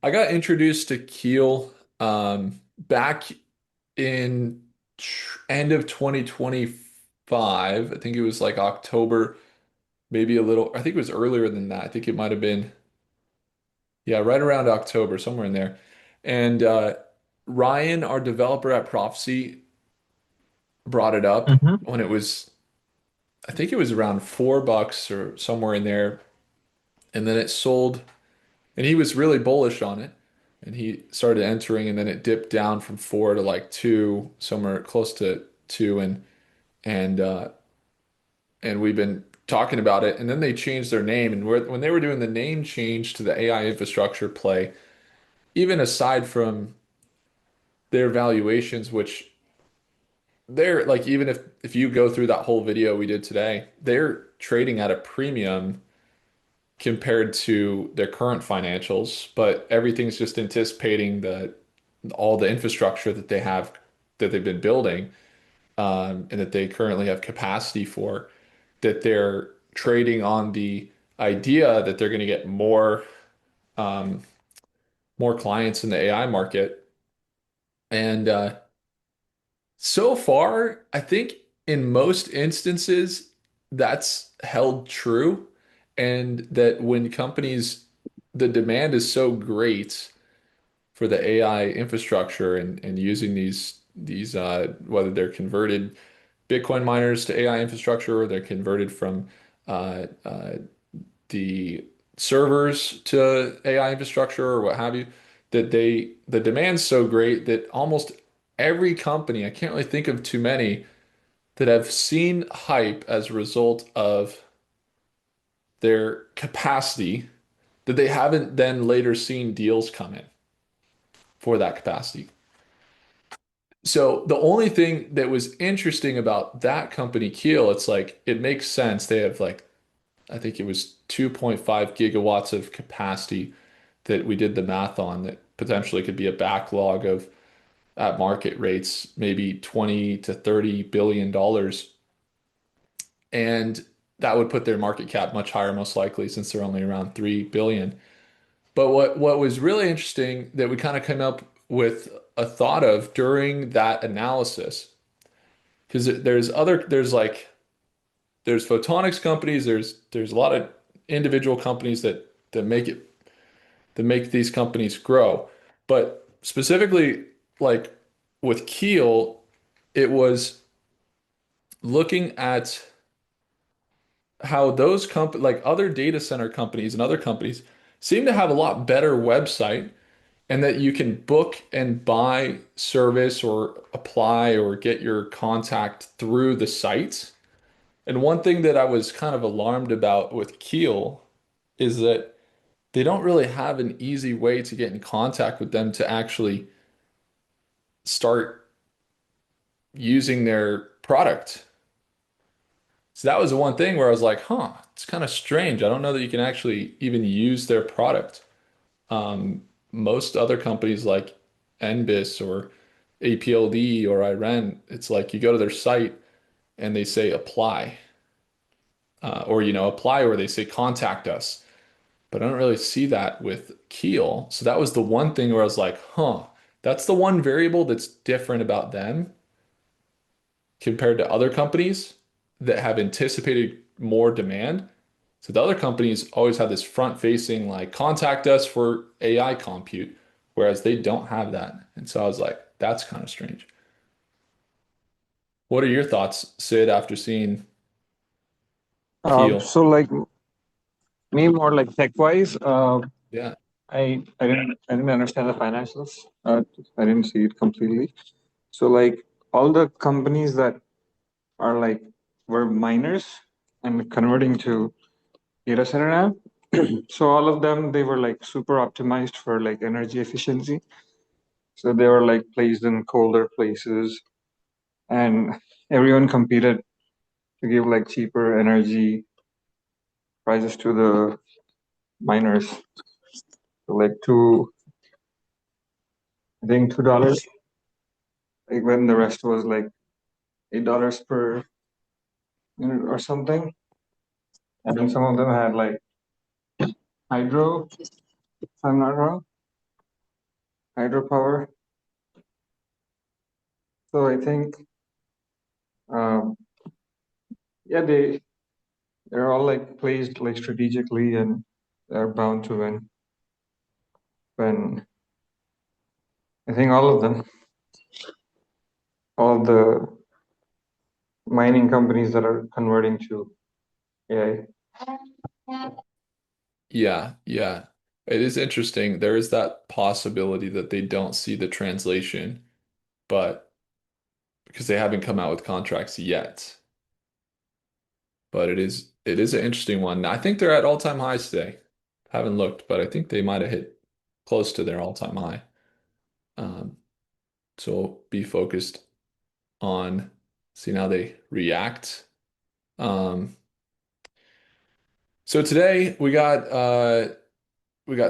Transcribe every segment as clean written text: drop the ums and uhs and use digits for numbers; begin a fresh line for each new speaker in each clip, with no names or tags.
I got introduced to Keel back in end of 2025. I think it was like October, maybe a little. I think it was earlier than that. I think it might have been, yeah, right around October, somewhere in there. And Ryan, our developer at Prophecy, brought it up
Mm-hmm.
when it was, I think it was around $4 or somewhere in there. And then it sold, and he was really bullish on it. And he started entering, and then it dipped down from four to like two, somewhere close to two, and uh, and we've been talking about it. And then they changed their name, and when they were doing the name change to the AI infrastructure play, even aside from their valuations, which they're like, even if you go through that whole video we did today, they're trading at a premium compared to their current financials, but everything's just anticipating the all the infrastructure that they have that they've been building, and that they currently have capacity for, that they're trading on the idea that they're going to get um, more clients in the AI market. And so far, I think in most instances, that's held true. And that when companies, the demand is so great for the AI infrastructure and using these whether they're converted Bitcoin miners to AI infrastructure, or they're converted from uh, uh, the servers to AI infrastructure or what have you, that the demand's so great that almost every company, I can't really think of too many that have seen hype as a result of their capacity, that they haven't then later seen deals come in for that capacity. So the only thing that was interesting about that company, Keel, it's like it makes sense. They have like, I think it was 2.5 gigawatts of capacity that we did the math on, that potentially could be a backlog of, at market rates, maybe 20 to 30 billion dollars. And that would put their market cap much higher, most likely, since they're only around 3 billion. But what was really interesting that we kind of came up with a thought of during that analysis, because there's photonics companies, there's a lot of individual companies that make these companies grow. But specifically, like with Keel, it was looking at how those like other data center companies and other companies, seem to have a lot better website, and that you can book and buy service or apply or get your contact through the sites. And one thing that I was kind of alarmed about with Keel is that they don't really have an easy way to get in contact with them to actually start using their product. So that was the one thing where I was like, huh, it's kind of strange. I don't know that you can actually even use their product. Most other companies like NBIS or APLD or IREN, it's like you go to their site and they say apply, or apply, or they say contact us. But I don't really see that with Keel. So that was the one thing where I was like, huh, that's the one variable that's different about them compared to other companies that have anticipated more demand. So the other companies always have this front facing, like, contact us for AI compute, whereas they don't have that. And so I was like, that's kind of strange. What are your thoughts, Sid, after seeing Keel?
So like me more like tech wise,
Yeah.
I didn't understand the financials. I didn't see it completely. So like all the companies that are like were miners and converting to data center now. So all of them they were like super optimized for like energy efficiency. So they were like placed in colder places, and everyone competed to give like cheaper energy prices to the miners. So like I think $2, like when the rest was like $8 per unit or something. And then some of them had like hydro, if I'm not wrong. hydropower. So I think, um, yeah, they're all like placed like strategically, and they're bound to win. When I think all of them, all the mining companies that are converting to AI.
Yeah, yeah. It is interesting. There is that possibility that they don't see the translation, but because they haven't come out with contracts yet. But it is an interesting one. I think they're at all-time highs today. Haven't looked, but I think they might have hit close to their all-time high. Um, so be focused on seeing how they react. Um, so today we got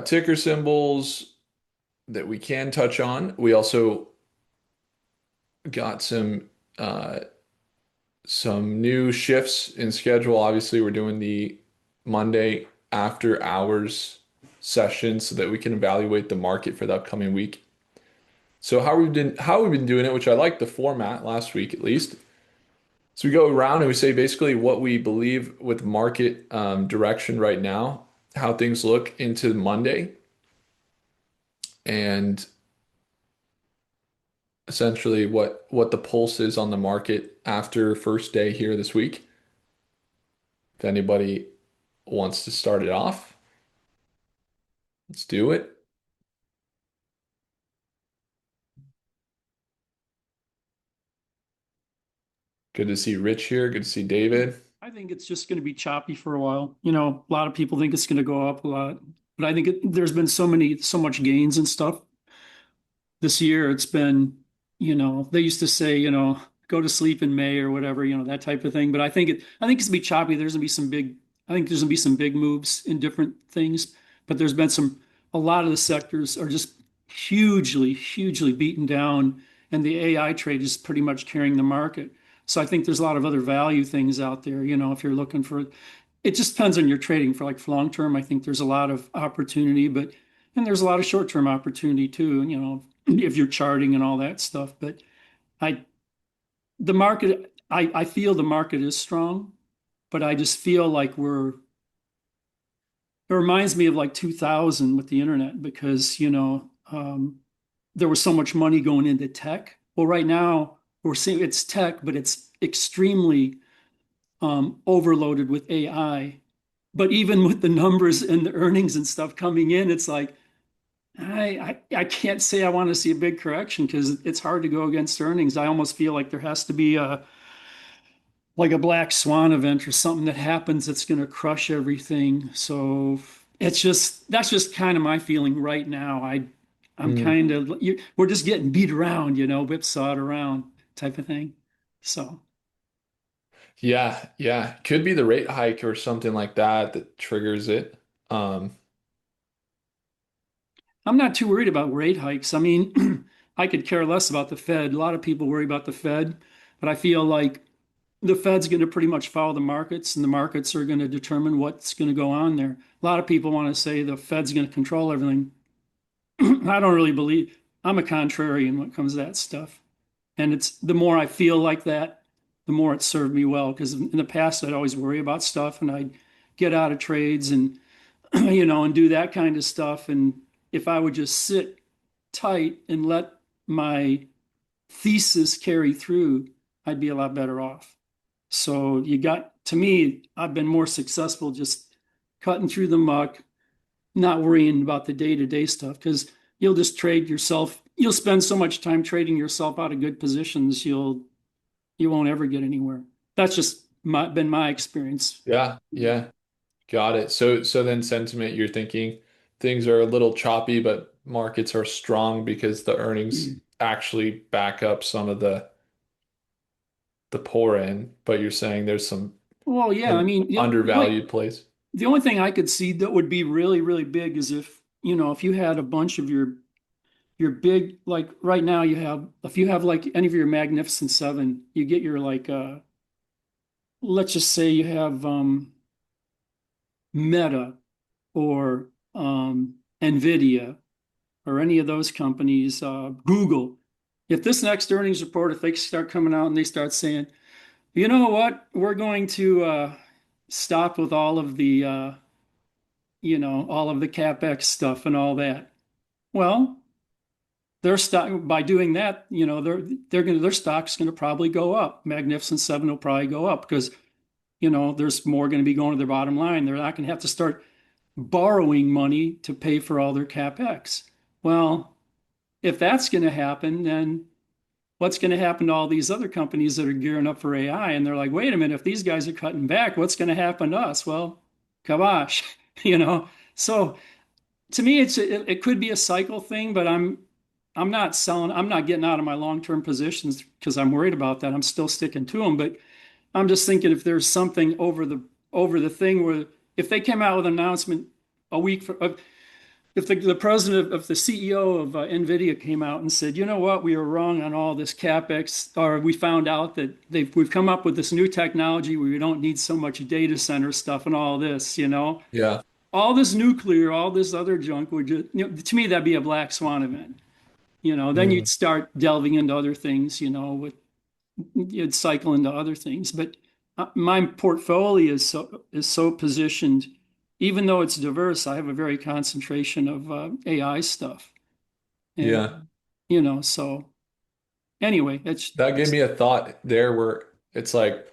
ticker symbols that we can touch on. We also got some new shifts in schedule. Obviously, we're doing the Monday after hours session so that we can evaluate the market for the upcoming week. So how we've been doing it, which I like the format last week at least. So we go around and we say basically what we believe with market direction right now, how things look into Monday, and essentially what the pulse is on the market after first day here this week. If anybody wants to start it off, let's do it. Good to see Rich here. Good to see David.
I think it's just going to be choppy for a while. A lot of people think it's going to go up a lot, but I think there's been so much gains and stuff this year. It's been, they used to say, go to sleep in May or whatever, that type of thing. But I think it's gonna be choppy. I think there's gonna be some big moves in different things. But there's been a lot of the sectors are just hugely, hugely beaten down, and the AI trade is pretty much carrying the market. So I think there's a lot of other value things out there. If you're looking for, it just depends on your trading for long term. I think there's a lot of opportunity, and there's a lot of short term opportunity too. If you're charting and all that stuff. But I, I feel the market is strong, but I just feel like it reminds me of like 2000 with the internet because, there was so much money going into tech. Well, right now we're seeing it's tech, but it's extremely overloaded with AI. But even with the numbers and the earnings and stuff coming in, it's like, I can't say I want to see a big correction because it's hard to go against earnings. I almost feel like there has to be like a black swan event or something that happens that's going to crush everything. So that's just kind of my feeling right now. I'm
Mm,
kind of we're just getting beat around, whipsawed around type of thing. So
yeah, yeah. Could be the rate hike or something like that that triggers it. Um,
I'm not too worried about rate hikes. I mean, I could care less about the Fed. A lot of people worry about the Fed, but I feel like the Fed's going to pretty much follow the markets, and the markets are going to determine what's going to go on there. A lot of people want to say the Fed's going to control everything. I don't really believe. I'm a contrarian when it comes to that stuff, and it's the more I feel like that, the more it served me well. Because in the past, I'd always worry about stuff, and I'd get out of trades and and do that kind of stuff. And if I would just sit tight and let my thesis carry through, I'd be a lot better off. So to me, I've been more successful just cutting through the muck, not worrying about the day-to-day stuff because you'll just trade yourself. You'll spend so much time trading yourself out of good positions, you won't ever get anywhere. That's just been my experience.
yeah, yeah. Got it. So then sentiment, you're thinking things are a little choppy, but markets are strong because the earnings actually back up some of the poor end, but you're saying there's
Well, yeah, I
some
mean,
undervalued plays.
the only thing I could see that would be really, really big is if you had a bunch of your big, like right now if you have like any of your Magnificent Seven, you get your like let's just say you have Meta or Nvidia, or any of those companies, Google, if this next earnings report, if they start coming out and they start saying, you know what, we're going to stop with all of the, all of the CapEx stuff and all that. Well, their stock by doing that, their stock's going to probably go up. Magnificent Seven will probably go up because there's more going to be going to their bottom line. They're not going to have to start borrowing money to pay for all their CapEx. Well, if that's going to happen, then what's going to happen to all these other companies that are gearing up for AI? And they're like, wait a minute, if these guys are cutting back, what's going to happen to us? Well, kabosh, you know. So to me, it could be a cycle thing, but I'm not selling. I'm not getting out of my long-term positions because I'm worried about that. I'm still sticking to them, but I'm just thinking if there's something over the thing where if they came out with an announcement a week for if the president of the CEO of NVIDIA came out and said, you know what, we were wrong on all this capex, or we found out that we've come up with this new technology where we don't need so much data center stuff and all this,
Yeah.
all this nuclear, all this other junk would just, to me that'd be a black swan event. Then you'd
Mm.
start delving into other things, with you'd cycle into other things. But my portfolio is so positioned, even though it's diverse. I have a very concentration of AI stuff, and
Yeah.
so anyway,
That gave me a thought there where it's like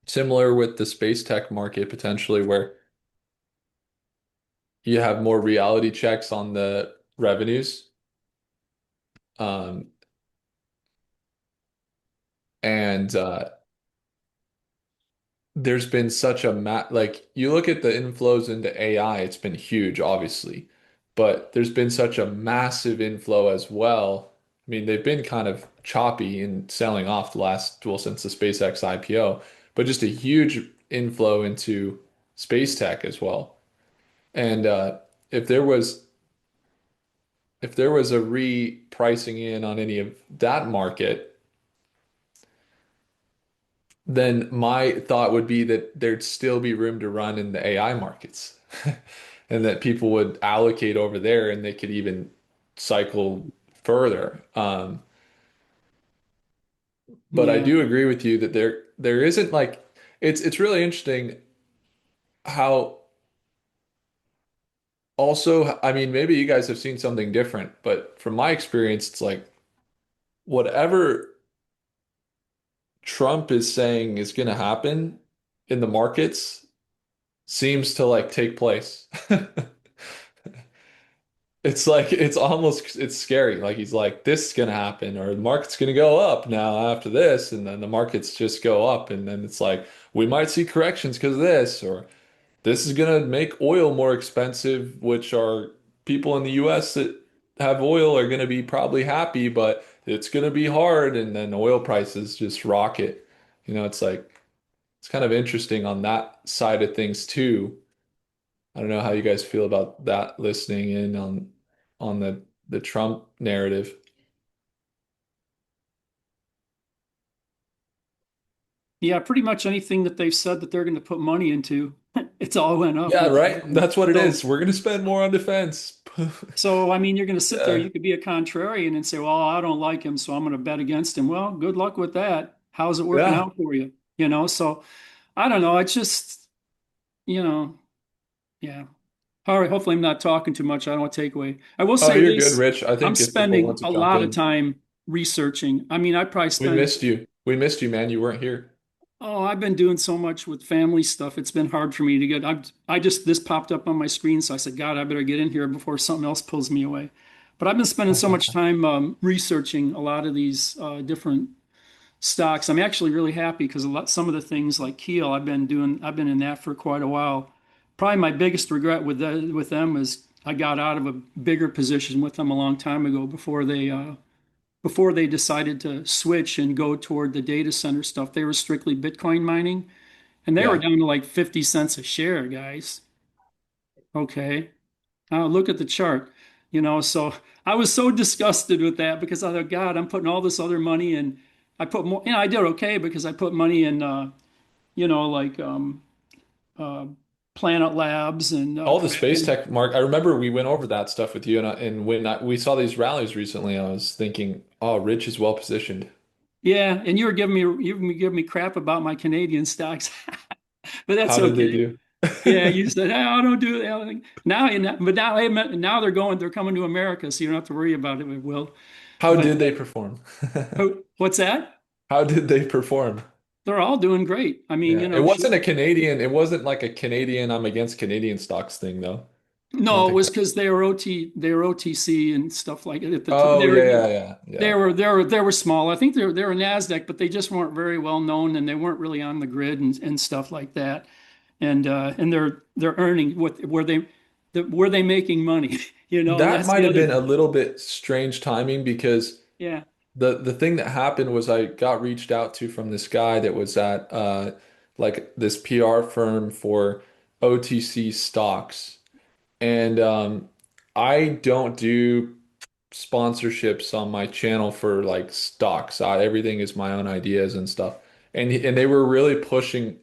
similar with the space tech market potentially, where you have more reality checks on the revenues. Um, and there's been such a like you look at the inflows into AI, it's been huge, obviously, but there's been such a massive inflow as well. I mean, they've been kind of choppy in selling off the last, well, since the SpaceX IPO, but just a huge inflow into space tech as well. And if there was if there was a repricing in on any of that market, then my thought would be that there'd still be room to run in the AI markets and that people would allocate over there and they could even cycle further. But I
yeah,
do agree with you that there isn't like it's really interesting how also I mean maybe you guys have seen something different, but from my experience it's like whatever Trump is saying is going to happen in the markets seems to like take place. It's like it's scary. Like he's like this is gonna happen or the market's gonna go up now after this, and then the markets just go up, and then it's like we might see corrections because of this, or this is gonna make oil more expensive, which are people in the US that have oil are gonna be probably happy, but it's gonna be hard, and then oil prices just rocket. It's like it's kind of interesting on that side of things too. I don't know how you guys feel about that listening in on the Trump narrative.
yeah, pretty much anything that they've said that they're going to put money into, it's all went up.
Yeah, right. That's what it
So
is. We're gonna spend more on defense.
So, I mean, you're going to sit there,
Yeah.
you could be a contrarian and say, well, I don't like him, so I'm going to bet against him. Well, good luck with that. How's it working
Yeah.
out for you? So I don't know. It's just, you know, yeah. All right. Hopefully, I'm not talking too much. I don't want to take away. I will
Oh,
say
you're good,
this.
Rich. I
I'm
think if people want
spending
to
a
jump
lot of
in,
time researching. I mean, I probably
we
spend,
missed you. We missed you, man. You weren't here.
oh, I've been doing so much with family stuff. It's been hard for me to get. This popped up on my screen. So I said, God, I better get in here before something else pulls me away. But I've been spending so much time researching a lot of these different stocks. I'm actually really happy because some of the things like Keel, I've been in that for quite a while. Probably my biggest regret with them is I got out of a bigger position with them a long time ago before they decided to switch and go toward the data center stuff. They were strictly Bitcoin mining, and they were
Yeah.
down to like 50 cents a share, guys. Okay. Look at the chart. So I was so disgusted with that because I thought, God, I'm putting all this other money in. I put more, I did okay because I put money in, like uh, Planet Labs and
All the space tech mark. I remember we went over that stuff with you, and when we saw these rallies recently, I was thinking, oh, Rich is well positioned.
yeah, and you were giving me crap about my Canadian stocks, but that's
How did they
okay.
do?
Yeah, you said, oh, I don't do that. Now, but now they're coming to America, so you don't have to worry about it, Will.
How
But
did they perform?
what's that?
How did they perform?
They're all doing great. I mean,
Yeah, it wasn't a Canadian. It wasn't like a Canadian. I'm against Canadian stocks thing, though. I don't
no, it
think
was
that.
because they were OTC and stuff like it. At the t
Oh yeah, yeah, yeah, yeah.
they were small. I think they were Nasdaq, but they just weren't very well known, and they weren't really on the grid and stuff like that. And they're earning what were they making money? You know,
That
that's
might
the
have
other
been a
thing.
little bit strange timing because
Yeah.
the thing that happened was I got reached out to from this guy that was at like this PR firm for OTC stocks. And I don't do sponsorships on my channel for like stocks. Everything is my own ideas and stuff. And they were really pushing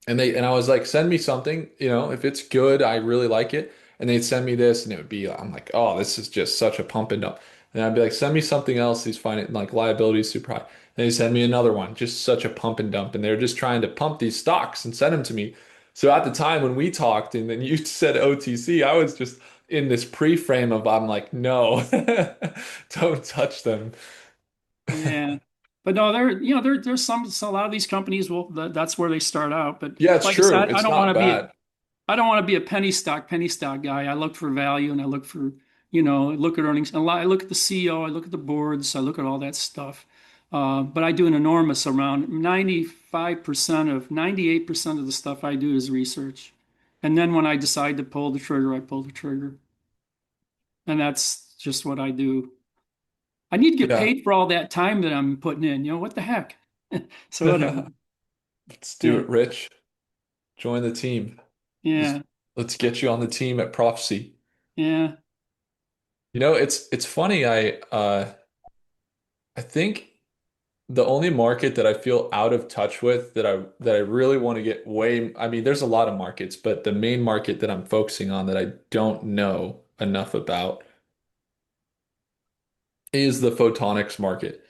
and I was like, send me something, if it's good, I really like it. And they'd send me this and it would be, I'm like, oh, this is just such a pump and dump. And I'd be like, send me something else. These find it like liability is super high. And they send me another one, just such a pump and dump. And they're just trying to pump these stocks and send them to me. So at the time when we talked and then you said OTC, I was just in this pre-frame of I'm like, no, don't touch them.
Yeah. But no, there's a lot of these companies that's where they start out. But
Yeah, it's
like I
true.
said,
It's not bad.
I don't want to be a penny stock guy. I look for value and I look for, look at earnings. I look at the CEO, I look at the boards, I look at all that stuff. But I do an enormous around 98% of the stuff I do is research. And then when I decide to pull the trigger, I pull the trigger. And that's just what I do. I need to get
Yeah.
paid for all that time that I'm putting in. What the heck? So whatever.
Let's do
Yeah.
it, Rich. Join the team. Let's,
Yeah.
let's get you on the team at Prophecy.
Yeah.
It's funny. I think the only market that I feel out of touch with that I really want to get I mean, there's a lot of markets, but the main market that I'm focusing on that I don't know enough about is the photonics market.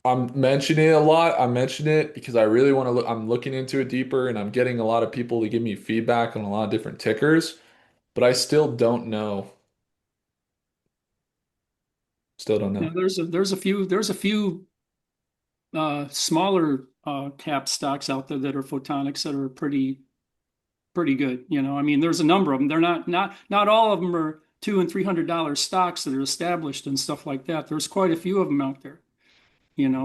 I'm mentioning it a lot. I mention it because I really want to look. I'm looking into it deeper, and I'm getting a lot of people to give me feedback on a lot of different tickers, but I still don't know. Still don't know.
There's a few smaller cap stocks out there that are photonics that are pretty good. I mean, there's a number of them. They're not all of them are $200 and $300 stocks that are established and stuff like that. There's quite a few of them out there.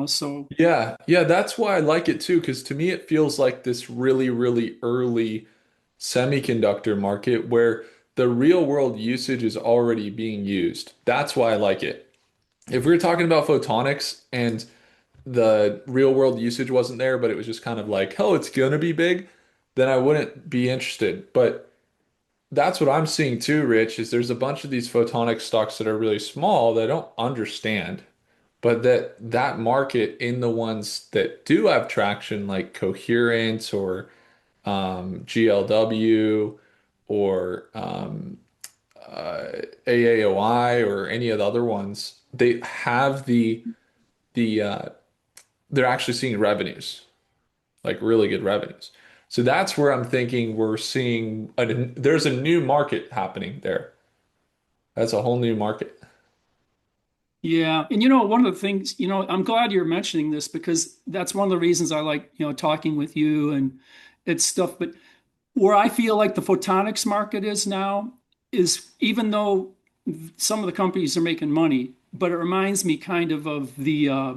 So
Yeah, yeah, that's why I like it too, because to me it feels like this really, really early semiconductor market where the real world usage is already being used. That's why I like it. If we were talking about photonics and the real world usage wasn't there, but it was just kind of like, oh, it's gonna be big, then I wouldn't be interested. But that's what I'm seeing too, Rich, is there's a bunch of these photonic stocks that are really small that I don't understand. But that market in the ones that do have traction, like Coherent or GLW or AAOI or any of the other ones, they have the they're actually seeing revenues, like really good revenues. So that's where I'm thinking we're seeing there's a new market happening there. That's a whole new market.
yeah, and one of the things, I'm glad you're mentioning this because that's one of the reasons I like, talking with you and it's stuff. But where I feel like the photonics market is now is even though some of the companies are making money, but it reminds me kind of the uh,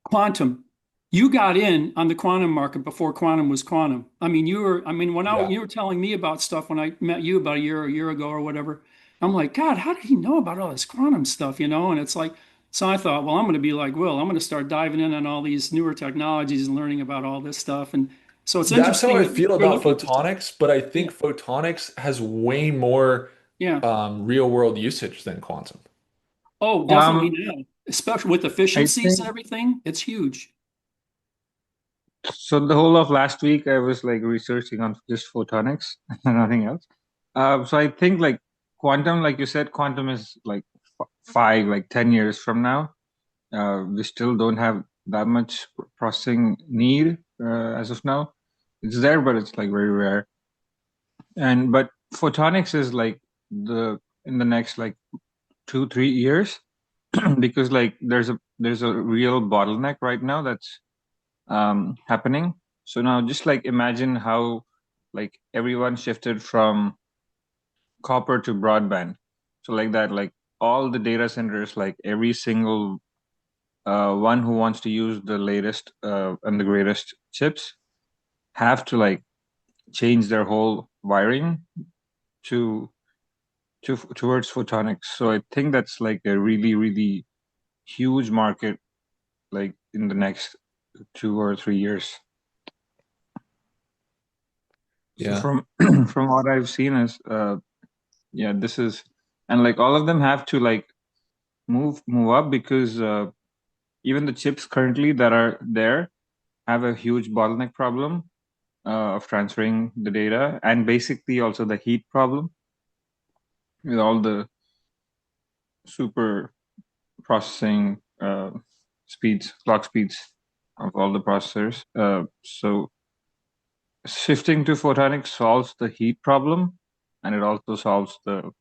quantum. You got in on the quantum market before quantum was quantum. I mean,
Yeah.
you were telling me about stuff when I met you about a year ago or whatever. I'm like, God, how did he know about all this quantum stuff, And it's like, so I thought, well, I'm going to be like Will. I'm going to start diving in on all these newer technologies and learning about all this stuff. And so it's
That's how
interesting
I
that
feel
you're
about
looking at this stuff.
photonics, but I
Yeah.
think photonics has way more
Yeah.
real world usage than quantum.
Oh, definitely
Um,
now, especially with
I
efficiencies
think
and everything. It's huge.
So the whole of last week, I was like researching on just photonics and nothing else. So I think like quantum, like you said, quantum is like 10 years from now. We still don't have that much processing need as of now. It's there, but it's like very rare. And but photonics is like the in the next like 2-3 years because like there's a real bottleneck right now that's happening. So now just like imagine how like everyone shifted from copper to broadband. So like that, like all the data centers, like every single one who wants to use the latest and the greatest chips have to like change their whole wiring to towards photonics. So I think that's like a really, really huge market like in the next 2 or 3 years. So
Yeah.
from from what I've seen is yeah, this is and like all of them have to like move up because even the chips currently that are there have a huge bottleneck problem of transferring the data and basically also the heat problem with all the super processing clock speeds of all the processors. So shifting to photonics solves the heat problem and it also solves the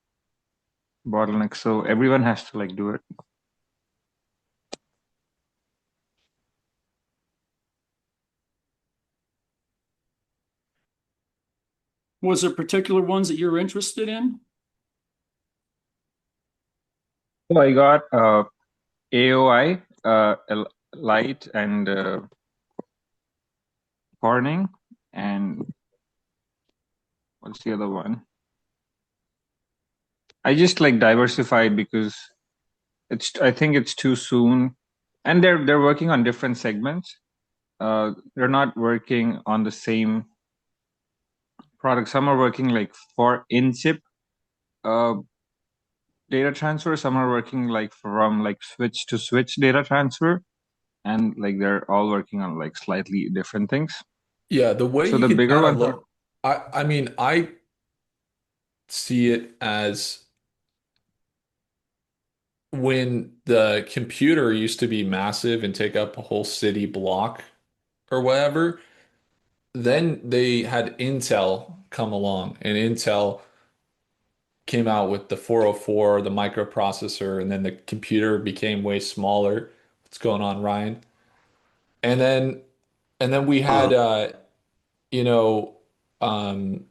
bottleneck. So everyone has to like do it.
Was there particular ones that you're interested in?
So I got AOI, Light, and Corning, and what's the other one? I just like diversified because I think it's too soon, and they're working on different segments. They're not working on the same product. Some are working like for in-chip uh, data transfer. Some are working like from like switch to switch data transfer, and like they're all working on like slightly different things.
Yeah, the way
So
you
the
can
bigger
kind of
ones are
look, I mean, I see it as when the computer used to be massive and take up a whole city block or whatever, then they had Intel come along, and Intel came out with the 404, the microprocessor, and then the computer became way smaller. What's going on, Ryan? And then we had you know, um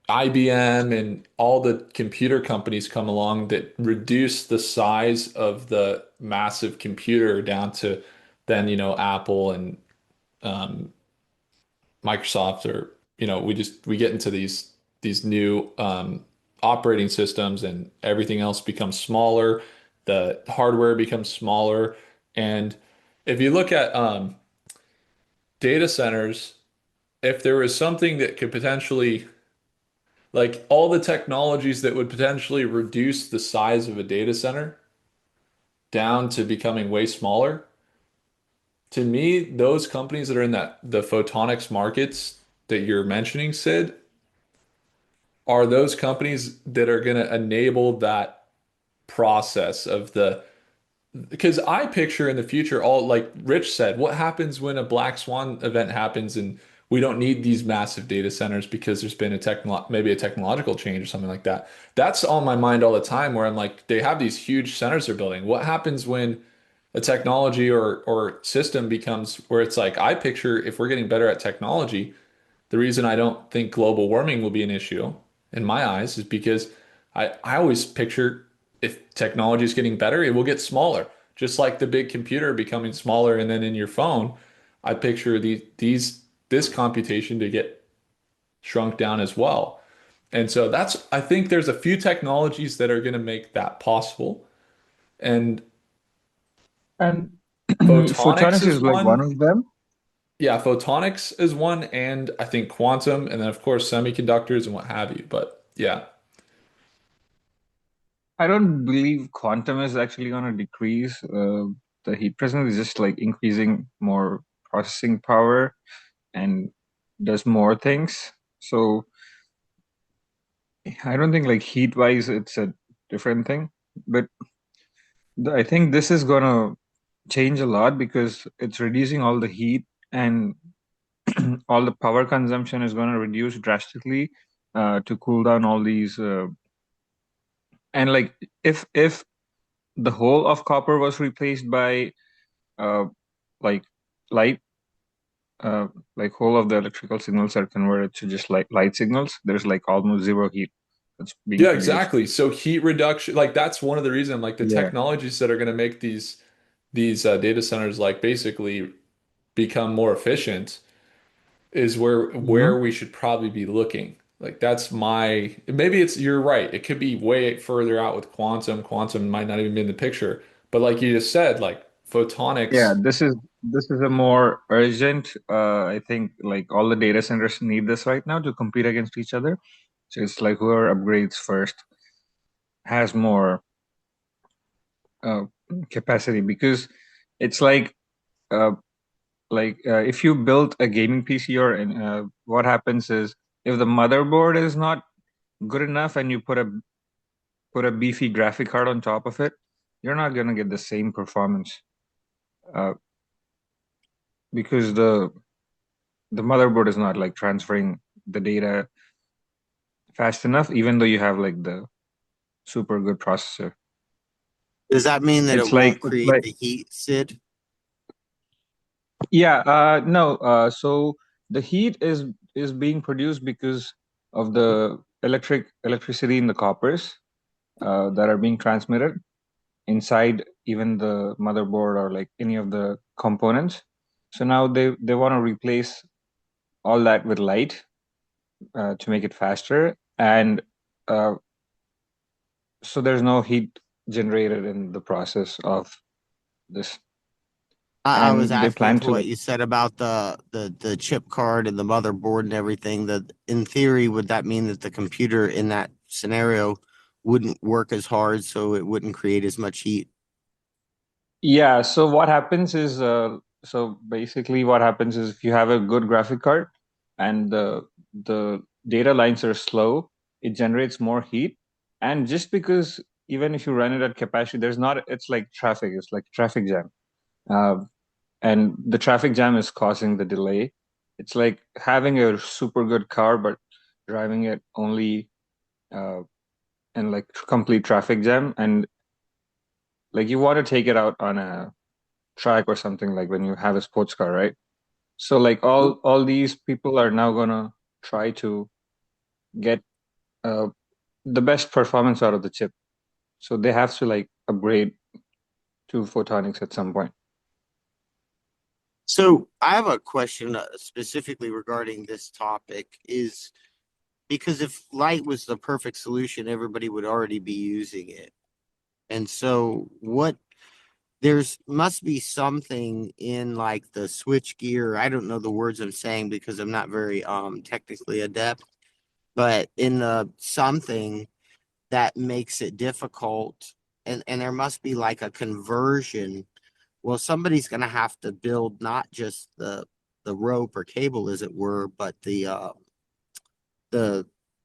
IBM and all the computer companies come along that reduce the size of the massive computer down to then, Apple and um, Microsoft, or, we get into these new operating systems, and everything else becomes smaller. The hardware becomes smaller. And if you look at data centers, if there was something that could potentially, like, all the technologies that would potentially reduce the size of a data center down to becoming way smaller, to me, those companies that are in the photonics markets that you're mentioning, Sid, are those companies that are going to enable that process of because I picture in the future, all like Rich said, what happens when a black swan event happens and we don't need these massive data centers because there's been maybe a technological change or something like that. That's on my mind all the time, where I'm like, they have these huge centers they're building. What happens when a technology or system becomes where it's like, I picture, if we're getting better at technology, the reason I don't think global warming will be an issue in my eyes is because I always picture, if technology is getting better, it will get smaller. Just like the big computer becoming smaller, and then in your phone, I picture this computation to get shrunk down as well. And so I think there's a few technologies that are going to make that possible. And
and
photonics
photonics
is
is like one
one.
of them.
Yeah, photonics is one, and I think quantum, and then of course semiconductors and what have you. But yeah,
I don't believe quantum is actually going to decrease the heat presence. It's just like increasing more processing power and does more things. So I don't think like heat wise it's a different thing, but I think this is gonna change a lot because it's reducing all the heat and all the power consumption is gonna reduce drastically to cool down all these and like if the whole of copper was replaced by uh like light uh like whole of the electrical signals are converted to just like light signals, there's like almost zero heat that's being
Yeah,
produced.
exactly. So heat reduction, like that's one of the reasons, like the
Yeah.
technologies that are going to make these data centers like basically become more efficient is where
Hmm.
we should probably be looking. Like that's my maybe it's you're right. It could be way further out with quantum. Quantum might not even be in the picture. But like you just said, like
Yeah,
photonics,
this is a more urgent I think like all the data centers need this right now to compete against each other. So it's like whoever upgrades first has more uh, capacity because it's uh, if you build a gaming PC or what happens is if the motherboard is not good enough and you put a beefy graphic card on top of it, you're not gonna get the same performance uh, because the motherboard is not like transferring the data fast enough, even though you have like the super good processor.
Does that mean that it
It's
won't
it's
create
like
the heat, Sid?
yeah, no, so the heat is being produced because of the electricity in the coppers that are being transmitted inside even the motherboard or like any of the components. So now they want to replace all that with light to make it faster, and uh, so there's no heat generated in the process of this,
I was
and they
asking
plan
to
to
what
like
you said about the chip card and the motherboard and everything. That in theory, would that mean that the computer in that scenario wouldn't work as hard, so it wouldn't create as much heat?
yeah. So what happens is so basically what happens is if you have a good graphic card and the data lines are slow, it generates more heat, and just because even if you run it at capacity, there's not it's like traffic, it's like traffic jam. Uh, and the traffic jam is causing the delay. It's like having a super good car, but driving it only uh, in like complete traffic jam, and like you want to take it out on a track or something like when you have a sports car, right? So like all these people are now gonna try to get uh, the best performance out of the chip. So they have to like upgrade to photonics at some point.
So I have a question specifically regarding this topic. Is because if light was the perfect solution, everybody would already be using it. And so what there's must be something in like the switch gear. I don't know the words I'm saying because I'm not very technically adept, but in the something that makes it difficult, and there must be like a conversion. Well, somebody's going to have to build not just the rope or cable as it were, but the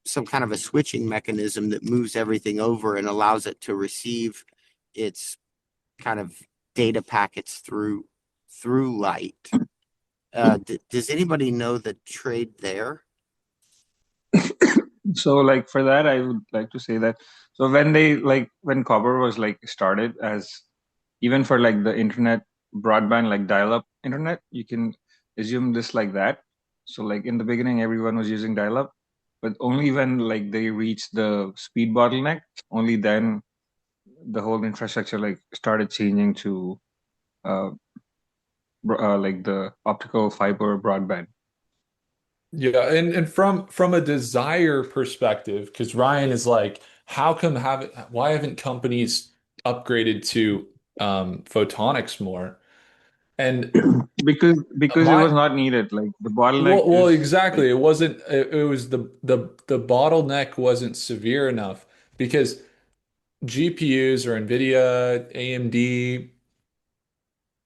some kind of a switching mechanism that moves everything over and allows it to receive its kind of data packets through light. Does anybody know the trade there?
So like for that, I would like to say that so when they like when copper was like started as even for like the internet broadband like dial-up internet, you can assume this like that. So like in the beginning, everyone was using dial-up, but only when like they reached the speed bottleneck, only then the whole infrastructure like started changing to uh, like the optical fiber broadband.
yeah, and from a desire perspective, because Ryan is like, how come have why haven't companies upgraded to photonics more? And
Because it was
my
not needed. Like the bottleneck
well,
is like
exactly. It wasn't. It was the bottleneck wasn't severe enough because GPUs or NVIDIA, AMD,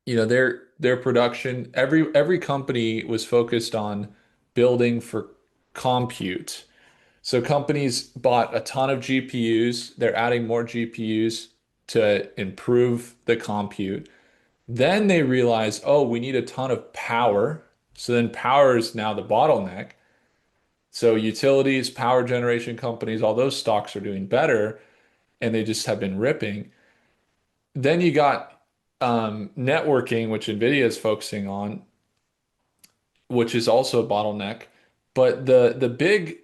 they're their production. Every company was focused on building for compute. So companies bought a ton of GPUs. They're adding more GPUs to improve the compute. Then they realize, oh, we need a ton of power. So then power is now the bottleneck. So utilities, power generation companies, all those stocks are doing better, and they just have been ripping. Then you got networking, which NVIDIA is focusing on, which is also a bottleneck. But the big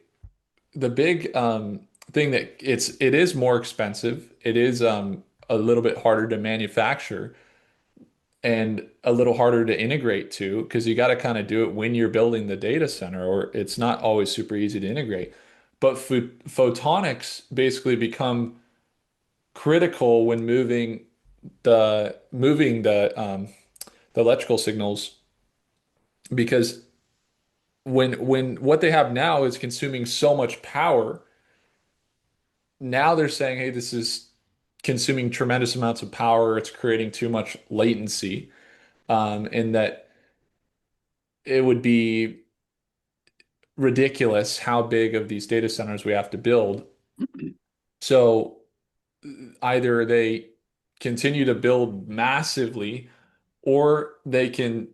thing that it is more expensive. It is a little bit harder to manufacture and a little harder to integrate to because you got to kind of do it when you're building the data center, or it's not always super easy to integrate. But photonics basically become critical when moving the electrical signals because when what they have now is consuming so much power, now they're saying, hey, this is consuming tremendous amounts of power. It's creating too much latency, and that it would be ridiculous how big of these data centers we have to build. So either they continue to build massively, or they can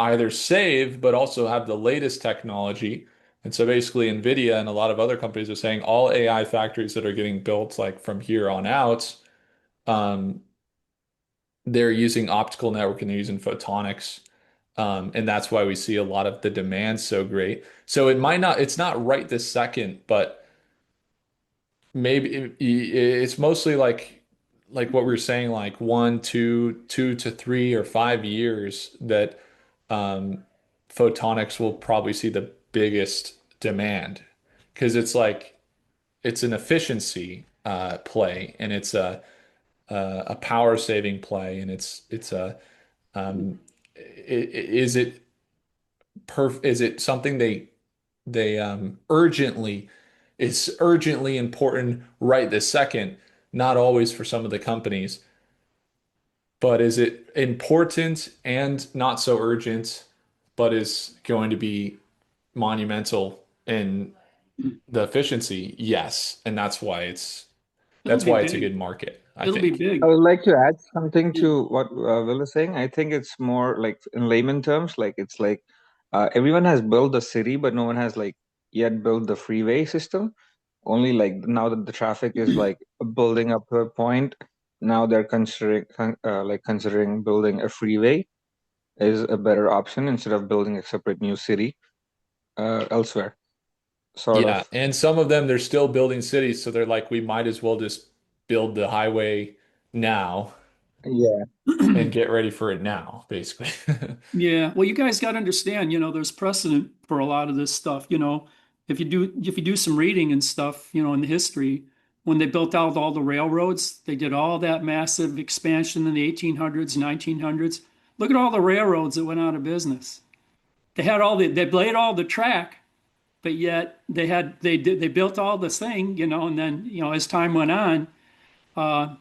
either save but also have the latest technology. And so basically, NVIDIA and a lot of other companies are saying all AI factories that are getting built like from here on out, um, they're using optical network and they're using photonics. And that's why we see a lot of the demand so great. So it's not right this second, but maybe it's mostly like what we were saying, like 2 to 3 or 5 years that um, photonics will probably see the biggest demand because it's an efficiency play and it's a power saving play and it's a is it is it something they urgently is urgently important right this second? Not always for some of the companies, but is it important and not so urgent, but is going to be monumental in the efficiency? Yes, and
It'll
that's
be
why it's a
big.
good market, I
It'll be
think.
I
big.
would like to add something
Yeah.
to what Will is saying. I think it's more like in layman terms, like it's like everyone has built a city, but no one has like yet built the freeway system. Only like now that the traffic is like building up to a point, now they're considering building a freeway is a better option instead of building a separate new city elsewhere, sort
Yeah,
of.
and some of them they're still building cities, so they're like, we might as well just build the highway now
Yeah.
and get ready for it now, basically.
Yeah, well, you guys got to understand, there's precedent for a lot of this stuff. If you do some reading and stuff, in the history, when they built out all the railroads, they did all that massive expansion in the 1800s, 1900s. Look at all the railroads that went out of business. They laid all the track, but yet they built all this thing, and then, as time went on, uh,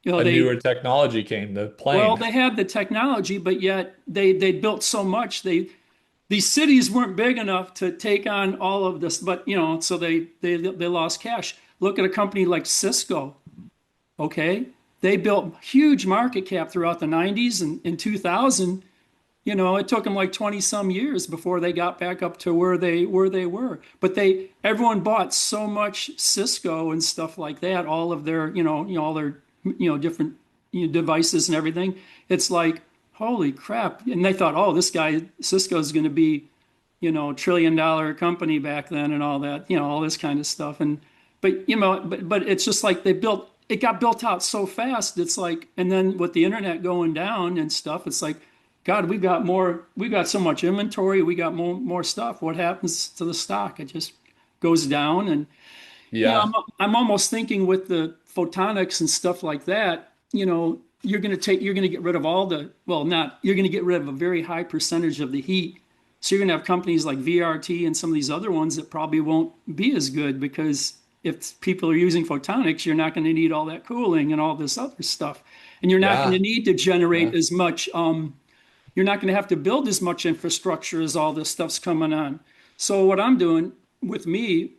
A
they
newer technology came, the
well,
plane.
they had the technology, but yet they built so much. These cities weren't big enough to take on all of this, but so they lost cash. Look at a company like Cisco. Okay, they built huge market cap throughout the 90s and in 2000. It took them like 20 some years before they got back up to where they were. But everyone bought so much Cisco and stuff like that, all of their, all their, different devices and everything. It's like, holy crap. And they thought, oh, this guy, Cisco's going to be, $1 trillion company back then and all that, all this kind of stuff. But it's just like it got built out so fast. It's like, and then with the internet going down and stuff, it's like, God, we got so much inventory, we got more stuff. What happens to the stock? It just goes down. And
Yeah.
I'm almost thinking with the photonics and stuff like that, you're going to get rid of you're going to get rid of a very high percentage of the heat. So you're going to have companies like VRT and some of these other ones that probably won't be as good because if people are using photonics, you're not going to need all that cooling and all this other stuff. And you're not going to
Yeah.
need to generate
Yeah.
as much, you're not going to have to build as much infrastructure as all this stuff's coming on. So what I'm doing with me,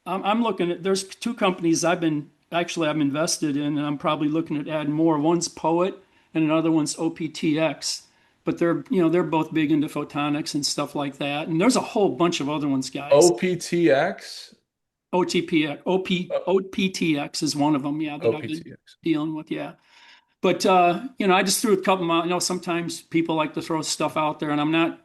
I'm looking at, there's two companies I'm invested in, and I'm probably looking at adding more. One's Poet and another one's OPTX. But they're both big into photonics and stuff like that. And there's a whole bunch of other ones, guys.
OPTX?
OTPX,
Uh,
OPTX is one of them, yeah, that I've been
OPTX.
dealing with, yeah. But I just threw a couple out. I know sometimes people like to throw stuff out there, and I'm not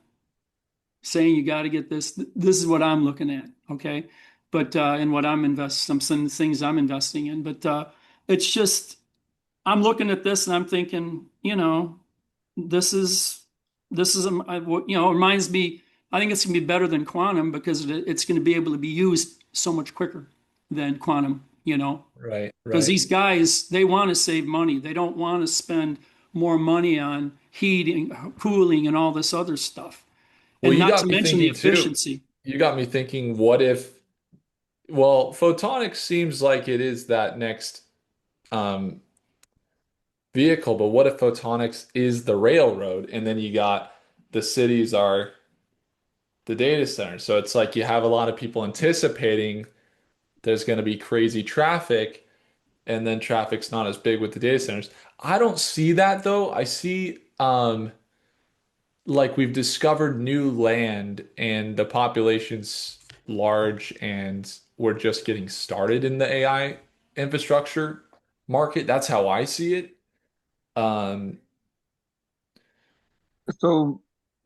saying you got to get this. This is what I'm looking at, okay? But and what some things I'm investing in. But it's just I'm looking at this and I'm thinking, this is it reminds me. I think it's gonna be better than quantum because it's going to be able to be used so much quicker than quantum.
Right,
Because
right.
these guys they want to save money. They don't want to spend more money on heating, cooling, and all this other stuff.
Well,
And
you
not to
got me
mention the
thinking too.
efficiency.
You got me thinking, what if, well, photonics seems like it is that next um, vehicle, but what if photonics is the railroad and then you got the cities are the data centers? So it's like you have a lot of people anticipating there's going to be crazy traffic and then traffic's not as big with the data centers. I don't see that though. I see like we've discovered new land and the population's large and we're just getting started in the AI infrastructure market. That's how I see it. Um,
So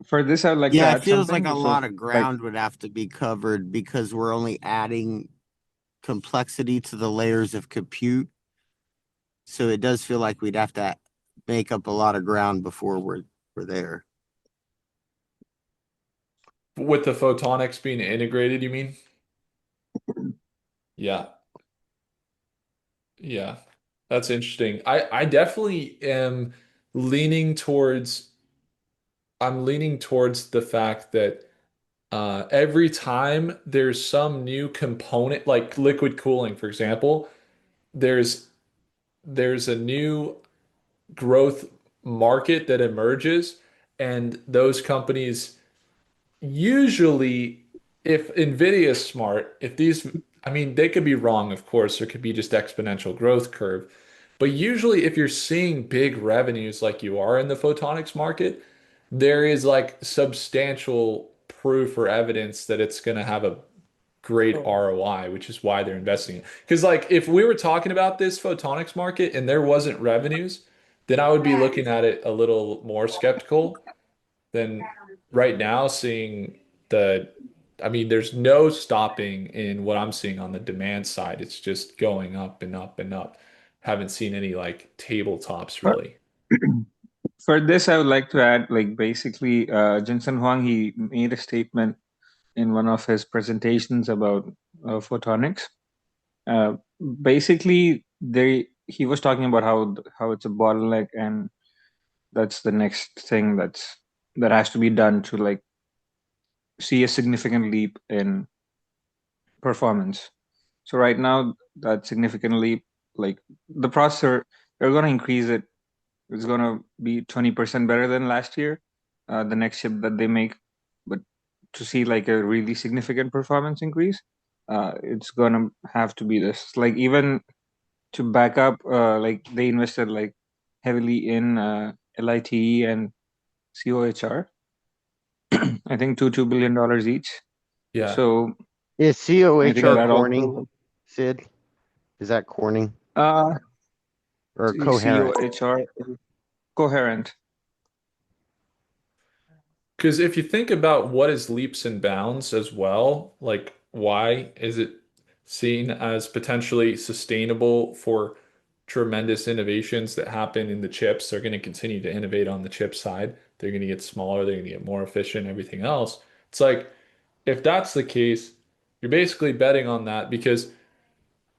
for this, I'd like to
Yeah, it
add
feels like
something.
a
So
lot of
like,
ground would have to be covered because we're only adding complexity to the layers of compute. So it does feel like we'd have to make up a lot of ground before we're there.
with the photonics being integrated, you mean? Yeah. Yeah. That's interesting. I definitely am leaning towards I'm leaning towards the fact that every time there's some new component, like liquid cooling, for example, there's there's a new growth market that emerges, and those companies usually, if Nvidia is smart, if these, I mean, they could be wrong, of course, there could be just exponential growth curve. But usually, if you're seeing big revenues like you are in the photonics market, there is like substantial proof or evidence that it's going to have a great ROI, which is why they're investing in it. Because like if we were talking about this photonics market and there wasn't revenues, then I would be looking at it a little more skeptical than right now seeing the, I mean, there's no stopping in what I'm seeing on the demand side. It's just going up and up and up. Haven't seen any like tabletops
for,
really.
for this, I would like to add, like, basically, Jensen Huang, he made a statement in one of his presentations about photonics. Uh, Basically, he was talking about how it's a bottleneck, and that's the next thing that has to be done to like see a significant leap in performance. So right now, that significant leap, like the processor, they're going to increase it. It's going to be 20% better than last year, the next chip that they make. But to see like a really significant performance increase, it's going to have to be this. Like even to back up, like they invested like heavily in LITE and COHR. I think $2 billion each.
Yeah.
So
Is
I think
COHR
that
Corning,
also
Sid? Is that Corning
uh
or Coherent?
COHR is coherent.
Because if you think about what is leaps and bounds as well, like why is it seen as potentially sustainable for tremendous innovations that happen in the chips? They're going to continue to innovate on the chip side. They're going to get smaller, they're going to get more efficient, everything else. It's like if that's the case, you're basically betting on that because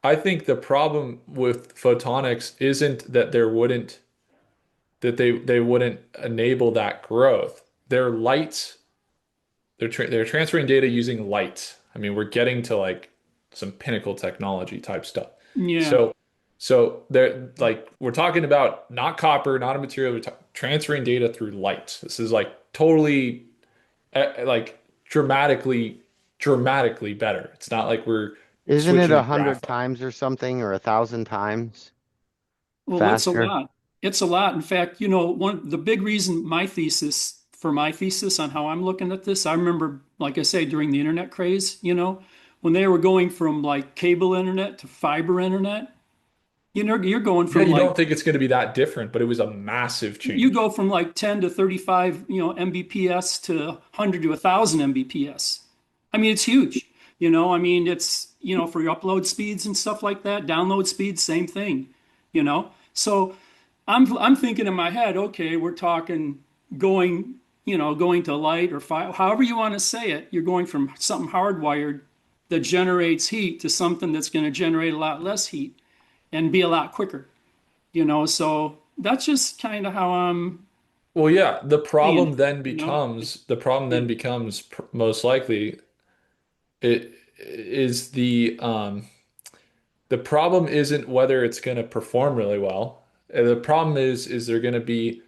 I think the problem with photonics isn't that they wouldn't enable that growth. Their lights they're transferring data using light. I mean, we're getting to like some pinnacle technology type stuff.
Yeah.
So so they're like we're talking about not copper, not a material, transferring data through light. This is like totally like dramatically better. It's not like we're
Isn't it
switching to
100 times or something, or 1,000 times
Well, it's a
faster?
lot. It's a lot. In fact, one the big reason my thesis on how I'm looking at this, I remember, like I say, during the internet craze, when they were going from like cable internet to fiber internet, you're going
Yeah,
from
you
like
don't think it's going to be that different, but it was a massive
you
change.
go from like 10 to 35, Mbps to 100 to 1,000 Mbps. I mean, it's huge. I mean, it's, for your upload speeds and stuff like that, download speeds, same thing, So I'm thinking in my head, okay, we're talking going, going to light or however you want to say it. You're going from something hardwired that generates heat to something that's going to generate a lot less heat and be a lot quicker, So that's just kind of how I'm
Well, yeah,
seeing it, you know.
the problem then becomes most likely it is the problem isn't whether it's going to perform really well. The problem is there going to be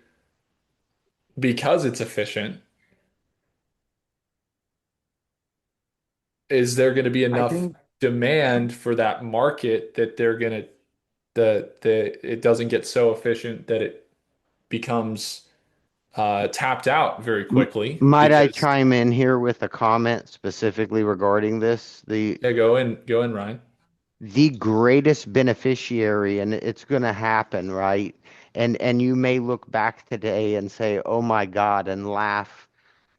because it's efficient, is there going to be
I
enough
think
demand for that market that they're going to the it doesn't get so efficient that it becomes tapped out very
M-
quickly
Might I
because
chime in here with a comment specifically regarding this?
yeah, go in, Ryan.
The greatest beneficiary, and it's going to happen, right? And you may look back today and say, "Oh my God," and laugh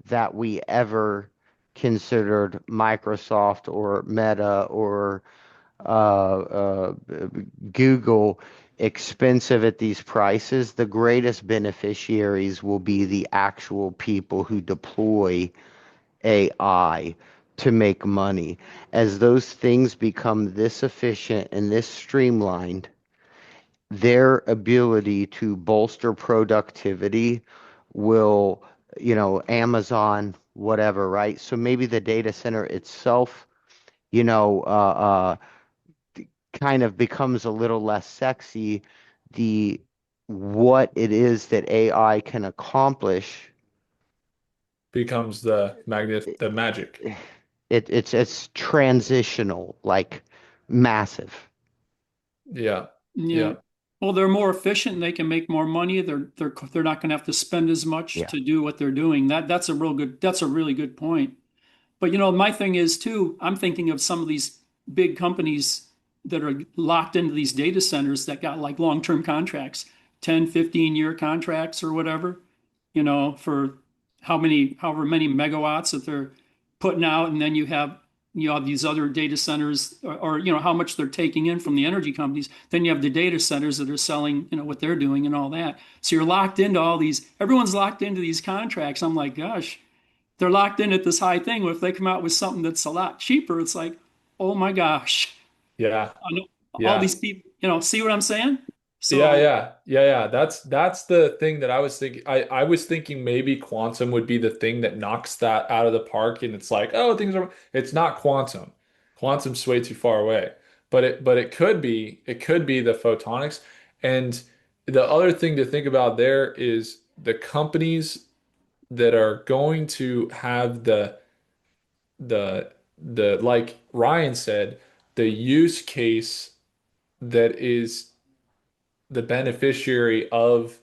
that we ever considered Microsoft or Meta or uh, uh, Google expensive at these prices. The greatest beneficiaries will be the actual people who deploy AI to make money. As those things become this efficient and this streamlined, their ability to bolster productivity will, Amazon, whatever, right? So maybe the data center itself, you know, uh, kind of becomes a little less sexy. The what it is that AI can accomplish,
Becomes the magic.
it's transitional, like massive.
Yeah.
Yeah.
Yeah.
Well, they're more efficient and they can make more money. They're not going to have to spend as much
Yeah.
to do what they're doing. That's a really good point. But my thing is too, I'm thinking of some of these big companies that are locked into these data centers that got like long-term contracts, 10, 15-year contracts or whatever, for however many megawatts that they're putting out. And then you have these other data centers or how much they're taking in from the energy companies. Then you have the data centers that are selling, what they're doing and all that. So you're locked into everyone's locked into these contracts. I'm like, gosh, they're locked in at this high thing. But if they come out with something that's a lot cheaper, it's like, oh my gosh,
Yeah.
I know all
Yeah.
these people, see what I'm saying?
Yeah,
So
yeah, yeah, yeah. That's the thing that I was thinking. I was thinking maybe quantum would be the thing that knocks that out of the park, and it's like, oh, things are. It's not quantum. Quantum's way too far away. But it could be. It could be the photonics. And the other thing to think about there is the companies that are going to have the like Ryan said, the use case that is the beneficiary of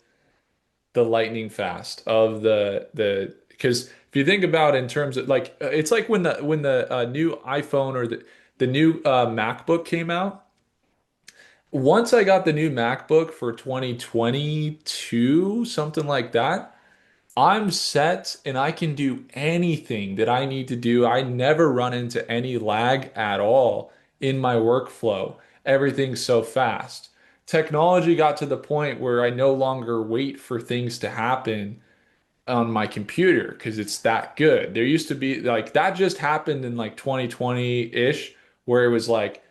the lightning fast of the because if you think about in terms of like it's like when the new iPhone or the new MacBook came out. Once I got the new MacBook for 2022, something like that, I'm set and I can do anything that I need to do. I never run into any lag at all in my workflow. Everything's so fast. Technology got to the point where I no longer wait for things to happen on my computer because it's that good. There used to be like that just happened in like 2020-ish, where it was like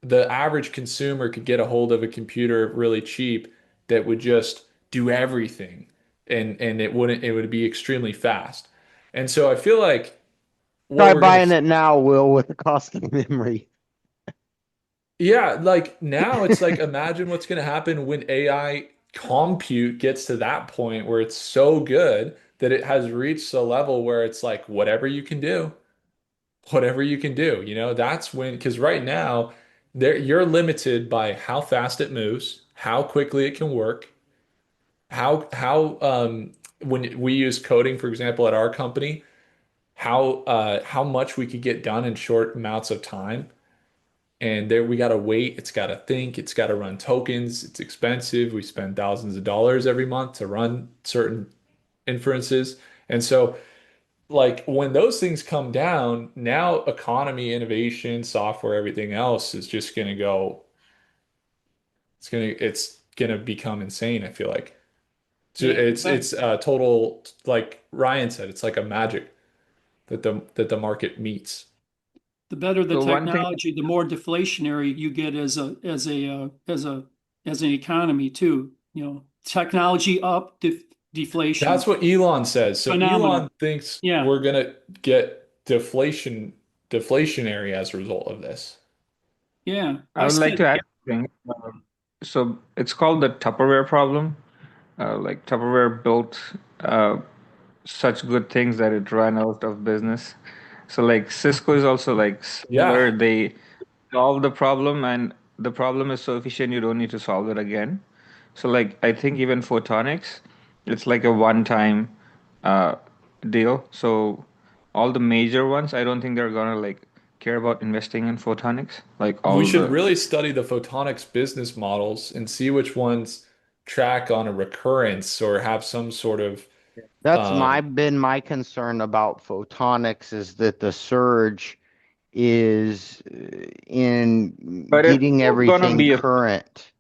the average consumer could get a hold of a computer really cheap that would just do everything and it would be extremely fast. And so I feel like what
Try
we're gonna
buying it now, Will, with the cost of memory.
Yeah, like now it's like imagine what's going to happen when AI compute gets to that point where it's so good that it has reached a level where it's like whatever you can do, whatever you can do, that's when, because right now you're limited by how fast it moves, how quickly it can work, how when we use coding, for example, at our company, how much we could get done in short amounts of time. And there we got to wait. It's got to think. It's got to run tokens. It's expensive. We spend thousands of dollars every month to run certain inferences. And so, like, when those things come down, now economy, innovation, software, everything else is just going to go, it's going to become insane, I feel like. So
Yeah,
it's total, like Ryan said, it's like a magic that the market meets.
the better the
So one thing,
technology, the more deflationary you get as an economy too. Technology up, deflation,
That's what Elon says. So
phenomenal.
Elon thinks
Yeah,
we're gonna get deflationary as a result of this.
yeah.
I would like to add something. So it's called the Tupperware problem. Like Tupperware built uh, such good things that it ran out of business. So like Cisco is also like
Yeah,
similar. They solve the problem, and the problem is so efficient you don't need to solve it again. So like I think even photonics, it's like a one-time uh, deal. So all the major ones, I don't think they're gonna like care about investing in photonics. Like
we
all
should
the
really study the photonics business models and see which ones track on a recurrence or have some sort of
That's
um
been my concern about photonics is that the surge is in
but it's
getting
still gonna
everything
be a
current.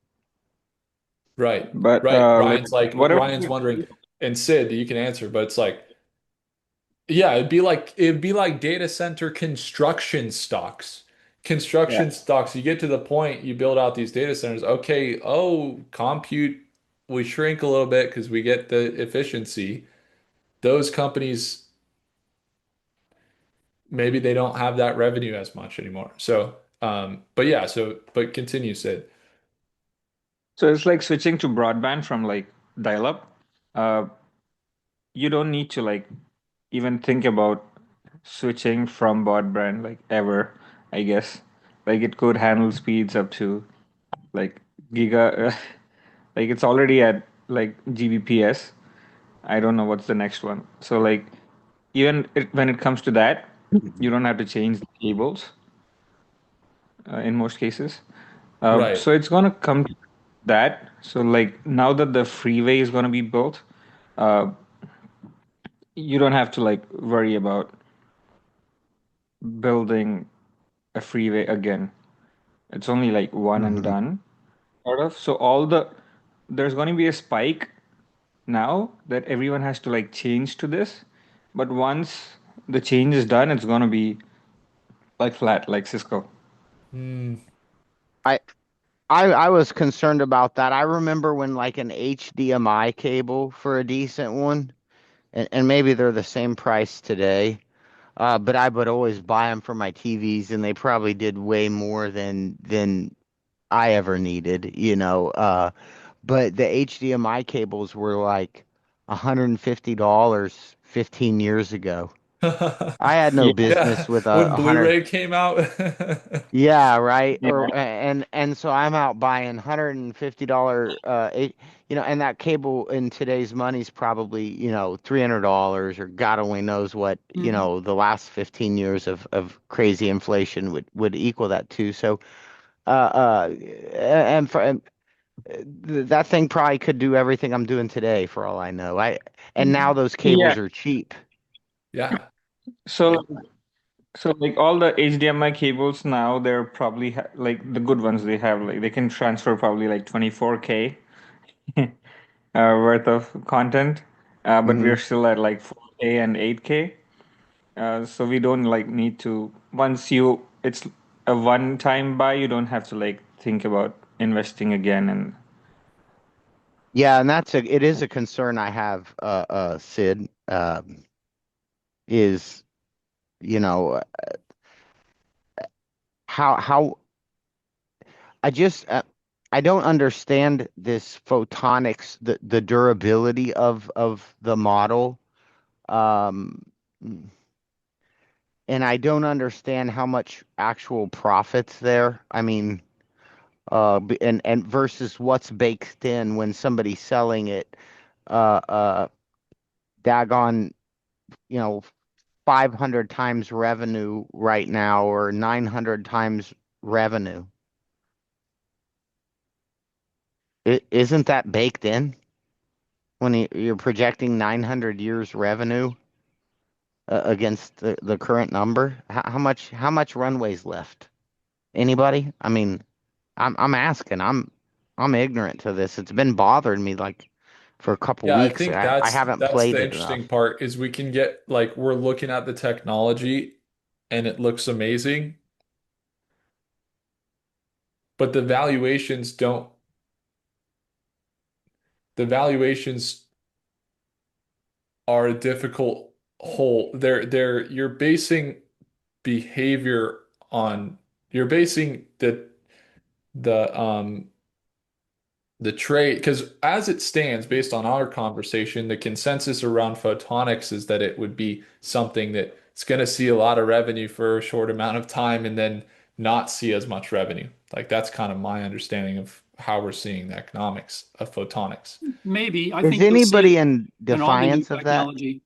right,
but
right.
like whatever.
Ryan's wondering, and Sid, you can answer, but it's like, yeah, it'd be like data center construction stocks.
Yeah.
Construction stocks, you get to the point you build out these data centers. Okay, oh, compute, we shrink a little bit because we get the efficiency. Those companies, maybe they don't have that revenue as much anymore. So, but yeah, but continue, Sid.
So it's like switching to broadband from like dial-up. Uh, you don't need to like even think about switching from broadband like ever, I guess. Like it could handle speeds up to like giga, like it's already at like Gbps. I don't know what's the next one. So like when it comes to that, you don't have to change the cables in most cases.
Right.
So it's gonna come to that. So like now that the freeway is gonna be built, uh, you don't have to like worry about building a freeway again. It's only like one and
Mhm.
done, sort of. So there's going to be a spike now that everyone has to like change to this. But once the change is done, it's going to be like flat, like Cisco.
Hmm.
I I was concerned about that. I remember when like an HDMI cable for a decent one, and maybe they're the same price today. But I would always buy them for my TVs, and they probably did way more than I ever needed, you know. But the HDMI cables were like $150 15 years ago. I had no
Yeah,
business
Yeah,
with
when
a hundred.
Blu-ray came out.
Yeah, right.
yeah,
And so I'm out buying $150 and that cable in today's money's probably, $300 or God only knows what,
Mhm.
the last 15 years of crazy inflation would equal that to. So and that thing probably could do everything I'm doing today for all I know. I and now those
yeah.
cables are cheap.
Yeah.
So so like all the HDMI cables now, they're probably like the good ones they have like they can transfer probably like 24K worth of content, but we're
Hmm.
still at like 4K and 8K. So we don't like need to once it's a one time buy, you don't have to like think about investing again. And
Yeah, and it is a concern I have, Sid, is, you know, how I just I don't understand this photonics, the durability of the model. Um, and I don't understand how much actual profits there. I mean, and versus what's baked in when somebody's selling it, daggone, you know, 500 times revenue right now or 900 times revenue. Isn't that baked in when you're projecting 900 years revenue against the current number? How much runway's left? Anybody? I mean, I'm asking. I'm ignorant to this. It's been bothering me like for a couple
Yeah, I
weeks.
think
I haven't
that's
played
the
it
interesting
enough.
part is we can get like we're looking at the technology and it looks amazing, but the valuations are a difficult whole. You're basing behavior on you're basing the the trade, because as it stands, based on our conversation, the consensus around photonics is that it would be something that it's going to see a lot of revenue for a short amount of time and then not see as much revenue. Like that's kind of my understanding of how we're seeing the economics of photonics.
Maybe. I
Is
think you'll see it
anybody in
in all the new
defiance of that?
technology,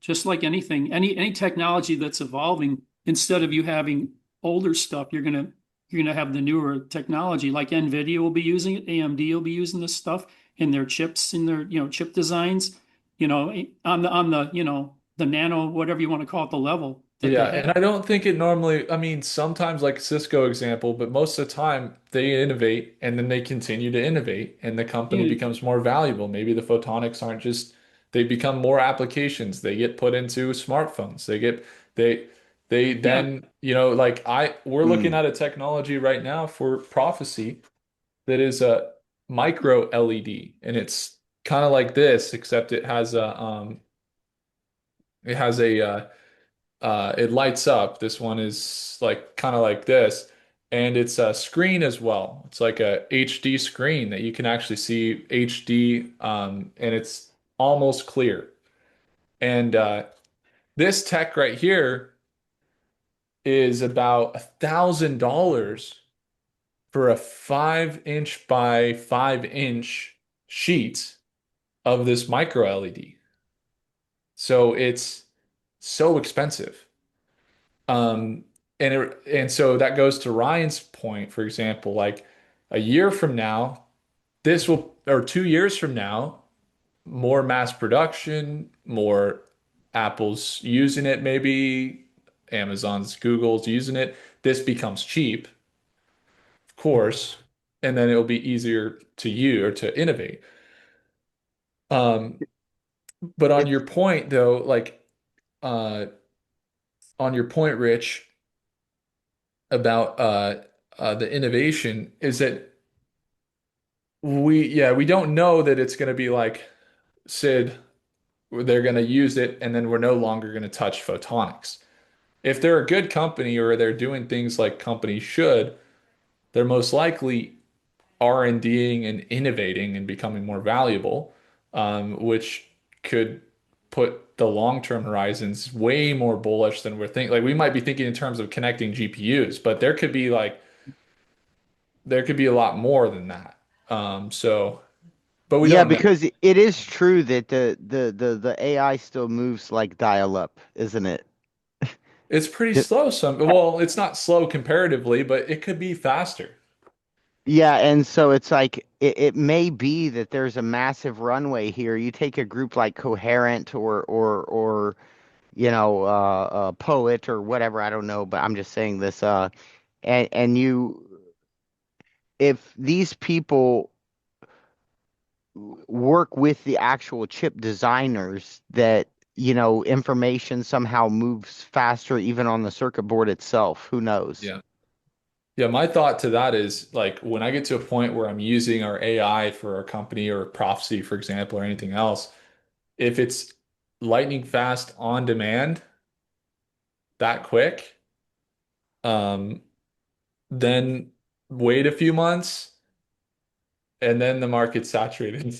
just like anything, any technology that's evolving, instead of you having older stuff, you're gonna have the newer technology. Like Nvidia will be using it, AMD will be using this stuff in their chips, in their, chip designs, on the, the nano, whatever you want to call it, the level that
Yeah,
they have.
and I don't think it normally, I mean, sometimes like Cisco example, but most of the time they innovate and then they continue to innovate and the company
You-
becomes more valuable. Maybe the photonics aren't just, they become more applications. They get put into smartphones. They, they
Yeah,
then, we're looking
Hmm.
at a technology right now for prophecy that is a micro LED and it's kind of like this, except it has it lights up. This one is like kind of like this, and it's a screen as well. It's like a HD screen that you can actually see HD, and it's almost clear. And this tech right here is about $1,000 for a 5 inch by 5 inch sheet of this micro LED. So it's so expensive. Um, and so that goes to Ryan's point, for example, like a year from now, or 2 years from now, more mass production, more Apple's using it, maybe Amazon's, Google's using it. This becomes cheap, of course, and then it'll be easier to use or to innovate. Um, but on
It's
your point, though, uh, on your point, Rich, about the innovation is that we don't know that it's going to be like Sid, they're going to use it and then we're no longer going to touch photonics. If they're a good company or they're doing things like companies should, they're most likely R&Ding and innovating and becoming more valuable, which could put the long-term horizons way more bullish than we're thinking. Like we might be thinking in terms of connecting GPUs, but there could be a lot more than that. So, but we
Yeah,
don't know.
because it is true that the AI still moves like dial up, isn't it?
It's pretty
D-
slow. Well, it's not slow comparatively, but it could be faster.
Yeah, and so it's like it may be that there's a massive runway here. You take a group like Coherent or Poet or whatever, I don't know, but I'm just saying this. And if these people work with the actual chip designers, that information somehow moves faster even on the circuit board itself. Who knows?
Yeah. Yeah, my thought to that is like when I get to a point where I'm using our AI for our company or Prophecy, for example, or anything else, if it's lightning fast on demand that quick, um, then wait a few months, and then the market's saturated.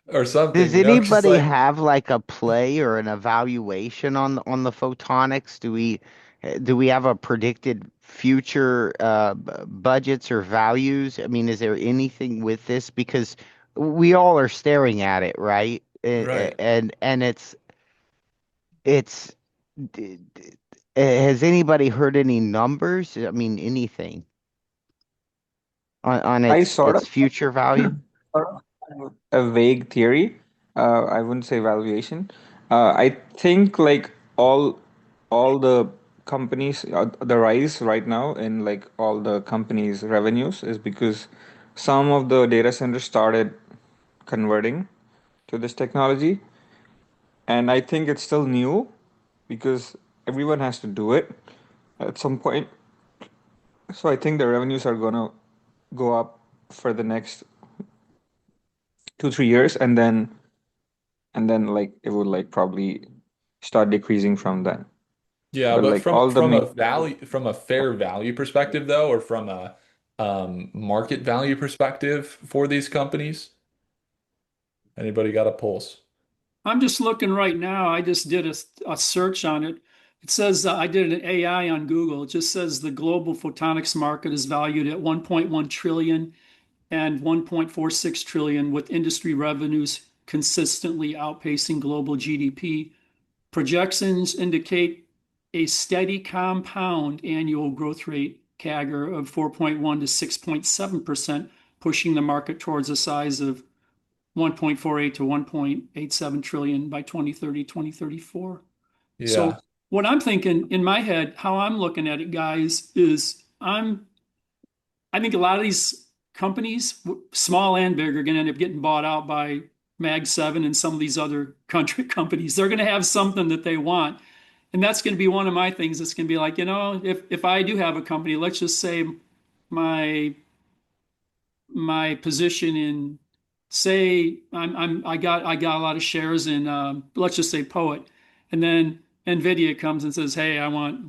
Or something,
Does
you know, because
anybody
like,
have like a play or an evaluation on the photonics? Do we have a predicted future budgets or values? I mean, is there anything with this? Because we all are staring at it, right?
right.
And it's has anybody heard any numbers? I mean, anything on
I
its future value?
sort of have a vague theory. I wouldn't say valuation. I think like all the companies, the rise right now in like all the companies' revenues is because some of the data centers started converting to this technology, and I think it's still new because everyone has to do it at some point. So I think the revenues are gonna go up for the next 2 3 years, and then like it would like probably start decreasing from then.
Yeah,
But
but
like all the main,
from a fair value perspective though, or from a market value perspective for these companies, anybody got a pulse?
I'm just looking right now. I just did a search on it. It says I did an AI on Google. It just says the global photonics market is valued at 1.1 trillion and 1.46 trillion, with industry revenues consistently outpacing global GDP. Projections indicate a steady compound annual growth rate CAGR of 4.1 to 6.7%, pushing the market towards a size of 1.48 to 1.87 trillion by 2030, 2034. So
Yeah.
what I'm thinking in my head, how I'm looking at it, guys, is I think a lot of these companies, small and big, are going to end up getting bought out by Mag 7 and some of these other country companies. They're going to have something that they want. And that's going to be one of my things. It's going to be like, if I do have a company, let's just say my my position in, say I got a lot of shares in, let's just say Poet, and then Nvidia comes and says, hey,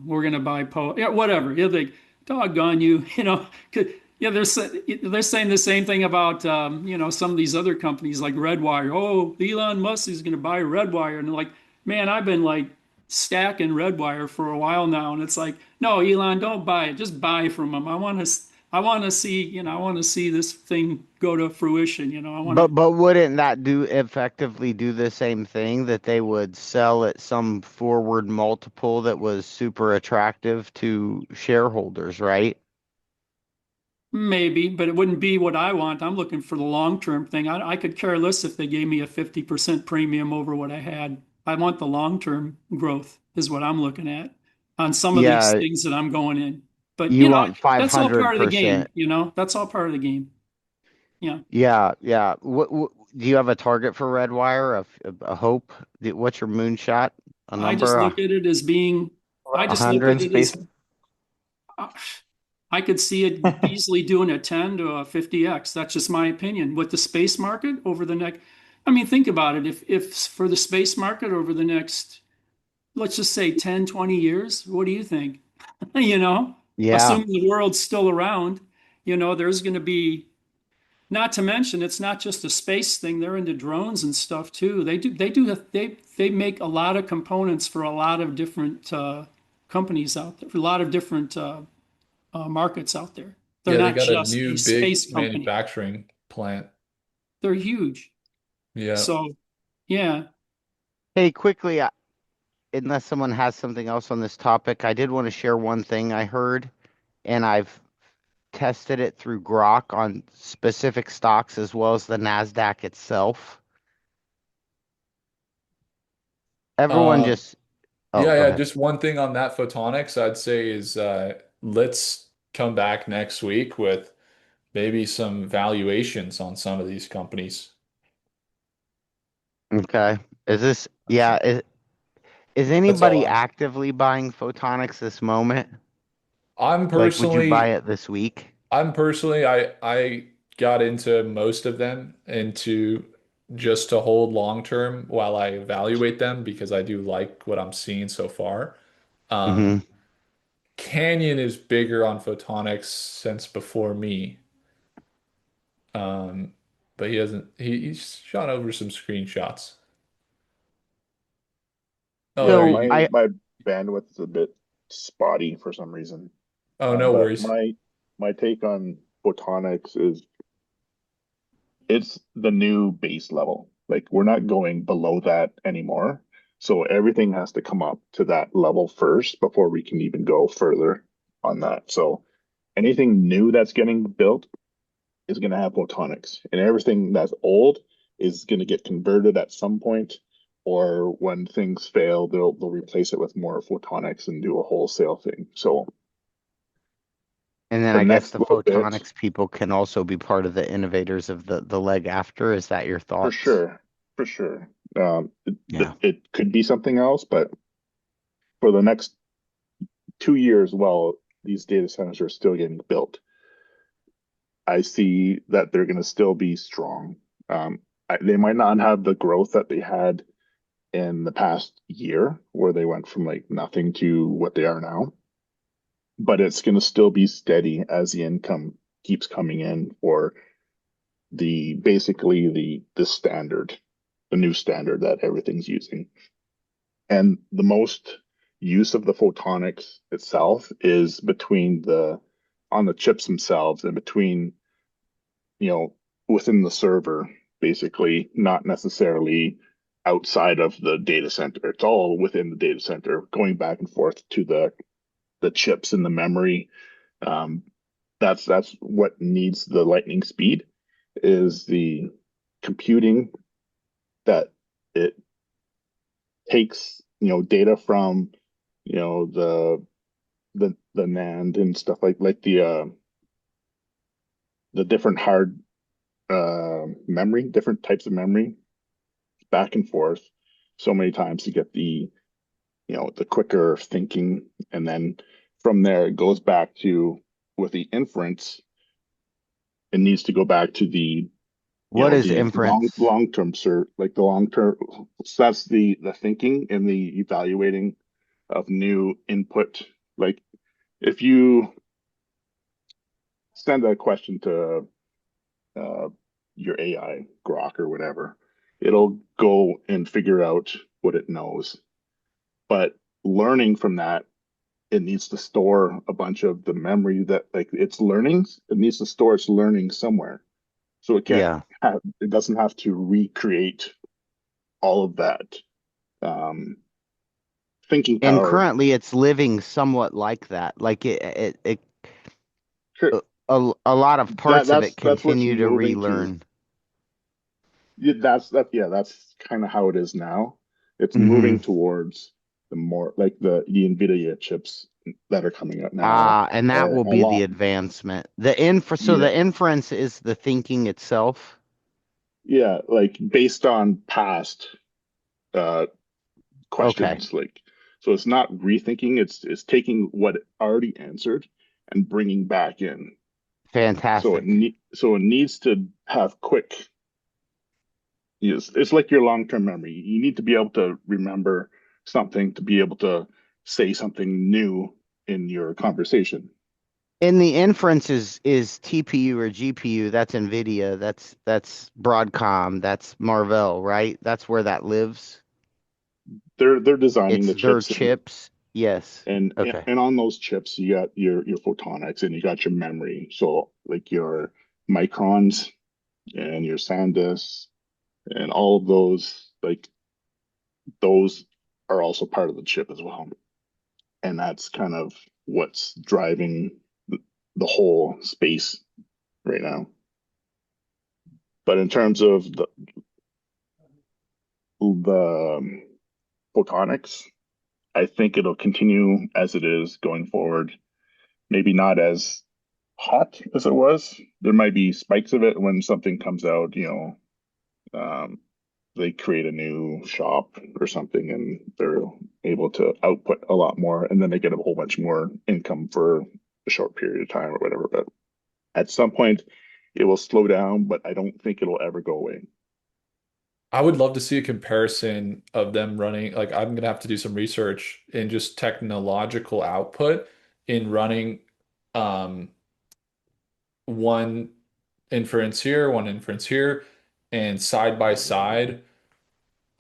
we're gonna buy Poet, yeah, whatever. You're like, doggone you, yeah, they're saying the same thing about, some of these other companies like Redwire. Oh, Elon Musk is gonna buy Redwire, and they're like, man, I've been like stacking Redwire for a while now, and it's like, no, Elon, don't buy it, just buy from him. I want to see this thing go to fruition. I want to.
But wouldn't that do effectively do the same thing that they would sell at some forward multiple that was super attractive to shareholders, right?
Maybe, but it wouldn't be what I want. I'm looking for the long-term thing. I could care less if they gave me a 50% premium over what I had. I want the long-term growth is what I'm looking at on some of these
Yeah,
things that I'm going in. But,
you want
that's all part of the
500%.
game, that's all part of the game. Yeah.
Yeah, yeah. What do you have a target for Redwire? A hope? What's your moonshot? A
I just
number?
look at it as being, I
A
just look
hundred?
at
in
it
space.
as, uh, I could see it easily doing a 10 to a 50x. That's just my opinion. With the space market over the next, I mean, think about it. If for the space market over the next, let's just say 10, 20 years, what do you think? You know,
Yeah,
assuming the world's still around, there's going to be, not to mention, it's not just a space thing. They're into drones and stuff too. They make a lot of components for a lot of different companies out there, for a lot of different markets out there. They're
Yeah, they
not
got a
just
new
a
big
space company.
manufacturing plant.
They're huge.
Yeah.
So, yeah,
hey, quickly, unless someone has something else on this topic, I did want to share one thing I heard, and I've tested it through Grok on specific stocks as well as the NASDAQ itself. Everyone
Um,
just, oh,
yeah,
go
yeah,
ahead.
just one thing on that photonics I'd say is let's come back next week with maybe some valuations on some of these companies.
Okay. Is this,
That's
yeah, is
that's all
anybody
I'm saying.
actively buying photonics this moment?
I'm
Like, would you buy
personally
it this week?
I got into most of them into just to hold long term while I evaluate them because I do like what I'm seeing so far. Um,
Mm-hmm.
Canyon is bigger on photonics since before me. Um, but he hasn't he's shot over some screenshots. Oh,
Yeah,
are
So
you?
my
I
my bandwidth is a bit spotty for some reason.
Oh, no
But
worries.
my take on photonics is it's the new base level. Like we're not going below that anymore. So everything has to come up to that level first before we can even go further on that. So anything new that's getting built is going to have photonics, and everything that's old is going to get converted at some point, or when things fail, they'll replace it with more photonics and do a wholesale thing. So
and then
the
I guess
next
the
little bit,
photonics people can also be part of the innovators of the leg after. Is that your
for
thoughts?
sure, for sure,
Yeah.
it could be something else, but for the next 2 years, while these data centers are still getting built, I see that they're going to still be strong. They might not have the growth that they had in the past year, where they went from like nothing to what they are now, but it's going to still be steady as the income keeps coming in for the basically the standard, the new standard that everything's using. And the most use of the photonics itself is between the on the chips themselves and between, you know, within the server, basically, not necessarily outside of the data center. It's all within the data center, going back and forth to the chips and the memory. Um, that's what needs the lightning speed is the computing that it takes, data from, the NAND and stuff like the different hard memory, different types of memory back and forth so many times to get the quicker thinking. And then from there, it goes back to with the inference, it needs to go back to
What is
the
inference?
long term, sir, like the long term. So that's the thinking and the evaluating of new input. Like if you send a question to uh, your AI, Grok or whatever, it'll go and figure out what it knows. But learning from that, it needs to store a bunch of the memory that like its learnings. It needs to store its learning somewhere, so
Yeah.
it doesn't have to recreate all of that thinking
And
power.
currently it's living somewhat like that. Like
Sure,
a lot of
that
parts of it
that's what's
continue to
moving to.
relearn.
Yeah, that's kind of how it is now. It's
Hmm.
moving towards the more like the NVIDIA chips that are coming out now
And that
are
will
a
be the
lot.
advancement. So
Yeah,
the inference is the thinking itself.
yeah, like based on past uh
Okay.
questions, like so it's not rethinking, it's taking what it already answered and bringing back in.
Fantastic.
So it needs to have quick. It's like your long-term memory. You need to be able to remember something to be able to say something new in your conversation.
And the inference is TPU or GPU. That's NVIDIA. That's Broadcom. That's Marvell, right? That's where that lives.
They're designing
It's
the
their
chips,
chips. Yes.
and
Okay.
and on those chips you got your photonics and you got your memory. So like your microns and your SanDisk and all of those, like those are also part of the chip as well. And that's kind of what's driving the whole space right now. But in terms of the photonics, I think it'll continue as it is going forward. Maybe not as hot as it was. There might be spikes of it when something comes out, they create a new shop or something and they're able to output a lot more and then they get a whole bunch more income for a short period of time or whatever. But at some point it will slow down, but I don't think it'll ever go away.
I would love to see a comparison of them running. Like, I'm gonna have to do some research in just technological output in running um, one inference here, one inference here, and side by side,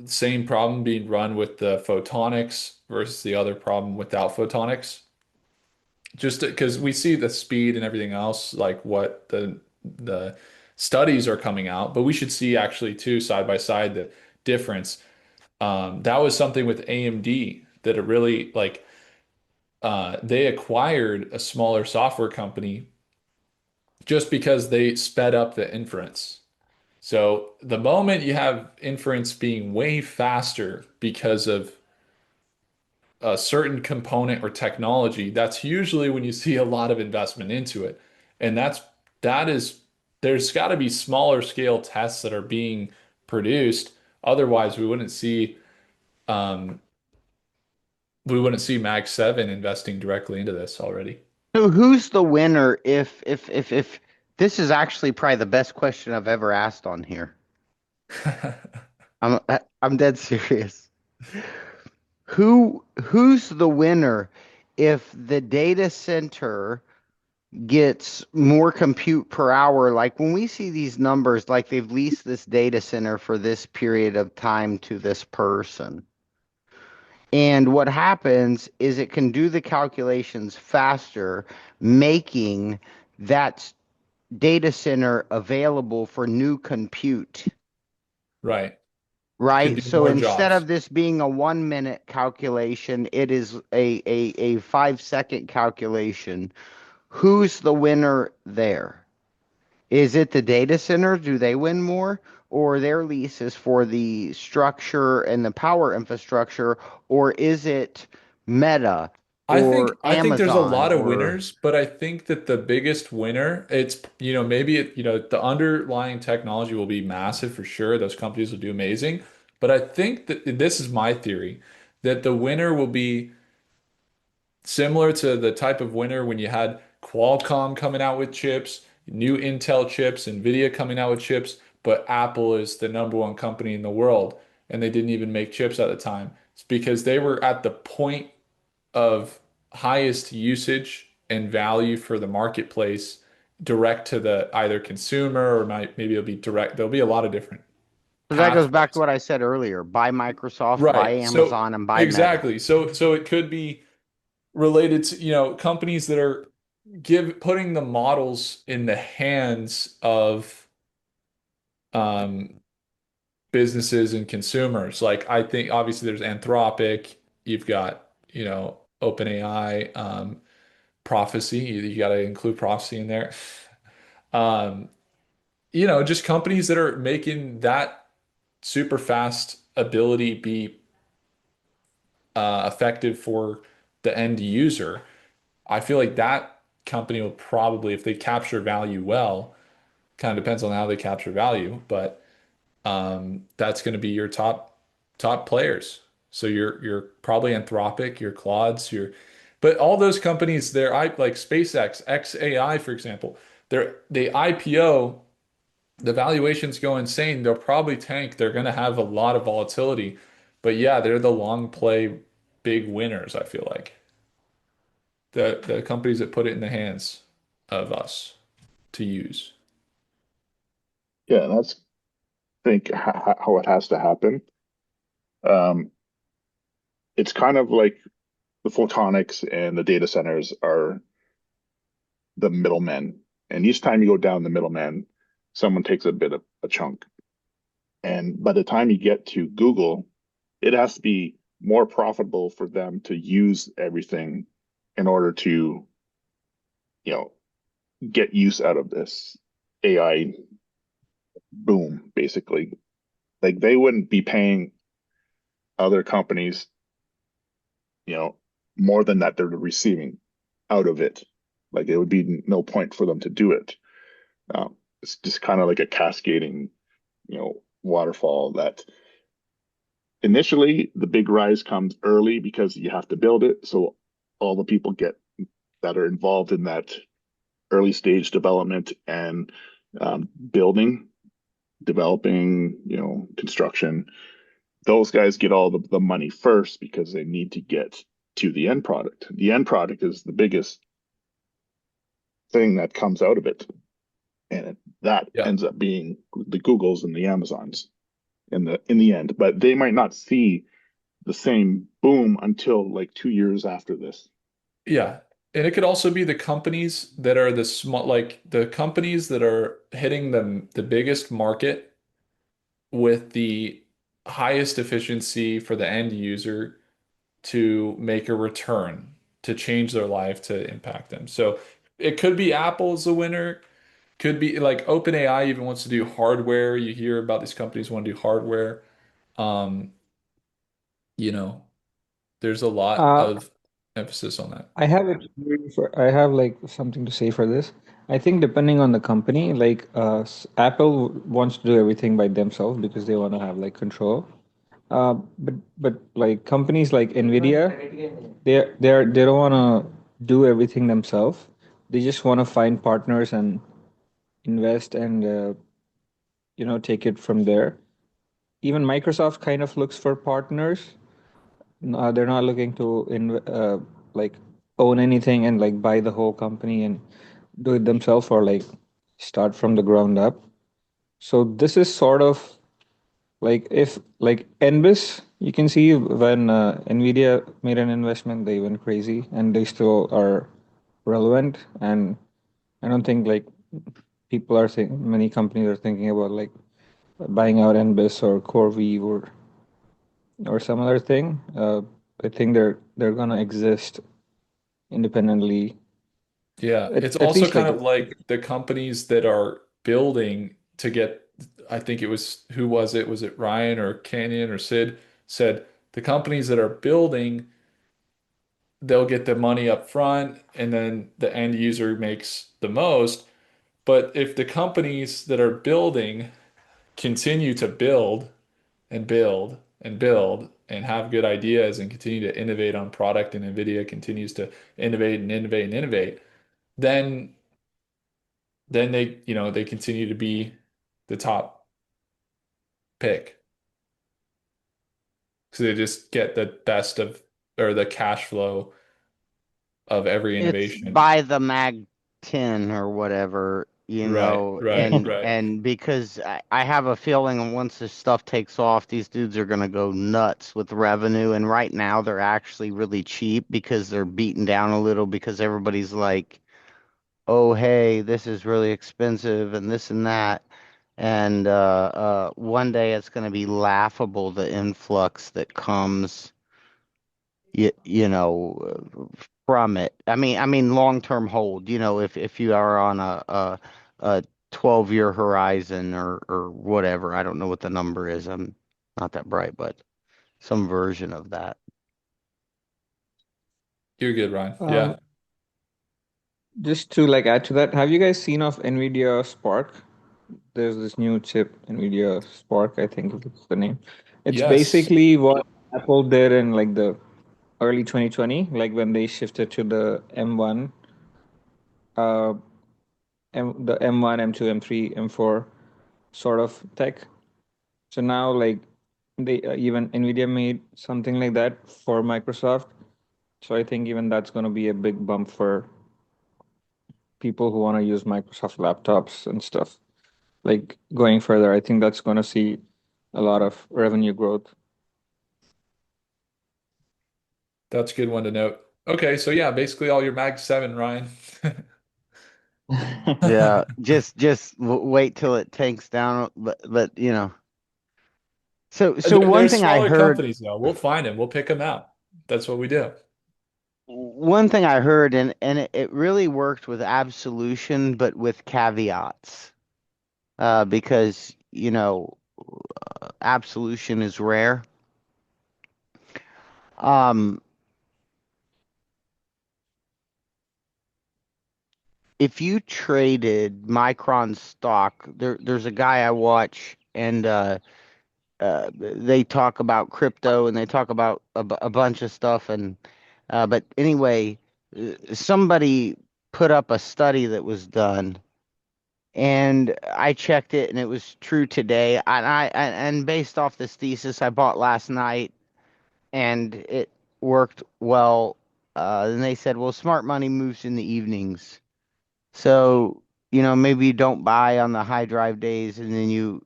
same problem being run with the photonics versus the other problem without photonics. Just because we see the speed and everything else, like what the studies are coming out, but we should see actually too side by side the difference. That was something with AMD that it really like they acquired a smaller software company just because they sped up the inference. So the moment you have inference being way faster because of a certain component or technology, that's usually when you see a lot of investment into it. And that is there's got to be smaller scale tests that are being produced. Otherwise, um, we wouldn't see Mag 7 investing directly into this already.
So who's the winner if this is actually probably the best question I've ever asked on here. I'm dead serious. Who's the winner if the data center gets more compute per hour? Like when we see these numbers, like they've leased this data center for this period of time to this person. And what happens is it can do the calculations faster, making that data center available for new compute,
Right. Can
right?
do
So
more
instead
jobs.
of this being a 1 minute calculation, it is a 5 second calculation. Who's the winner there? Is it the data center? Do they win more? Or their lease is for the structure and the power infrastructure? Or is it Meta or
I think there's a
Amazon
lot of
or
winners, but I think that the biggest winner, it's maybe the underlying technology will be massive for sure. Those companies will do amazing. But I think that this is my theory that the winner will be similar to the type of winner when you had Qualcomm coming out with chips, new Intel chips, Nvidia coming out with chips, but Apple is the number one company in the world and they didn't even make chips at the time. It's because they were at the point of highest usage and value for the marketplace direct to the either consumer or maybe it'll be direct. There'll be a lot of different
so that goes back to
pathways.
what I said earlier. Buy Microsoft, buy
Right. So
Amazon, and buy Meta.
exactly. So it could be related to, companies that are putting the models in the hands of um businesses and consumers. Like I think obviously there's Anthropic, you've got, OpenAI, Prophecy. You got to include Prophecy in there. Um, just companies that are making that super fast ability be effective for the end user. I feel like that company will probably, if they capture value well, kind of depends on how they capture value, but that's going to be your top players. So you're probably Anthropic, your Claudes, but all those companies, like SpaceX, XAI, for example, they IPO, the valuations go insane. They'll probably tank. They're going to have a lot of volatility, but yeah, they're the long play big winners, I feel like. The companies that put it in the hands of us to use.
Yeah, that's think how it has to happen. Um, it's kind of like the photonics and the data centers are the middlemen. And each time you go down the middleman, someone takes a bit of a chunk. And by the time you get to Google, it has to be more profitable for them to use everything in order to, you know, get use out of this AI boom, basically. Like they wouldn't be paying other companies, you know, more than that they're receiving out of it. Like it would be no point for them to do it. It's just kind of like a cascading, waterfall that initially the big rise comes early because you have to build it. So all the people get that are involved in that early stage development and building, developing, construction, those guys get all the money first because they need to get to the end product. The end product is the biggest thing that comes out of it, and that
Yeah.
ends up being the Googles and the Amazons in the end. But they might not see the same boom until like 2 years after this.
Yeah. And it could also be the companies that are the small, like the companies that are hitting the biggest market with the highest efficiency for the end user to make a return, to change their life, to impact them. So it could be Apple as the winner. Could be like OpenAI even wants to do hardware. You hear about these companies want to do hardware. Um, you know, there's a lot
Uh,
of emphasis on that.
I have like something to say for this. I think depending on the company, like Apple wants to do everything by themselves because they want to have like control. But like companies like Nvidia, they don't want to do everything themselves. They just want to find partners and invest and take it from there. Even Microsoft kind of looks for partners. They're not looking to like own anything and like buy the whole company and do it themselves or like start from the ground up. So this is sort of like if like Envis, you can see when Nvidia made an investment, they went crazy and they still are relevant. And I don't think like people are saying many companies are thinking about like buying out Envis or CoreWeave or some other thing. I think they're gonna exist independently.
Yeah, it's
At
also
least
kind
like
of like the companies that are building to get, I think it was, who was it? Was it Ryan or Canyon or Sid said the companies that are building, they'll get the money up front and then the end user makes the most. But if the companies that are building continue to build and build and build and have good ideas and continue to innovate on product, and NVIDIA continues to innovate and innovate and innovate, then they, they continue to be the top pick. So they just get the best of, or the cash flow of every
It's
innovation.
by the Mag 10 or whatever,
Right, right,
and
right.
because I have a feeling once this stuff takes off, these dudes are gonna go nuts with revenue. And right now they're actually really cheap because they're beaten down a little because everybody's like, oh hey, this is really expensive and this and that. And one day it's gonna be laughable the influx that comes from it. I mean long-term hold, if you are on a 12-year horizon or whatever. I don't know what the number is. I'm not that bright, but some version of that.
You're good, Ryan.
um,
Yeah.
just to like add to that, have you guys seen of Nvidia Spark? There's this new chip, Nvidia Spark, I think it's the name. It's
Yes.
basically what Apple did in like the early 2020, like when they shifted to the M1, uh, the M1, M2, M3, M4 sort of tech. So now, like, they even Nvidia made something like that for Microsoft. So I think even that's going to be a big bump for people who want to use Microsoft laptops and stuff. Like going further, I think that's going to see a lot of revenue growth.
That's a good one to note. Okay, so yeah, basically all your Mag 7, Ryan.
Yeah, just wait till it tanks down, but so one
There's
thing I
smaller
heard
companies though. We'll find them. We'll pick them out. That's what we do.
one thing I heard, and it really worked with absolution but with caveats, because absolution is rare. Um, if you traded Micron stock, there's a guy I watch, and they talk about crypto and they talk about a bunch of stuff, and but anyway, somebody put up a study that was done, and I checked it, and it was true today. And based off this thesis I bought last night, and it worked well. Then they said, well, smart money moves in the evenings. So, maybe you don't buy on the high drive days and then you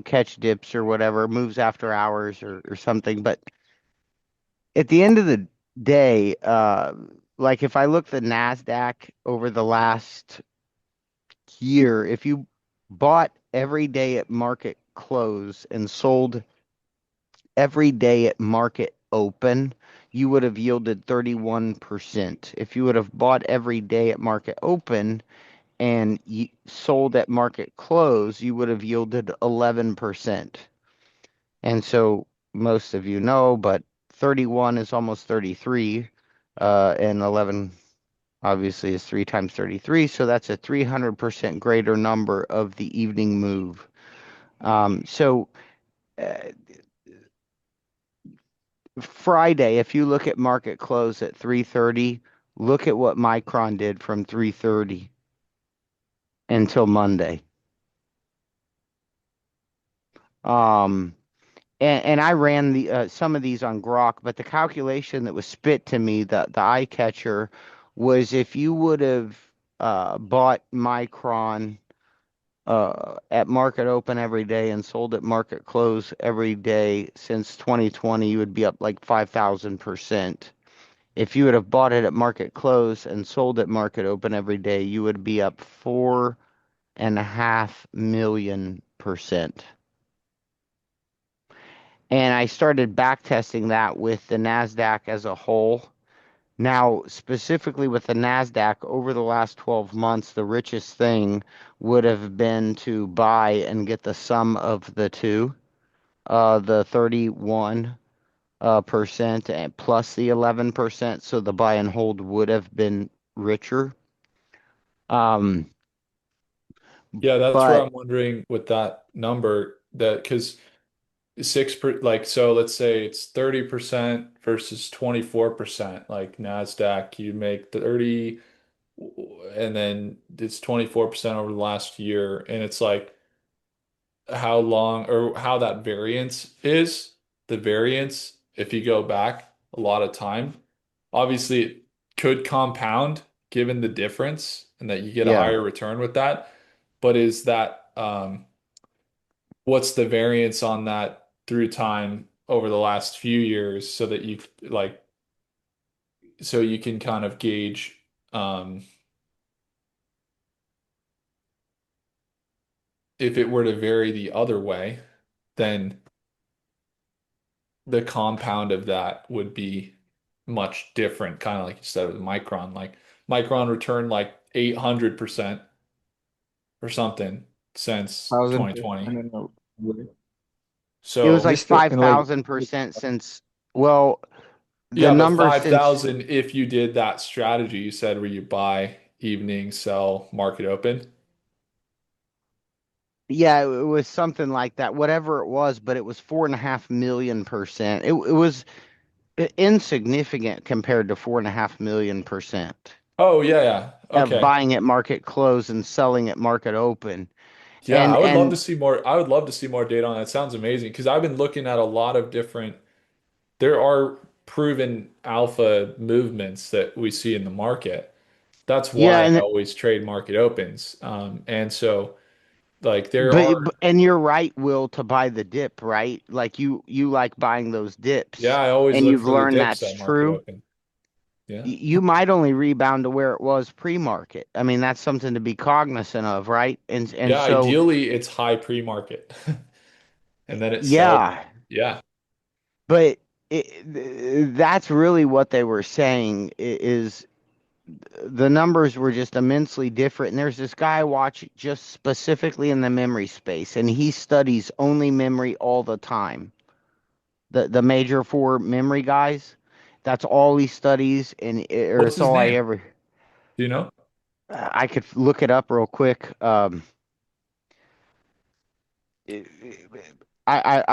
catch dips or whatever, moves after hours or something. But at the end of the day, like if I look the NASDAQ over the last year, if you bought every day at market close and sold every day at market open, you would have yielded 31%. If you would have bought every day at market open and sold at market close, you would have yielded 11%. And so most of you know, but 31 is almost 33, and 11 obviously is 3 times 33, so that's a 300% greater number of the evening move. So uh, Friday, if you look at market close at 3:30, look at what Micron did from 3:30 until Monday. Um, and I ran the some of these on Grok, but the calculation that was spit to me, the eye catcher, was if you would have bought Micron at market open every day and sold at market close every day since 2020, you would be up like 5,000%. If you would have bought it at market close and sold at market open every day, you would be up 4.5 million%. And I started back testing that with the NASDAQ as a whole. Now, specifically with the NASDAQ, over the last 12 months, the richest thing would have been to buy and get the sum of the two, the 31 percent and plus the 11%. So the buy and hold would have been richer. Um,
Yeah, that's where
but
I'm wondering with that number that because like so let's say it's 30% versus 24%. Like NASDAQ, you make 30 and then it's 24% over the last year. And it's like how long or how that variance is. The variance, if you go back a lot of time, obviously it could compound given the difference and that you get a
yeah,
higher return with that. But is that what's the variance on that through time over the last few years so that you like so you can kind of gauge um if it were to vary the other way, then the compound of that would be much different, kind of like you said with Micron. Like Micron returned like 800% or something since
1,000%
2020.
in a way.
it was
So,
like
Just in like
5,000% since, well, the
yeah, but
number since,
5,000 if you did that strategy you said where you buy, evening, sell, market open.
yeah, it was something like that, whatever it was, but it was 4.5 million%. It was insignificant compared to 4.5 million%
Oh, yeah, yeah.
of
Okay.
buying at market close and selling at market open.
Yeah,
And
I would love to
and
see more. I would love to see more data on that. It sounds amazing because I've been looking at a lot of different, there are proven alpha movements that we see in the market. That's
yeah,
why I
and
always trade market opens. And so like there
but
are,
and you're right, Will, to buy the dip, right? Like you like buying those
yeah,
dips,
I always
and
look
you've
for the
learned
dips
that's
at market
true.
open. Yeah.
You might only rebound to where it was pre-market. I mean, that's something to be cognizant of, right? And
Yeah,
so
ideally it's high pre-market and then it sells.
yeah,
Yeah.
but that's really what they were saying is the numbers were just immensely different. And there's this guy I watch just specifically in the memory space, and he studies only memory all the time. The major four memory guys, that's all he studies, and or
What's
it's
his
all I
name?
ever.
Do you know?
I could look it up real quick. I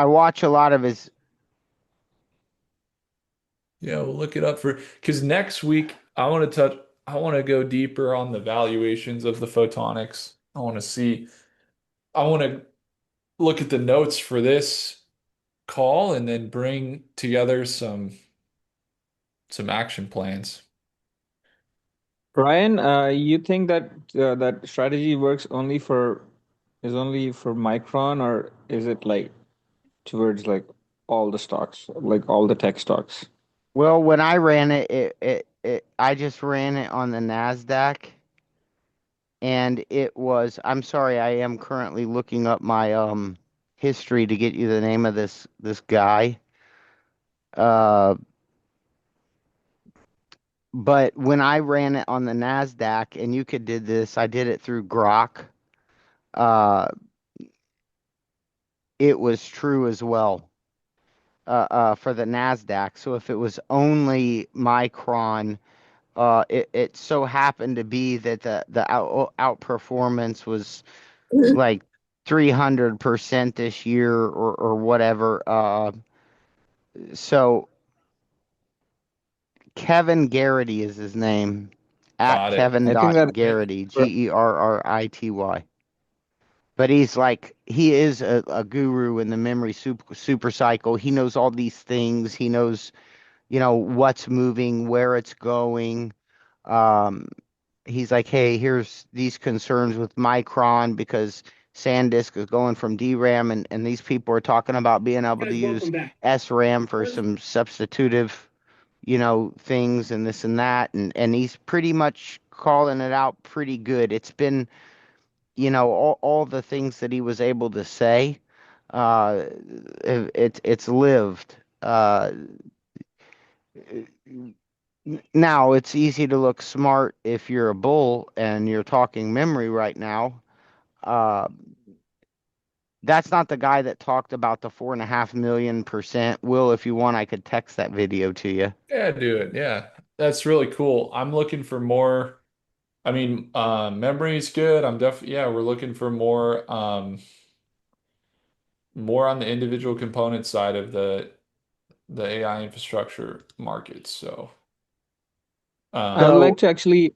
watch a lot of his.
Yeah, we'll look it up for because next week I want to go deeper on the valuations of the photonics. I want to look at the notes for this call and then bring together some some action plans.
Ryan, you think that that strategy works only for Micron, or is it like towards like all the stocks, like all the tech stocks?
Well, when I ran it, I just ran it on the NASDAQ, and it was, I'm sorry, I am currently looking up my history to get you the name of this guy. Uh, but when I ran it on the NASDAQ, and you could did this, I did it through Grok. Uh, it was true as well. For the NASDAQ. So if it was only Micron, it so happened to be that the outperformance was like 300% this year or whatever. So Kevin Garrity is his name, at
Got it.
Kevin
I think
dot
that
Garrity, Gerrity. But he is a guru in the memory super cycle. He knows all these things. He knows, what's moving, where it's going. Um, he's like, hey, here's these concerns with Micron because SanDisk is going from DRAM, and these people are talking about being able to
Guys,
use
welcome back.
SRAM for some substitutive, things and this and that. And he's pretty much calling it out pretty good. It's been, all the things that he was able to say, uh, it's lived. Now, it's easy to look smart if you're a bull and you're talking memory right now. Uh, that's not the guy that talked about the 4.5 million%. Will, if you want, I could text that video to you.
Yeah, do it. Yeah. That's really cool. I'm looking for more. I mean, memory is good. I'm definitely, yeah, we're looking for more on the individual component side of the AI infrastructure market. So,
I would
um,
like
So
to actually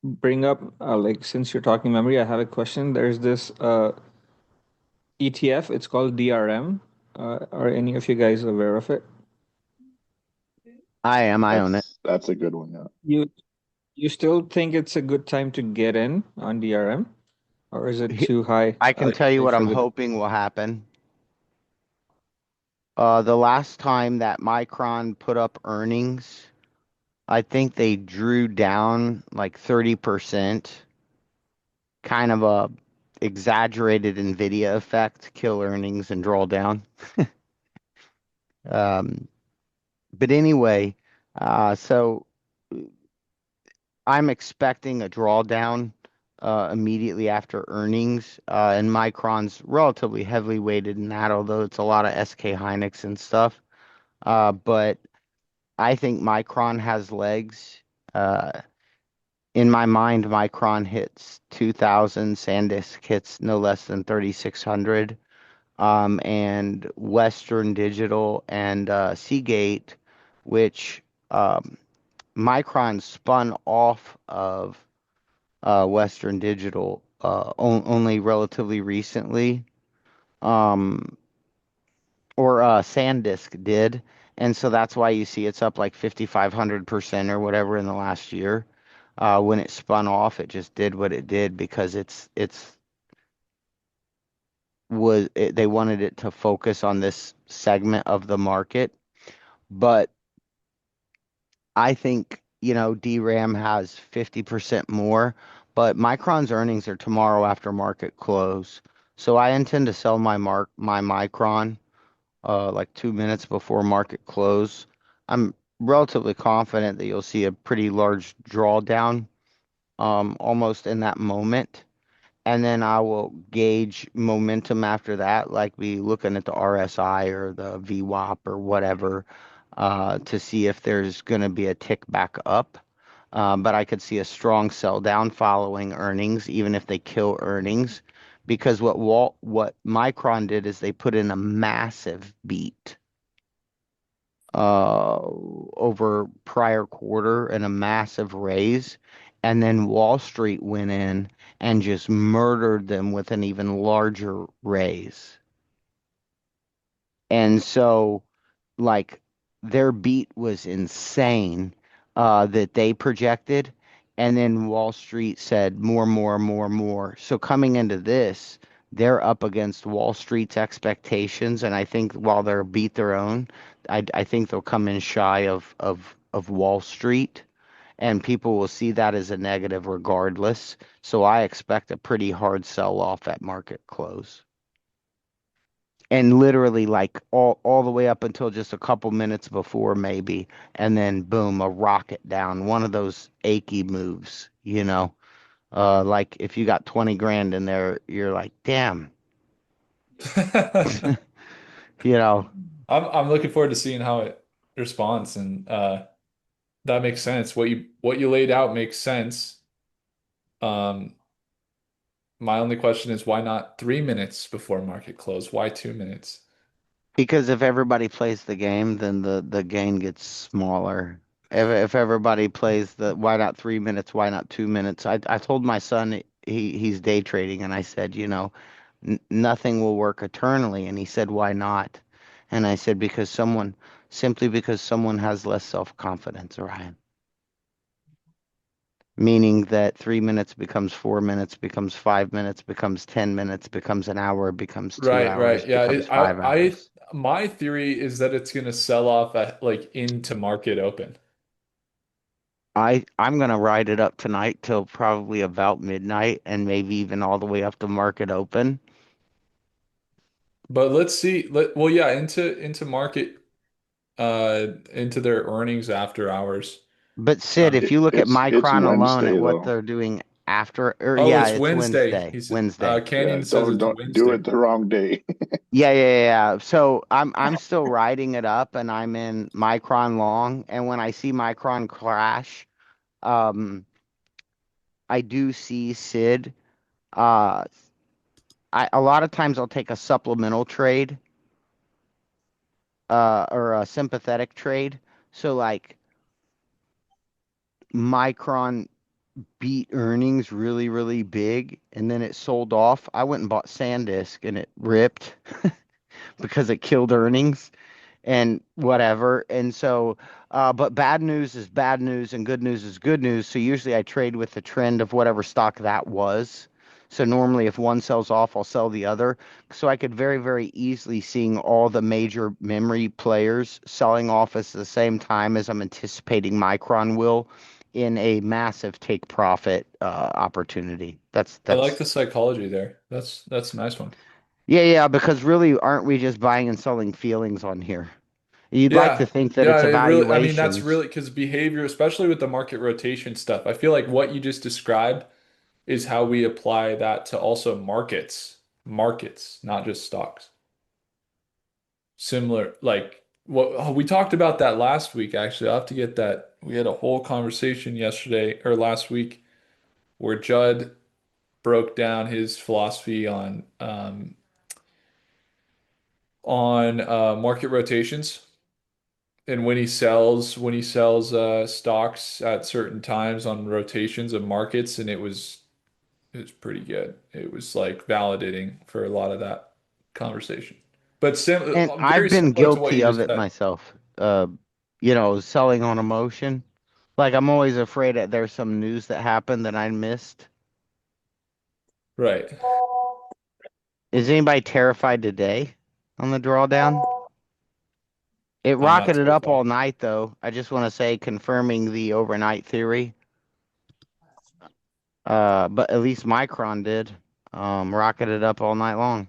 bring up, like, since you're talking memory, I have a question. There's this ETF. It's called DRM. Are any of you guys aware of it?
I own it.
That's a good one. Yeah.
You you still think it's a good time to get in on DRM, or is it
He-
too high
I can tell you
like
what
for
I'm
the?
hoping will happen. The last time that Micron put up earnings, I think they drew down like 30%, kind of a exaggerated NVIDIA effect, kill earnings and draw down. Um, but anyway, so I'm expecting a drawdown immediately after earnings, and Micron's relatively heavily weighted in that, although it's a lot of SK Hynix and stuff. But I think Micron has legs. Uh, in my mind, Micron hits 2,000, SanDisk hits no less than 3,600. And Western Digital and Seagate, which um, Micron spun off of Western Digital only relatively recently, um, or SanDisk did, and so that's why you see it's up like 5,500% or whatever in the last year. When it spun off, it just did what it did because they wanted it to focus on this segment of the market. But I think, DRAM has 50% more, but Micron's earnings are tomorrow after market close. So I intend to sell my Micron like 2 minutes before market close. I'm relatively confident that you'll see a pretty large drawdown almost in that moment. And then I will gauge momentum after that, like be looking at the RSI or the VWAP or whatever, to see if there's going to be a tick back up. But I could see a strong sell down following earnings, even if they kill earnings, because what Micron did is they put in a massive beat over prior quarter and a massive raise. And then Wall Street went in and just murdered them with an even larger raise. And so, like, their beat was insane that they projected. And then Wall Street said more, more, more, more. So coming into this, they're up against Wall Street's expectations. And I think while they'll beat their own, I think they'll come in shy of Wall Street. And people will see that as a negative regardless. So I expect a pretty hard sell off at market close. And literally like all the way up until just a couple minutes before maybe, and then boom, a rocket down, one of those achy moves, you know. Like if you got 20 grand in there, you're like, damn, you know,
I'm looking forward to seeing how it responds, and that makes sense. What you laid out makes sense. Um, my only question is why not 3 minutes before market close? Why 2 minutes?
because if everybody plays the game, then the gain gets smaller. If everybody plays the why not 3 minutes, why not 2 minutes? I told my son he's day trading, and I said, you know, nothing will work eternally, and he said, why not? And I said, because simply because someone has less self-confidence, Ryan. Meaning that 3 minutes becomes 4 minutes, becomes 5 minutes, becomes 10 minutes, becomes an hour, becomes two
Right,
hours,
right. Yeah,
becomes 5 hours.
my theory is that it's gonna sell off at like into market open.
I'm gonna ride it up tonight till probably about midnight and maybe even all the way up to market open.
But let's see. Well, yeah, into market into their earnings after hours.
But Sid,
Um,
if you look at
It's
Micron alone at
Wednesday
what
though.
they're doing after, or
oh,
yeah,
it's
it's
Wednesday.
Wednesday.
He's
Wednesday.
Yeah,
Canyon says
don't
it's
don't do
Wednesday.
it the wrong day.
Yeah, yeah, yeah, yeah. So I'm still riding it up and I'm in Micron long. And when I see Micron crash, um, I do see Sid. Uh, a lot of times I'll take a supplemental trade, or a sympathetic trade. So like Micron beat earnings really, really big, and then it sold off. I went and bought SanDisk, and it ripped because it killed earnings and whatever. And so, but bad news is bad news, and good news is good news. So usually I trade with the trend of whatever stock that was. So normally, if one sells off, I'll sell the other. So I could very, very easily seeing all the major memory players selling off at the same time as I'm anticipating Micron will in a massive take profit opportunity. That's
I like
that's
the psychology there. That's a nice one.
yeah, yeah, because really aren't we just buying and selling feelings on here? You'd like to
Yeah.
think that
Yeah,
it's
it really, I mean, that's
evaluations,
really because behavior, especially with the market rotation stuff, I feel like what you just described is how we apply that to also markets, not just stocks. Similar, like we talked about that last week, actually. I'll have to get that. We had a whole conversation yesterday or last week where Judd broke down his philosophy on market rotations and when he sells stocks at certain times on rotations of markets, and it was pretty good. It was like validating for a lot of that conversation. But
and I've
very
been
similar to what you
guilty of
just
it
said.
myself. Selling on emotion. Like I'm always afraid that there's some news that happened that I missed.
Right.
Is anybody terrified today on the drawdown? It
I'm not
rocketed up
terrified.
all night though. I just want to say confirming the overnight theory. But at least Micron did. Rocketed up all night long.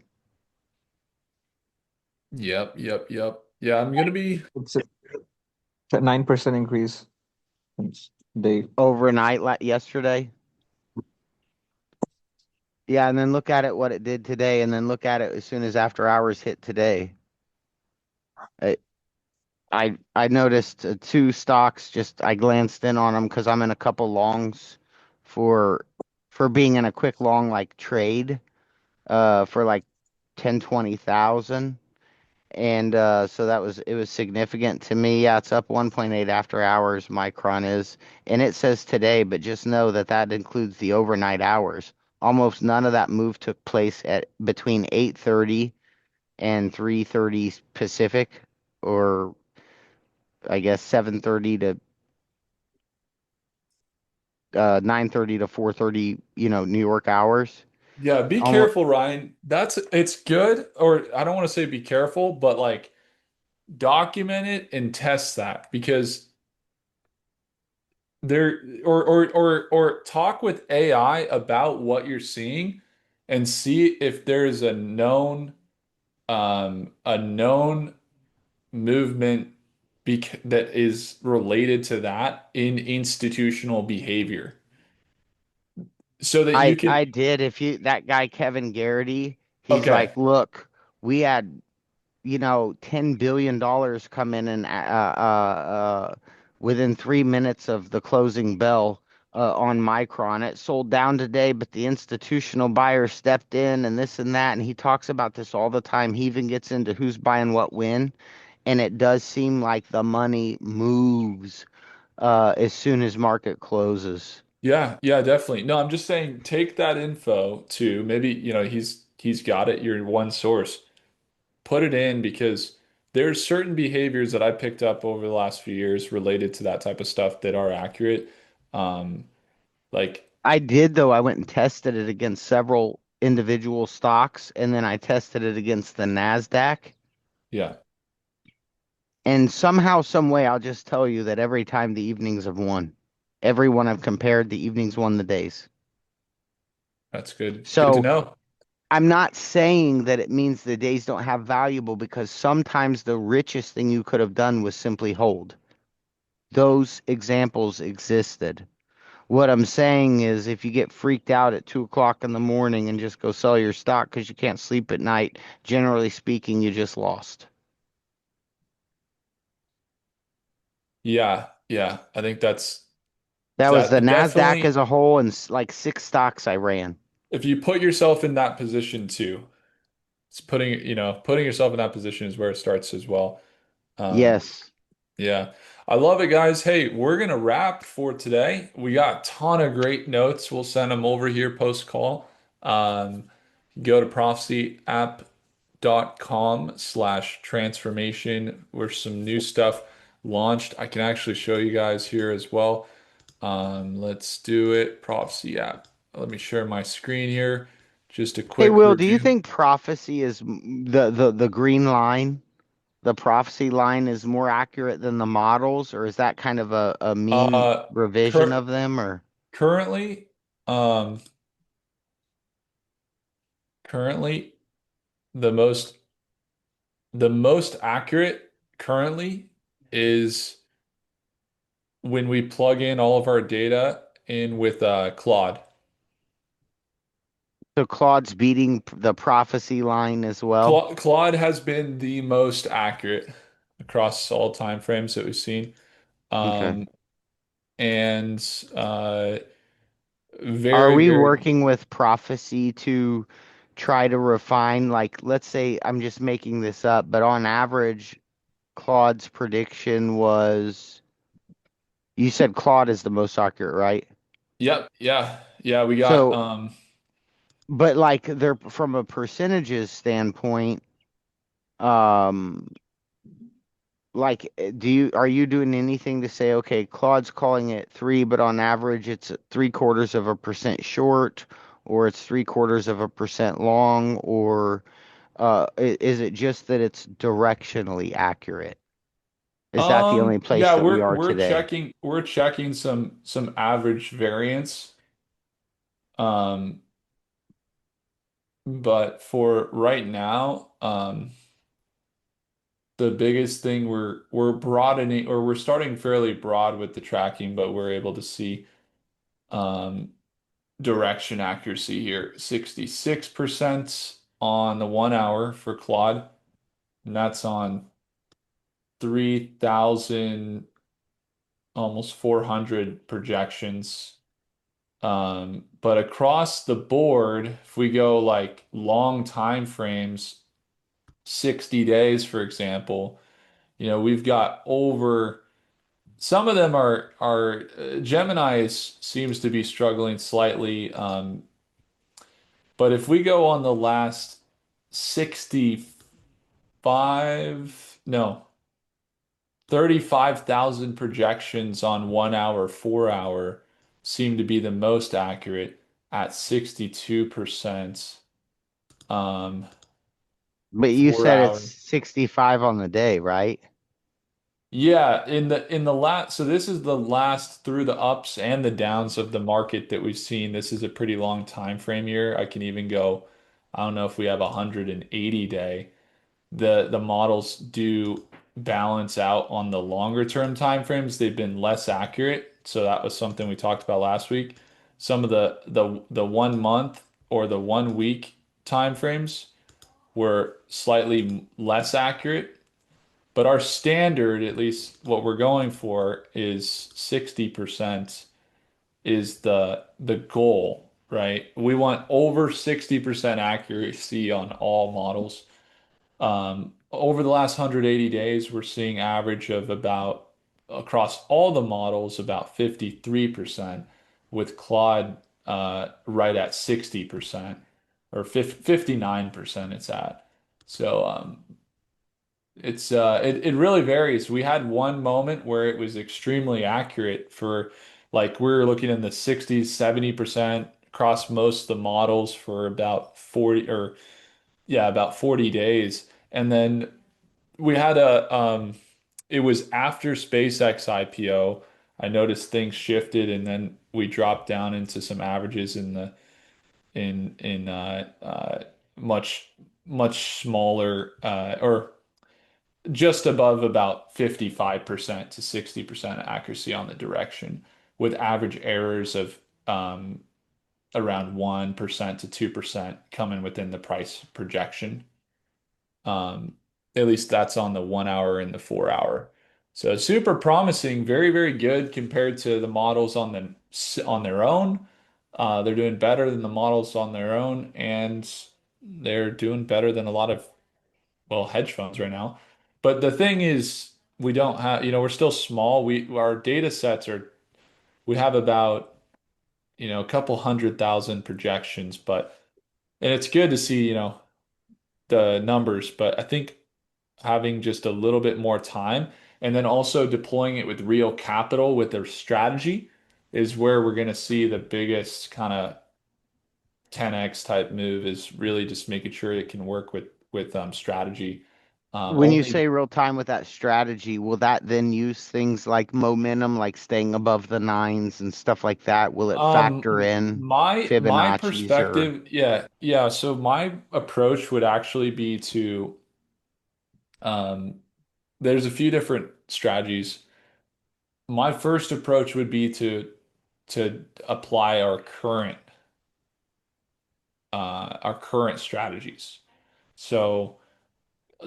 Yep, yep, yep. Yeah, I'm gonna be
It's a 9% increase since day.
Overnight yesterday. Yeah, and then look at it what it did today, and then look at it as soon as after hours hit today. I I noticed two stocks. Just I glanced in on them because I'm in a couple longs for for being in a quick long like trade. For like 10-20,000. And so it was significant to me. Yeah, it's up 1.8 after hours, Micron is. And it says today, but just know that that includes the overnight hours. Almost none of that move took place at between 8:30 and 3:30 Pacific, or I guess 7:30 to 9:30 to 4:30, New York hours.
Yeah, be
Almost,
careful, Ryan. It's good, or I don't want to say be careful, but like document it and test that because there or talk with AI about what you're seeing and see if there's a known movement that is related to that in institutional behavior so that you
I
can
did. If you that guy Kevin Garrity, he's
okay.
like, look, we had $10 billion come in and within 3 minutes of the closing bell on Micron. It sold down today, but the institutional buyer stepped in and this and that. And he talks about this all the time. He even gets into who's buying what when. And it does seem like the money moves as soon as market closes.
Yeah, yeah, definitely. No, I'm just saying take that info to maybe, he's got it, your one source. Put it in because there's certain behaviors that I picked up over the last few years related to that type of stuff that are accurate. Um, like,
I did, though. I went and tested it against several individual stocks, and then I tested it against the NASDAQ.
yeah,
And somehow, some way, I'll just tell you that every time the evenings have won. Every one I've compared, the evenings won the days.
that's good. Good to
So
know.
I'm not saying that it means the days don't have valuable because sometimes the richest thing you could have done was simply hold. Those examples existed. What I'm saying is if you get freaked out at 2 o'clock in the morning and just go sell your stock because you can't sleep at night, generally speaking, you just lost.
Yeah, yeah. I think
That was the
that
NASDAQ as
definitely,
a whole and like six stocks I ran.
if you put yourself in that position too, it's putting yourself in that position is where it starts as well. Um,
Yes.
Yeah, I love it, guys. Hey, we're gonna wrap for today. We got a ton of great notes. We'll send them over here post call. Go to prophecyapp.com/transformation where some new stuff launched. I can actually show you guys here as well. Let's do it. Prophecy app. Let me share my screen here. Just a
Hey,
quick
Will, do you
review.
think prophecy is the green line? The prophecy line is more accurate than the models, or is that kind of a mean
Uh,
revision
cur
of them? Or
currently, um, currently the most the most accurate currently is when we plug in all of our data in with Claude.
so Claude's beating the prophecy line as well?
Claude has been the most accurate across all time frames that we've seen.
Okay.
Um, and
Are
very,
we
very,
working with prophecy to try to refine, like, let's say I'm just making this up, but on average, Claude's prediction was, you said Claude is the most accurate, right?
yep, yeah, yeah, we got
So, but like they're from a percentages standpoint, um, like are you doing anything to say, okay, Claude's calling it three, but on average it's 0.75% short, or it's 0.75% long, or is it just that it's directionally accurate? Is that the only place
yeah,
that we are
we're
today?
checking some average variance. Um, but for right now, the biggest thing we're broadening or we're starting fairly broad with the tracking, but we're able to see um, direction accuracy here, 66% on the 1 hour for Claude, and that's on 3,000, almost 400 projections. But across the board, if we go like long time frames, 60 days, for example, we've got over some of them are Gemini seems to be struggling slightly. But if we go on the last 65, no, 35,000 projections on 1 hour, 4 hour seem to be the most accurate at 62%. Um,
But you
four
said it's
hour.
65 on the day, right?
Yeah, in the last, so this is the last through the ups and the downs of the market that we've seen. This is a pretty long time frame here. I can even go, I don't know if we have 180 day. The models do balance out on the longer term time frames. They've been less accurate. So that was something we talked about last week. Some of the 1 month or the 1 week time frames were slightly less accurate, but our standard, at least what we're going for, is 60% is the goal, right? We want over 60% accuracy on all models. Over the last 180 days, we're seeing average of about across all the models about 53%, with Claude right at 60% or 59% it's at. So it really varies. We had one moment where it was extremely accurate for like we were looking in the 60s, 70% across most of the models for about 40 or yeah, about 40 days. And then we had a it was after SpaceX IPO. I noticed things shifted and then we dropped down into some averages in the in much much smaller or just above about 55% to 60% accuracy on the direction, with average errors of around 1% to 2% coming within the price projection. Um, at least that's on the 1 hour and the 4 hour. So super promising, very, very good compared to the models on their own. They're doing better than the models on their own, and they're doing better than a lot of, well, hedge funds right now. But the thing is, we don't have, we're still small. Our data sets are, we have about, a couple 100,000 projections, and it's good to see, the numbers, but I think having just a little bit more time and then also deploying it with real capital with their strategy is where we're going to see the biggest kind of 10x type move, is really just making sure it can work with strategy.
When you
Only
say real time with that strategy, will that then use things like momentum, like staying above the nines and stuff like that? Will it factor in
my
Fibonacci's or
perspective, yeah, yeah. So my approach would actually be to um, there's a few different strategies. My first approach would be to apply our current strategies. So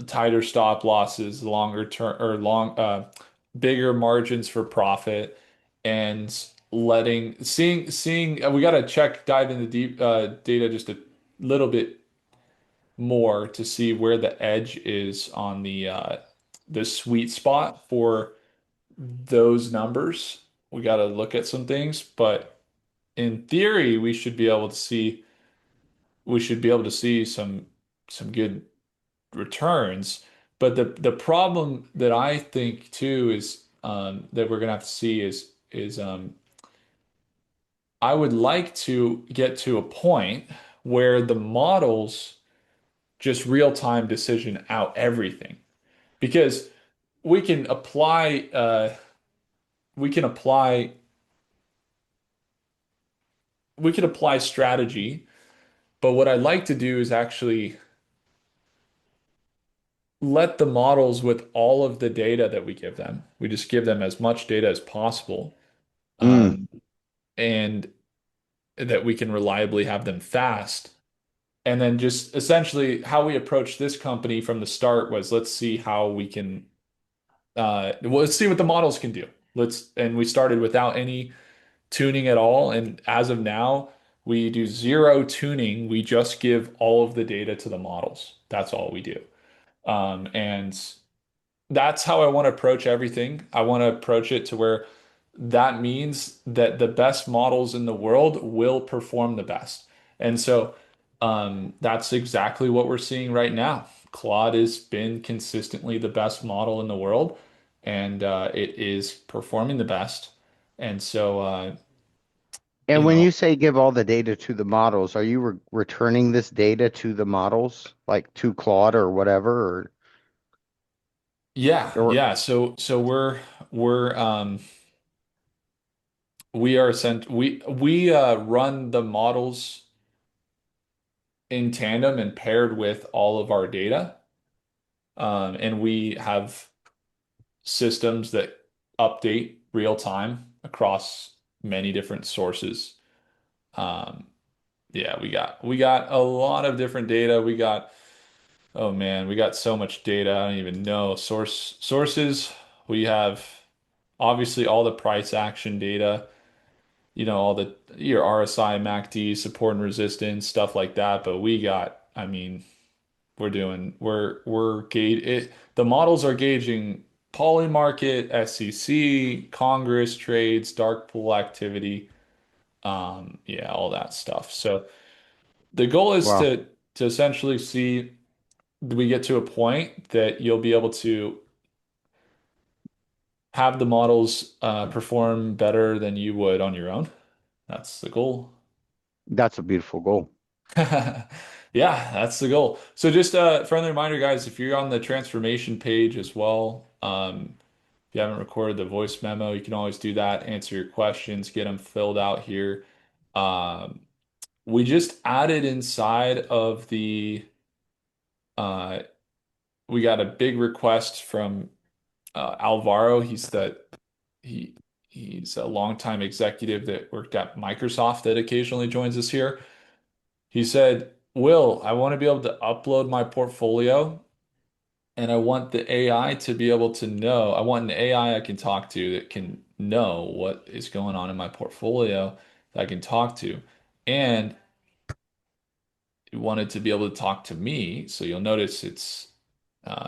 tighter stop losses, longer term or bigger margins for profit, and seeing we got to dive into deep data just a little bit more to see where the edge is on the sweet spot for those numbers. We got to look at some things, but in theory, we should be able to see some good returns. But the problem that I think too is that we're gonna have to see is I would like to get to a point where the models just real-time decision out everything, because we can apply uh, we can apply we can apply strategy, but what I'd like to do is actually let the models with all of the data that we give them. We just give them as much data as possible,
mm,
um, and that we can reliably have them fast. And then just essentially how we approached this company from the start was let's see how we can well, let's see what the models can do. And we started without any tuning at all. And as of now, we do zero tuning. We just give all of the data to the models. That's all we do. And that's how I want to approach everything. I want to approach it to where that means that the best models in the world will perform the best. And so that's exactly what we're seeing right now. Claude has been consistently the best model in the world. and it is performing the best. And so,
And
you
when
know,
you say give all the data to the models, are you returning this data to the models, like to Claude or whatever,
yeah,
or
yeah. So we're we are sent we run the models in tandem and paired with all of our data. And we have systems that update real time across many different sources. Um, yeah, we got a lot of different data. Oh man, we got so much data. I don't even know. Sources. We have obviously all the price action data, all the your RSI, MACD, support and resistance, stuff like that. But I mean, we're gauge it. The models are gauging poly market, SEC, Congress trades, dark pool activity, yeah, all that stuff. So the goal is
well,
to essentially see, do we get to a point that you'll be able to have the models perform better than you would on your own? That's the goal.
that's a beautiful goal.
Yeah, that's the goal. So just a friendly reminder, guys, if you're on the transformation page as well, if you haven't recorded the voice memo, you can always do that, answer your questions, get them filled out here. Um, we just added inside of uh, we got a big request from Alvaro. He he's a longtime executive that worked at Microsoft that occasionally joins us here. He said, Will, I want to be able to upload my portfolio and I want the AI to be able to know. I want an AI I can talk to that can know what is going on in my portfolio that I can talk to. And he wanted to be able to talk to me. So you'll notice it's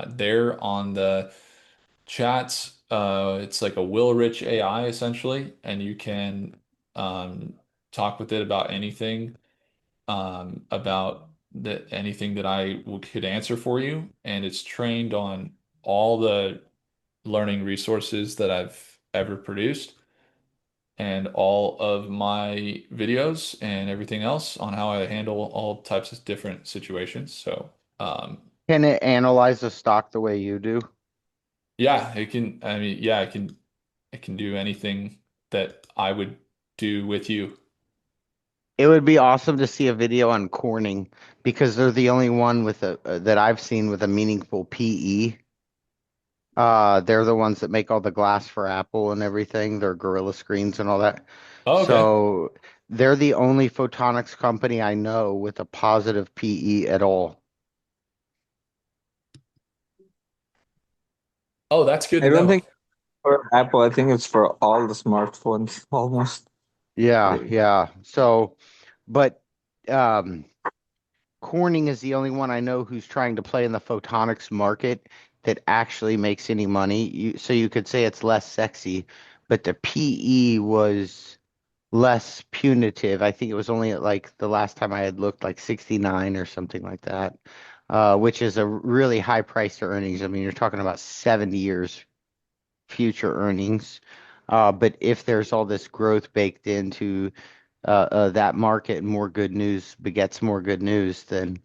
there on the chats. It's like a Will Rich AI essentially, and you can um, talk with it about anything, anything that could answer for you, and it's trained on all the learning resources that I've ever produced and all of my videos and everything else on how I handle all types of different situations. So,
Can it analyze a stock the way you do?
yeah, I mean, yeah, it can do anything that I would do with you.
It would be awesome to see a video on Corning because they're the only one with a that I've seen with a meaningful PE. They're the ones that make all the glass for Apple and everything, their Gorilla screens and all that.
Oh, okay.
So they're the only photonics company I know with a positive PE at all.
Oh, that's good
I
to
don't
know.
think for Apple. I think it's for all the smartphones almost.
Yeah,
Like,
yeah. So, but um, Corning is the only one I know who's trying to play in the photonics market that actually makes any money. So you could say it's less sexy, but the PE was less punitive. I think it was only at like the last time I had looked like 69 or something like that, which is a really high price to earnings. I mean, you're talking about 70 years future earnings. But if there's all this growth baked into that market and more good news begets more good news, then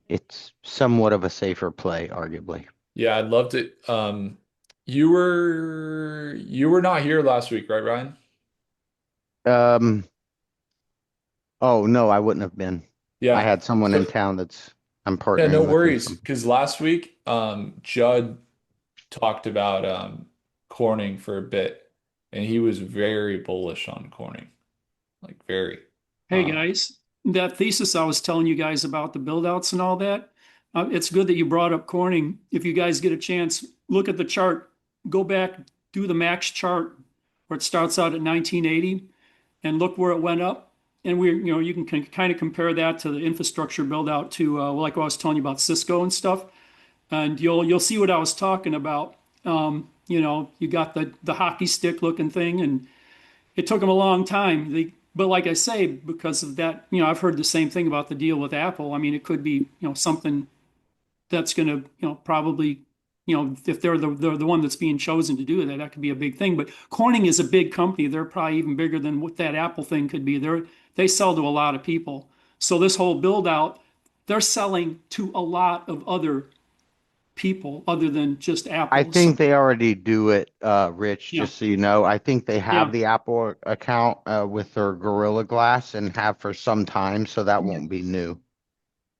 it's somewhat of a safer play, arguably.
Yeah, I'd love to. You were not here last week, right, Ryan?
Um, oh no, I wouldn't have been. I
Yeah.
had someone in
So
town that's I'm
yeah, no
partnering with in
worries.
some.
Because last week, Judd talked about Corning for a bit, and he was very bullish on Corning, like very.
Hey
Uh,
guys, that thesis I was telling you guys about the build outs and all that, it's good that you brought up Corning. If you guys get a chance, look at the chart, go back, do the max chart where it starts out at 1980 and look where it went up. And you can kind of compare that to the infrastructure build out to like what I was telling you about Cisco and stuff, and you'll see what I was talking about. You got the hockey stick looking thing, and it took them a long time. But like I say, because of that, I've heard the same thing about the deal with Apple. I mean, it could be, something that's going to, probably, if they're the one that's being chosen to do that, that could be a big thing. But Corning is a big company. They're probably even bigger than what that Apple thing could be. They sell to a lot of people. So this whole build out, they're selling to a lot of other people other than just
I
Apple. So
think they already do it, Rich,
yeah,
just so you know. I think they have
yeah,
the Apple account with their Gorilla Glass and have for some time, so that
yeah,
won't be new.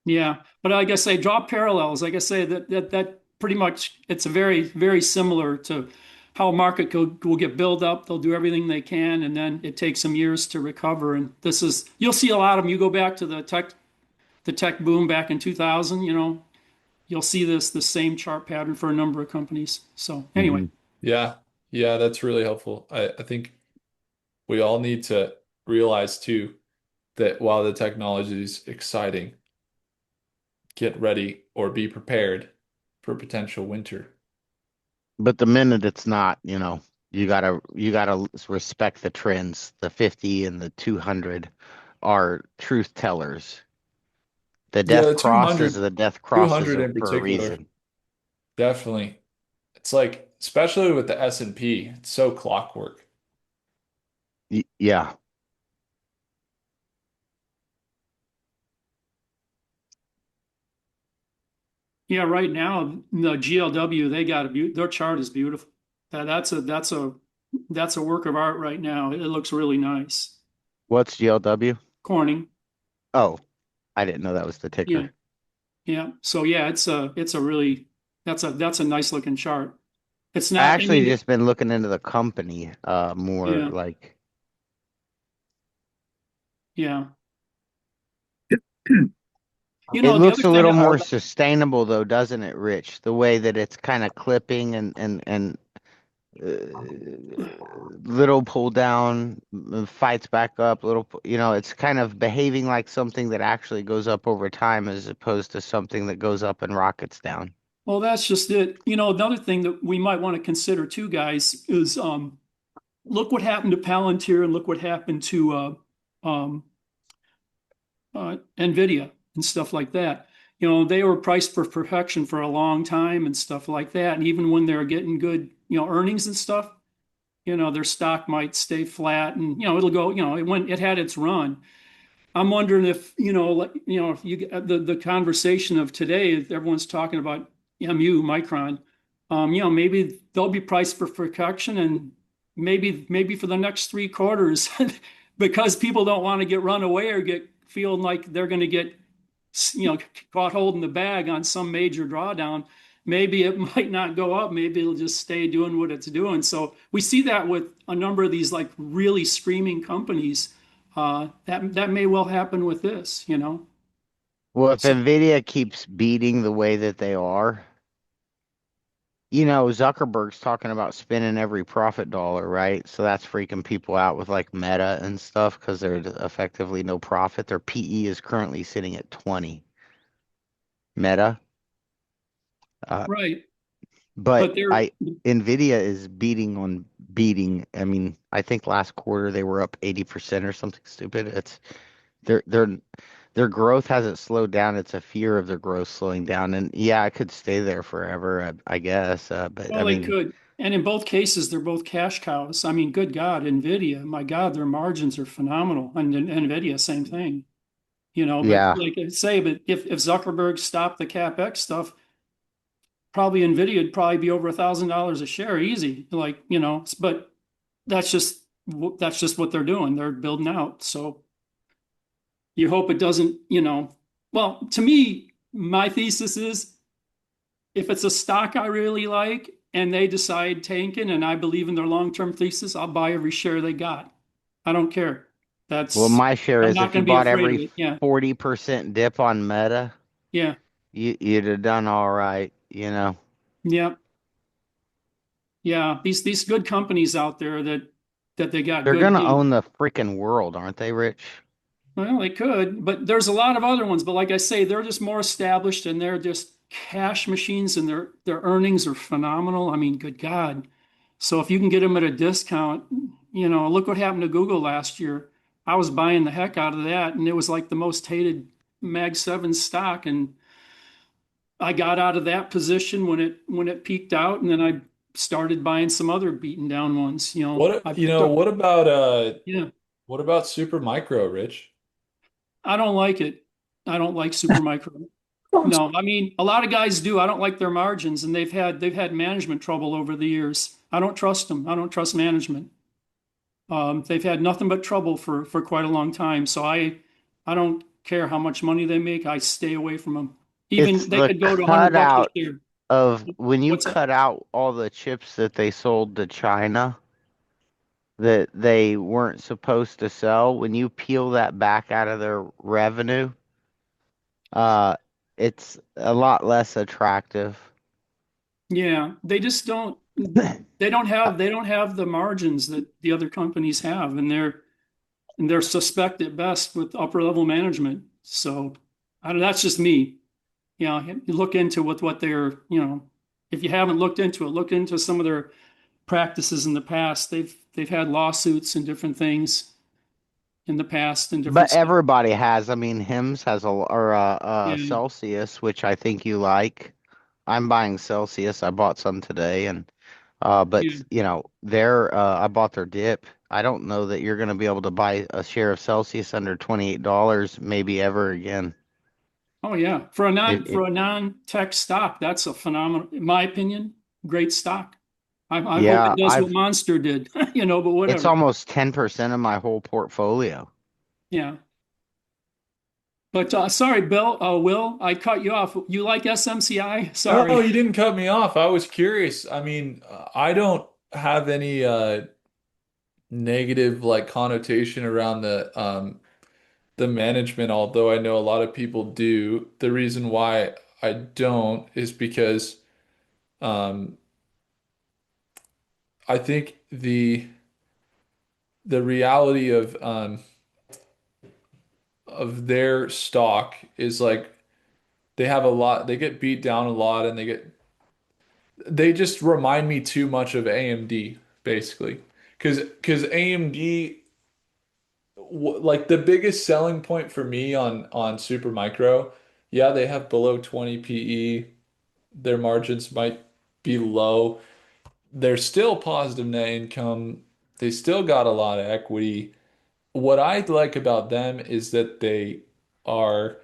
yeah. But like I say, draw parallels. Like I say, that pretty much it's a very similar to how a market will get built up. They'll do everything they can, and then it takes some years to recover. And this is you'll see a lot of them. You go back to the tech boom back in 2000. You'll see the same chart pattern for a number of companies. So anyway,
Hmm.
Yeah. Yeah, that's really helpful. I think we all need to realize too that while the technology is exciting, get ready or be prepared for potential winter.
But the minute it's not, you gotta respect the trends. The 50 and the 200 are truth tellers. The
Yeah,
death
the
crosses
200,
are the death crosses
200
are
in
for a
particular,
reason.
definitely. It's like, especially with the S&P, it's so clockwork.
Yeah.
yeah, right now the GLW they got their chart is beautiful. That's a work of art right now. It looks really nice.
What's GLW?
Corning,
Oh, I didn't know that was the
yeah,
ticker.
yeah. So yeah, it's a really that's a nice looking chart. It's
I
not. I
actually
mean,
just been looking into the company more
yeah,
like
yeah.
it
The other
looks a
thing
little
I
more sustainable though, doesn't it, Rich? The way that it's kind of clipping and little pull down, fights back up, it's kind of behaving like something that actually goes up over time as opposed to something that goes up and rockets down.
well, that's just it. Another thing that we might want to consider too, guys, is look what happened to Palantir and look what happened to um, NVIDIA and stuff like that. They were priced for perfection for a long time and stuff like that. And even when they're getting good, earnings and stuff, their stock might stay flat and, it'll go, it had its run. I'm wondering if, if you the conversation of today, if everyone's talking about Micron, maybe they'll be priced for perfection and maybe for the next 3 quarters, because people don't want to get run away or get feeling like they're going to get, caught holding the bag on some major drawdown. Maybe it might not go up. Maybe it'll just stay doing what it's doing. So we see that with a number of these like really screaming companies that may well happen with this.
Well, if
So
Nvidia keeps beating the way that they are, Zuckerberg's talking about spending every profit dollar, right? So that's freaking people out with like Meta and stuff because there's effectively no profit. Their PE is currently sitting at 20. Meta. Uh,
right,
but
but they're
I Nvidia is beating on beating. I mean, I think last quarter they were up 80% or something stupid. It's their their growth hasn't slowed down. It's a fear of their growth slowing down. And yeah, it could stay there forever, I guess. But I
well, they
mean,
could, and in both cases, they're both cash cows. I mean, good God, Nvidia, my God, their margins are phenomenal, and Nvidia, same thing. But
yeah.
like I say, but if Zuckerberg stopped the capex stuff, probably Nvidia would probably be over $1,000 a share, easy. Like but that's just that's just what they're doing. They're building out. So you hope it doesn't. Well, to me, my thesis is if it's a stock I really like and they decide tanking and I believe in their long-term thesis, I'll buy every share they got. I don't care.
Well,
That's
my share
I'm
is
not
if you
going to be
bought
afraid
every
of it. Yeah,
40% dip on Meta,
yeah,
you'd have done all right.
yeah, yeah. These good companies out there that they got
They're
good.
gonna own the freaking world, aren't they, Rich?
Well, they could, but there's a lot of other ones. But like I say, they're just more established and they're just cash machines, and their earnings are phenomenal. I mean, good God. So if you can get them at a discount, look what happened to Google last year. I was buying the heck out of that, and it was like the most hated Mag 7 stock. And I got out of that position when it peaked out, and then I started buying some other beaten down ones. I picked up. Yeah,
what about Super Micro, Rich?
I don't like it. I don't like Supermicro. No, I mean a lot of guys do. I don't like their margins, and they've had management trouble over the years. I don't trust them. I don't trust management. They've had nothing but trouble for quite a long time. So I don't care how much money they make. I stay away from them.
It's
Even they
the
could go to $100 a
cutout
share.
of when you
What's that?
cut out all the chips that they sold to China that they weren't supposed to sell, when you peel that back out of their revenue, uh, it's a lot less attractive.
Yeah, they just don't. They don't have the margins that the other companies have, and they're suspect at best with upper level management. So, I don't. That's just me. You look into what they're. If you haven't looked into it, look into some of their practices in the past. They've had lawsuits and different things in the past and different
But
stuff.
everybody has. I mean, Hims has
Yeah,
Celsius, which I think you like. I'm buying Celsius. I bought some today, and but
yeah.
I bought their dip. I don't know that you're going to be able to buy a share of Celsius under $28 maybe ever again.
Oh yeah. For a non-tech stock, that's a phenomenal, in my opinion, great stock. I hope
Yeah,
it does what
I've
Monster did, but
it's
whatever.
almost 10% of my whole portfolio.
Yeah. But sorry, Will, I cut you off. You like SMCI?
No,
Sorry.
you didn't cut me off. I was curious. I mean, I don't have any negative like connotation around the management, although I know a lot of people do. The reason why I don't is because um, I think the reality of their stock is like they have a lot, they get beat down a lot, and they just remind me too much of AMD basically, because AMD like the biggest selling point for me on Supermicro, yeah, they have below 20 PE. Their margins might be low. They're still positive net income. They still got a lot of equity. What I like about them is that are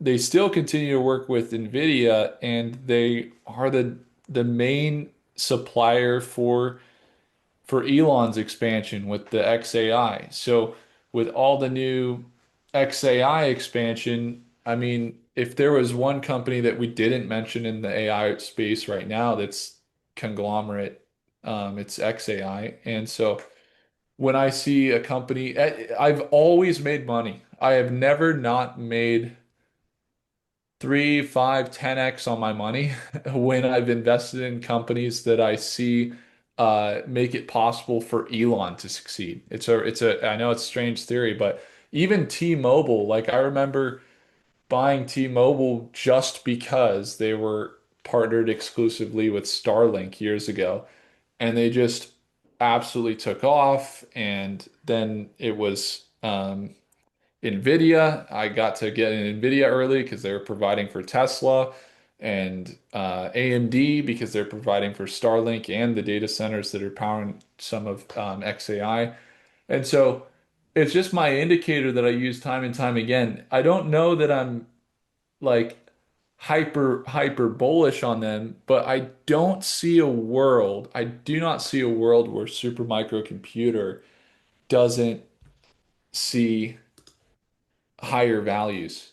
they still continue to work with Nvidia, and they are the main supplier for Elon's expansion with the XAI. So with all the new XAI expansion, I mean, if there was one company that we didn't mention in the AI space right now that's conglomerate, it's XAI. And so when I see a company, I've always made money. I have never not made 3, 5, 10x on my money when I've invested in companies that I see make it possible for Elon to succeed. I know it's a strange theory, but even T-Mobile, like I remember buying T-Mobile just because they were partnered exclusively with Starlink years ago, and they just absolutely took off. And then it was Nvidia. I got to get an Nvidia early because they were providing for Tesla, and AMD because they're providing for Starlink and the data centers that are powering some of XAI. And so it's just my indicator that I use time and time again. I don't know that I'm like hyper bullish on them, but I don't see a world. I do not see a world where Supermicro Computer doesn't see higher values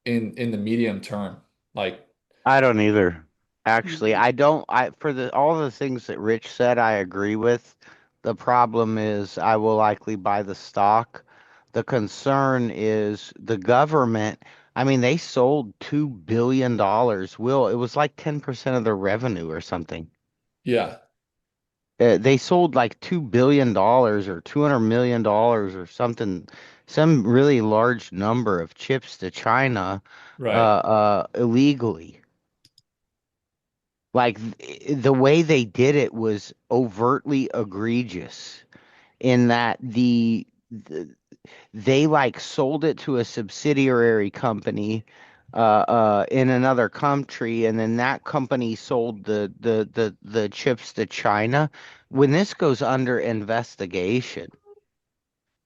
in the medium term. Like,
I don't either. Actually,
Yeah.
I don't. I for the all the things that Rich said, I agree with. The problem is, I will likely buy the stock. The concern is the government. I mean, they sold $2 billion. Will, it was like 10% of their revenue or something.
yeah,
They sold like $2 billion or $200 million or something, some really large number of chips to China,
right.
illegally. Like the way they did it was overtly egregious in that the they like sold it to a subsidiary company in another country, and then that company sold the chips to China. When this goes under investigation,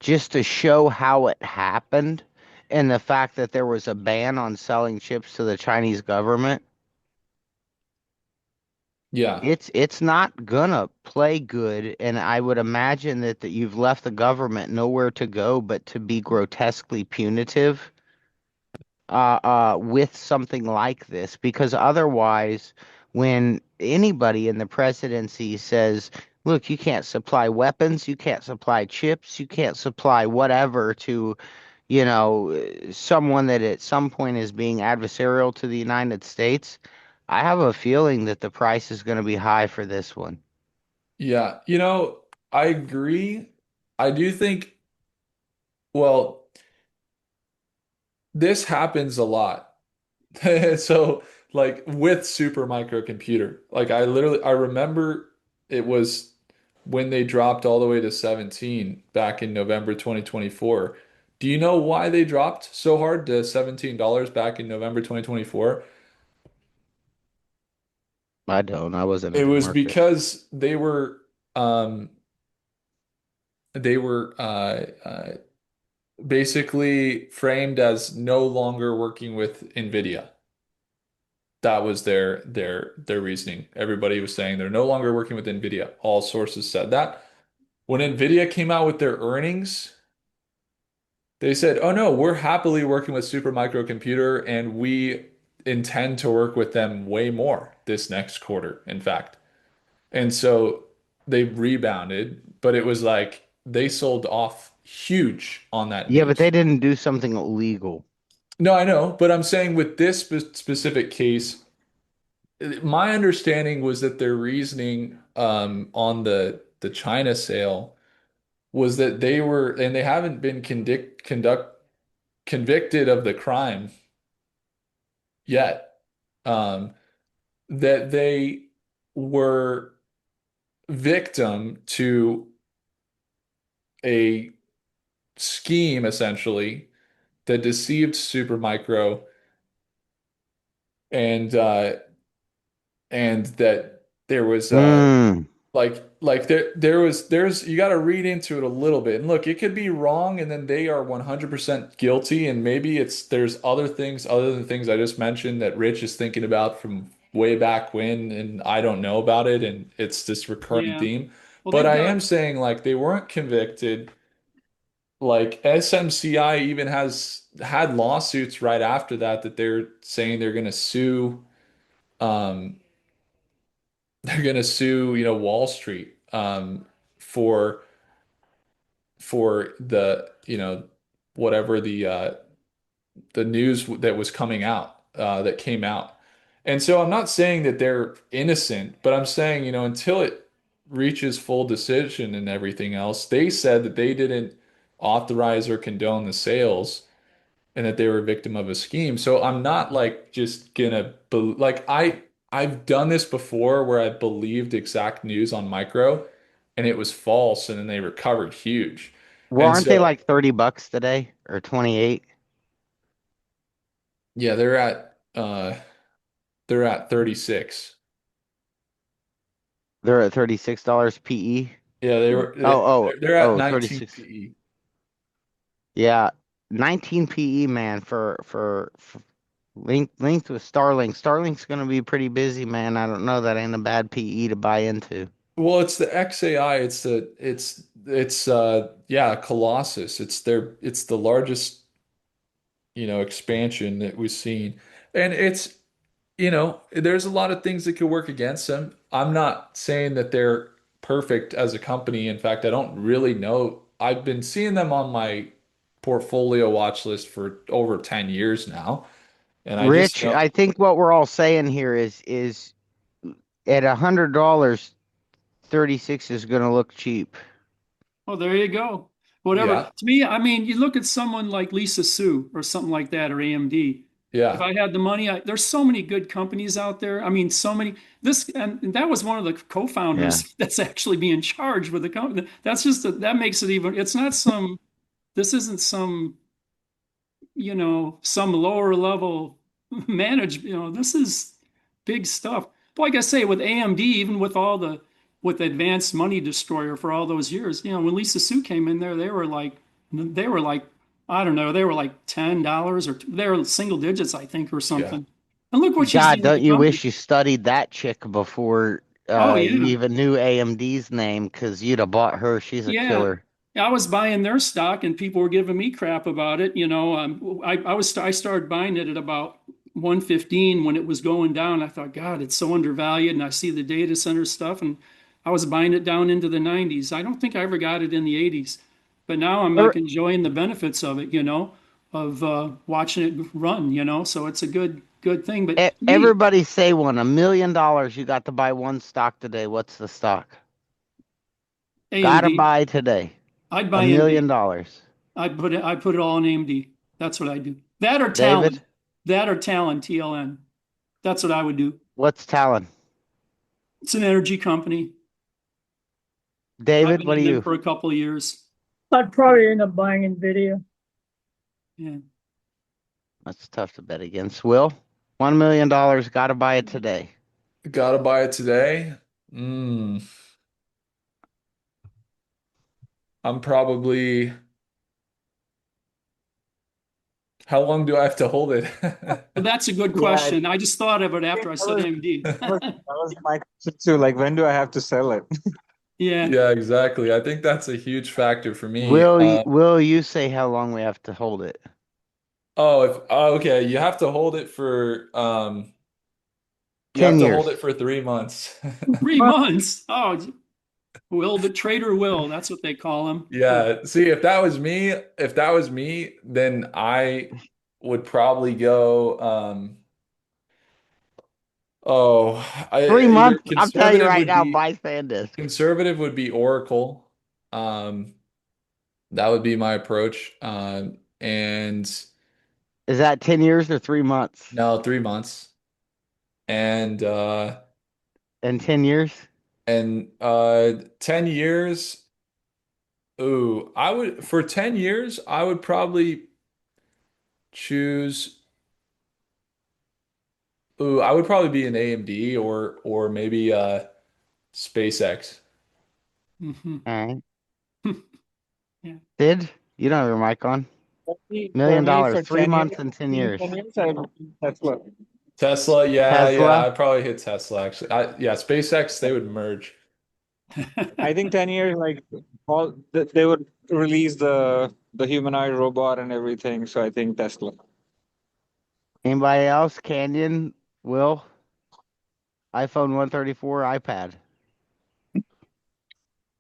just to show how it happened and the fact that there was a ban on selling chips to the Chinese government,
Yeah.
it's not gonna play good, and I would imagine that you've left the government nowhere to go but to be grotesquely punitive with something like this, because otherwise, when anybody in the presidency says, look, you can't supply weapons, you can't supply chips, you can't supply whatever to, someone that at some point is being adversarial to the United States, I have a feeling that the price is going to be high for this one.
Yeah. I agree. I do think, well, this happens a lot. So, like with super microcomputer, like I remember it was when they dropped all the way to 17 back in November 2024. Do you know why they dropped so hard to $17 back in November 2024?
I don't. I wasn't
It
in the
was
market.
because they were basically framed as no longer working with Nvidia. That was their reasoning. Everybody was saying they're no longer working with Nvidia. All sources said that. When Nvidia came out with their earnings, they said, "Oh no, we're happily working with Supermicro Computer and we intend to work with them way more this next quarter, in fact." And so they rebounded, but it was like they sold off huge on that
Yeah, but they
news.
didn't do something illegal.
No, I know, but I'm saying with this specific case, my understanding was that their reasoning on the China sale was that they were, and they haven't been convicted of the crime yet, um, that they were victim to a scheme essentially that deceived Supermicro and and that there was
Mm.
like there's you got to read into it a little bit. And look, it could be wrong and then they are 100% guilty and maybe there's other things other than things I just mentioned that Rich is thinking about from way back when and I don't know about it and it's this recurring
Yeah.
theme.
Well,
But
they've
I
got,
am saying like they weren't convicted. Like SMCI even has had lawsuits right after that that they're saying they're going to sue um they're going to sue, Wall Street for the, whatever the news that was coming out that came out. And so I'm not saying that they're innocent, but I'm saying, until it reaches full decision and everything else, they said that they didn't authorize or condone the sales and that they were a victim of a scheme. So I'm not like just gonna be like I've done this before where I believed exact news on micro and it was false and then they recovered huge.
Well,
And
aren't they
so
like 30 bucks today or 28?
yeah, they're at 36.
They're at $36 PE.
Yeah, they
hmm.
were
Oh, oh,
they're at
oh,
19
36.
PE.
Yeah, 19 PE, man, for linked with Starlink. Starlink's gonna be pretty busy, man. I don't know. That ain't a bad PE to buy into.
Well, it's the XAI, it's yeah, Colossus. It's the largest, expansion that we've seen. And there's a lot of things that could work against them. I'm not saying that they're perfect as a company. In fact, I don't really know. I've been seeing them on my portfolio watch list for over 10 years now, and I just
Rich,
know,
I think what we're all saying here is at $100, 36 is gonna look cheap.
Oh, there you go. Whatever.
yeah,
To me, I mean, you look at someone like Lisa Su or something like that, or AMD. If
yeah.
I had the money, there's so many good companies out there. I mean, so many. This and that was one of the
Yeah.
co-founders that's actually being charged with the company. That's just that makes it even. It's not some. This isn't some. Some lower level. manage, this is big stuff. But like I say, with AMD, even with all the with Advanced Money Destroyer for all those years, when Lisa Su came in there, they were like, I don't know, they were like $10 or they were single digits, I think, or
Yeah.
something. And look what she's
God,
done with
don't
the
you
company.
wish you studied that chick before
Oh
you
yeah.
even knew AMD's name? Because you'd have bought her. She's a
Yeah.
killer.
I was buying their stock and people were giving me crap about it. I started buying it at about 115 when it was going down. I thought, God, it's so undervalued. And I see the data center stuff and I was buying it down into the 90s. I don't think I ever got it in the 80s, but now I'm like
Er-
enjoying the benefits of it, of watching it run, so it's a good thing. But me,
Everybody say one. $1 million. You got to buy one stock today. What's the stock? Gotta
AMD,
buy today.
I'd
A
buy
million
AMD.
dollars.
I put it all in AMD. That's what I do. That or Talon.
David,
That or Talon, TLN. That's what I would do.
what's Talon?
It's an energy company. I've
David,
been
what are
in them
you?
for a couple of years.
I'd probably end up buying Nvidia.
Yeah.
That's tough to bet against. Will, $1 million. Gotta buy it today.
Gotta buy it today. Mm, I'm probably, how long do I have to hold it?
But that's a good
Yeah,
question. I just thought of it
that
after I said
was
AMD.
that was my question too. Like, when do I have to sell it?
Yeah.
Yeah, exactly. I think that's a huge factor for me.
Will you say how long we have to hold it?
Okay, you have to hold it for you have
10
to hold
years.
it for 3 months.
3 months. Oh, Will, the trader Will. That's what they call him.
Yeah, see, if that was me, then I would probably go oh,
Three
I either
months. I'm telling you right now, buy SanDisk.
conservative would be Oracle. That would be my approach. And
Is that 10 years or 3 months?
no, 3 months. And
And 10 years?
10 years. Ooh, I would for 10 years, I would probably choose. Ooh, I would probably be an AMD or maybe SpaceX.
Hmm.
All right.
Yeah.
Sid, you don't have your mic on.
For
Million
me,
dollars,
for
three
10 years,
months and 10
in
years.
10 years, I would Tesla.
Tesla, yeah,
Tesla.
I'd probably hit Tesla actually. Yeah, SpaceX, they would merge.
I think 10 years, like they would release the humanoid robot and everything. So I think Tesla.
Anybody else? Canyon, Will, iPhone 134, iPad.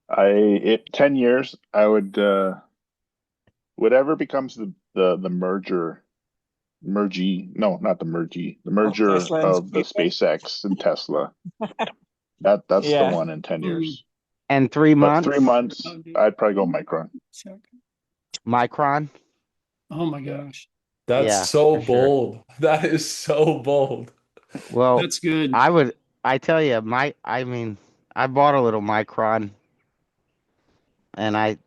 If 10 years, I would whatever becomes the no, not the the
Of
merger
Tesla and
of the
SpaceX.
SpaceX and Tesla. That's the
Yeah.
one in 10
Mm.
years.
And three
But three
months,
months, I'd probably go Micron.
Micron.
Oh my
Yeah.
gosh.
That's
Yeah,
so
for sure.
bold. That is so bold.
Well,
That's good.
I would, I tell you, I mean, I bought a little Micron and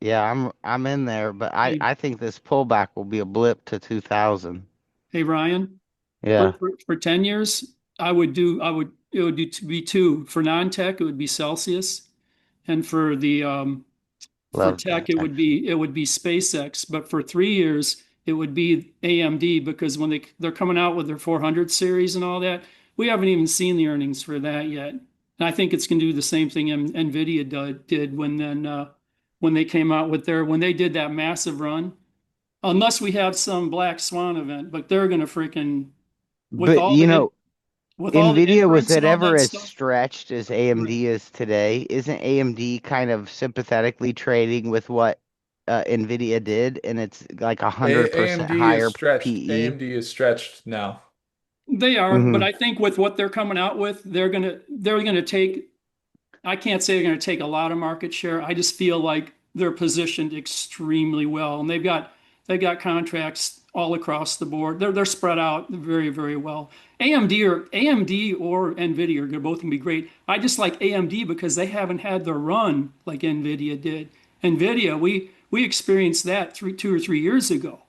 yeah, I'm in there, but
Hey,
I think this pullback will be a blip to 2000.
hey Ryan, for,
Yeah,
for for 10 years, it would be two. For non-tech, it would be Celsius. And for
love
tech,
that.
it would be SpaceX. But for 3 years, it would be AMD because when they're coming out with their 400 series and all that, we haven't even seen the earnings for that yet. And I think it's going to do the same thing Nvidia did when they came out with when they did that massive run. Unless we have some black swan event, but they're going to freaking with
But
all the with all the
Nvidia, was
inference
it
and all
ever
that
as
stuff.
stretched as
Right.
AMD is today? Isn't AMD kind of sympathetically trading with what Nvidia did, and it's like 100%
AMD is
higher
stretched.
PE?
AMD is stretched now.
They are, but
Hmm.
I think with what they're coming out with, they're gonna take. I can't say they're gonna take a lot of market share. I just feel like they're positioned extremely well, and they've got contracts all across the board. They're spread out very very well. AMD or Nvidia are both gonna be great. I just like AMD because they haven't had the run like Nvidia did. Nvidia, we experienced that 2 or 3 years ago.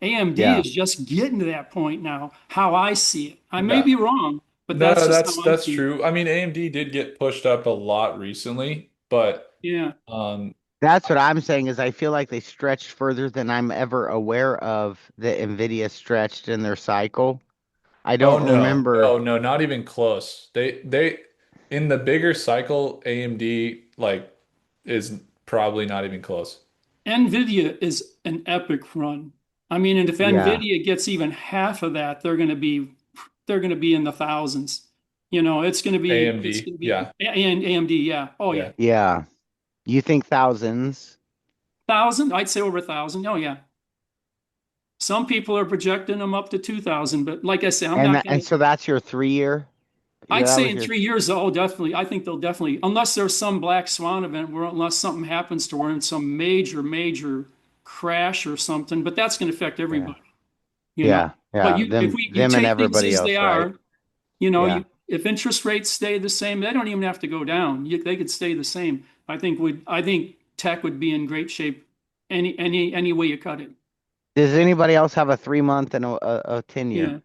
AMD
Yeah.
is just getting to that point now, how I see it. I may
Yeah.
be wrong, but
No,
that's
no,
just how I
that's
see it.
true. I mean, AMD did get pushed up a lot recently, but
Yeah.
um,
That's what I'm saying is I feel like they stretched further than I'm ever aware of that Nvidia stretched in their cycle. I
oh
don't
no,
remember.
no, no, not even close. They in the bigger cycle, AMD like is probably not even close.
NVIDIA is an epic run. I mean, and if
Yeah.
NVIDIA gets even half of that, they're going to be in the thousands. It's
AMD,
going to be
yeah,
and AMD, yeah. Oh yeah.
yeah.
Yeah. You think thousands?
Thousand, I'd say over 1,000. Oh yeah. Some people are projecting them up to 2,000, but like I say, I'm not
And
gonna.
so that's your 3 year? Yeah,
I'd
that
say
was
in
your
3 years, oh, definitely. I think they'll definitely, unless there's some black swan event where, unless something happens to we're in some major, major crash or something, but that's going to affect
yeah.
everybody, you know.
Yeah.
But
Yeah.
you
Them and
take things
everybody
as they
else, right?
are, you know,
Yeah.
if interest rates stay the same, they don't even have to go down. They could stay the same. I think tech would be in great shape any way you cut it.
Does anybody else have a 3 month and a 10 year?
Yeah.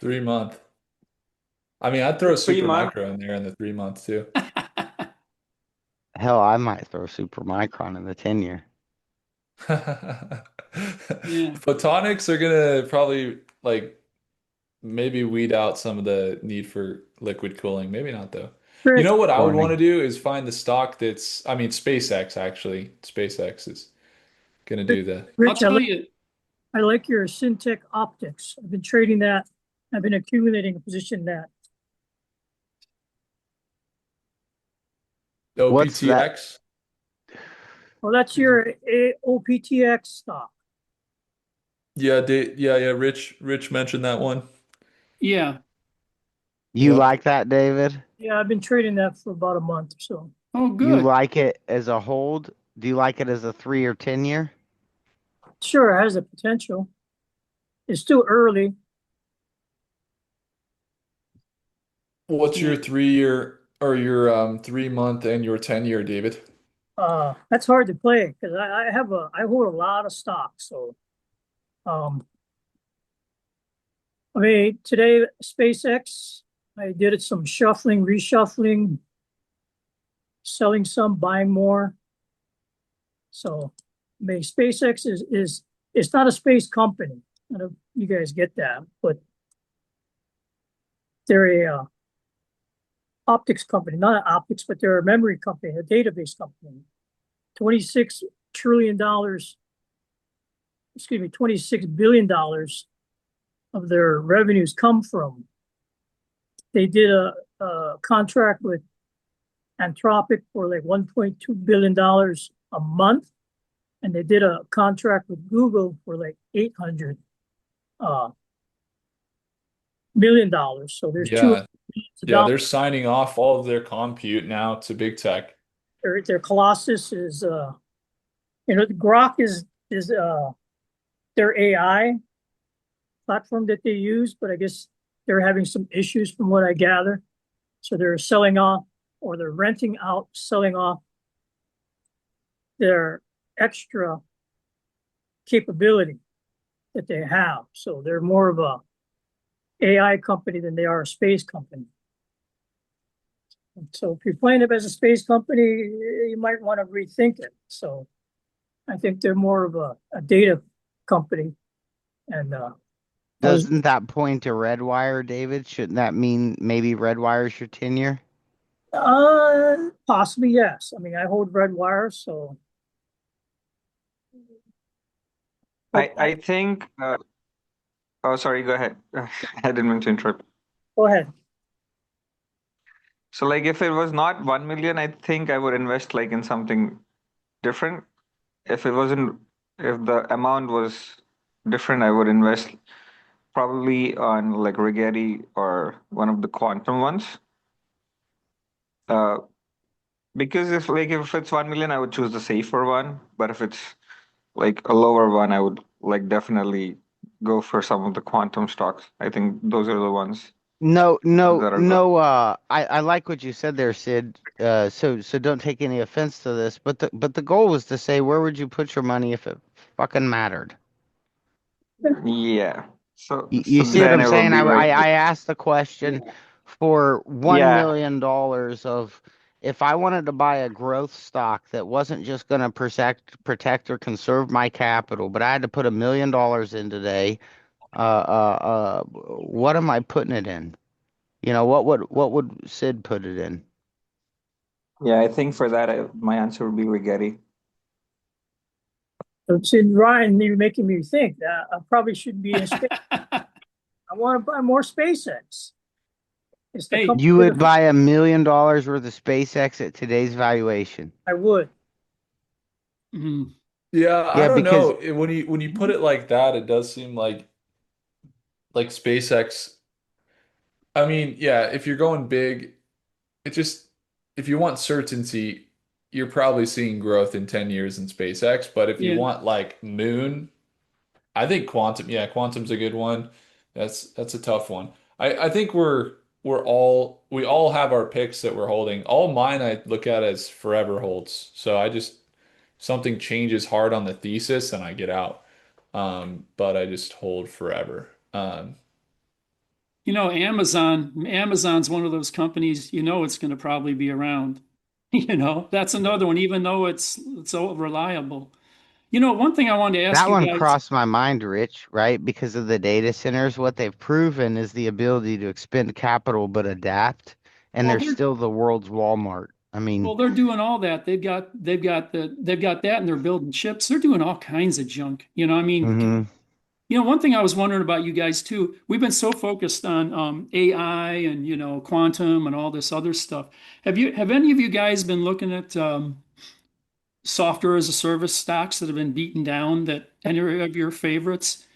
3 month. I mean, I'd throw
Three
Super
month.
Micro in there in the 3 months too.
Hell, I might throw Super Micron in the 10 year.
Yeah.
Photonics are gonna probably like maybe weed out some of the need for liquid cooling. Maybe not though. You
Rich,
know what I would want
Corny.
to do is find the stock that's, I mean, SpaceX actually. SpaceX is gonna
Rich,
do the
I'll
Rich,
tell you,
I like your Syntec optics. I've been trading that. I've been accumulating a position in that.
What's that?
OPTX.
Well, that's your OPTX stock.
Yeah, yeah. Rich mentioned that one.
yeah.
You
Yep.
like that, David?
Yeah, I've been trading that for about a month or so.
Oh,
You
good.
like it as a hold? Do you like it as a 3 or 10 year?
Sure, it has the potential. It's still early.
What's
Yeah.
your 3 year or your 3 month and your 10 year, David?
That's hard to play because I hold a lot of stocks. So um, I mean, today SpaceX, I did some shuffling, reshuffling, selling some, buying more. So, I mean, SpaceX is it's not a space company. I don't know if you guys get that, but they're a optics company, not an optics, but they're a memory company, a database company. $26 trillion, excuse me, $26 billion of their revenues come from. They did a contract with Anthropic for like $1.2 billion a month, and they did a contract with Google for like 800 uh, $1 million. So there's two
Yeah, yeah,
dollars.
they're signing off all of their compute now to big tech.
Their Colossus is the Grok is their AI platform that they use, but I guess they're having some issues from what I gather. So they're selling off or they're renting out, selling off their extra capability that they have. So they're more of a AI company than they are a space company. So if you're playing it as a space company, you might want to rethink it. So I think they're more of a data company. And I was
Doesn't that point to Redwire, David? Shouldn't that mean maybe Redwire's your 10 year?
possibly yes. I mean, I hold red wire, so
I
hope
I think. Oh, sorry. Go ahead. I didn't mean to interrupt.
go ahead.
So, like, if it was not 1 million, I think I would invest like in something different. If it wasn't, if the amount was different, I would invest probably on like Rigetti or one of the quantum ones. Uh, because if it's 1 million, I would choose the safer one. But if it's like a lower one, I would like definitely go for some of the quantum stocks. I think those are the ones.
No, no,
that are going.
no. I like what you said there, Sid. So don't take any offense to this, but the goal was to say where would you put your money if it fucking mattered.
Yeah.
You
So
see what
then
I'm
it would
saying?
be like,
I asked the question for $1
yeah,
million of if I wanted to buy a growth stock that wasn't just going to protect or conserve my capital, but I had to put $1 million in today. What am I putting it in? What would Sid put it in?
yeah. I think for that, my answer would be Rigetti.
So Sid Ryan, you're making me think. I probably should be in space. I want to buy more SpaceX. It's the
Hey,
company
You would
that
buy $1 million worth of SpaceX at today's valuation.
I would.
mhm.
Yeah, I
Yeah,
don't
because
know. When you put it like that, it does seem like SpaceX. I mean, yeah, if you're going big, it just if you want certainty, you're probably seeing growth in 10 years in SpaceX. But if you
Yeah.
want like moon, I think quantum, yeah, quantum's a good one. That's a tough one. I think we all have our picks that we're holding. All mine I look at as forever holds. So I just something changes hard on the thesis and I get out. But I just hold forever.
Amazon's one of those companies, it's going to probably be around. That's another one, even though it's so reliable. One thing I wanted to ask
that
you
one
guys,
crossed my mind, Rich, right? Because of the data centers, what they've proven is the ability to expend capital but adapt, and
well,
they're
they're
still the world's Walmart. I mean,
well, they're doing all that. They've got that and they're building chips. They're doing all kinds of junk.
hmm
One thing I was wondering about you guys too, we've been so focused on AI and quantum and all this other stuff. Have any of you guys been looking at software as a service stocks that have been beaten down? That any of your favorites?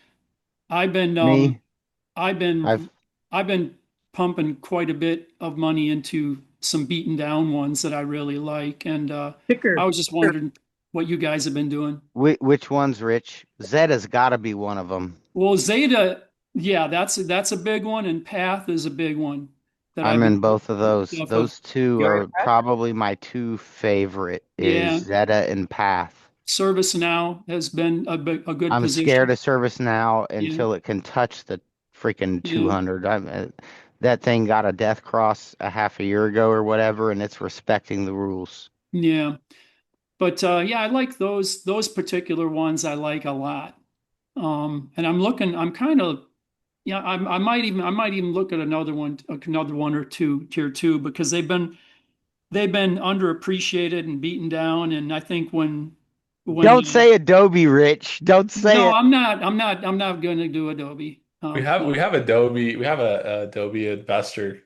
I've been um,
me,
I've
I've
been I've been pumping quite a bit of money into some beaten down ones that I really like, and I
Ticker.
was just wondering what you guys have been doing.
which one's Rich? Zeta's got to be one of them.
Well, Zeta, yeah, that's a big one, and Path is a big one that I've
I'm
been
in both of those.
stuff of.
Those two
You're
are probably my two favorite is
Yeah,
Zeta and Path.
Service Now has been a good
I'm scared
position.
of service now
Yeah,
until it can touch the freaking
yeah,
200. That thing got a death cross a half a year ago or whatever, and it's respecting the rules.
yeah. But yeah, I like those particular ones. I like a lot. And I'm looking. I'm kind of yeah. I might even look at another one or two tier two because they've been underappreciated and beaten down. And I think when
Don't say Adobe, Rich. Don't say
no,
it.
I'm not going to do Adobe.
We
No,
have Adobe, we have a Adobe investor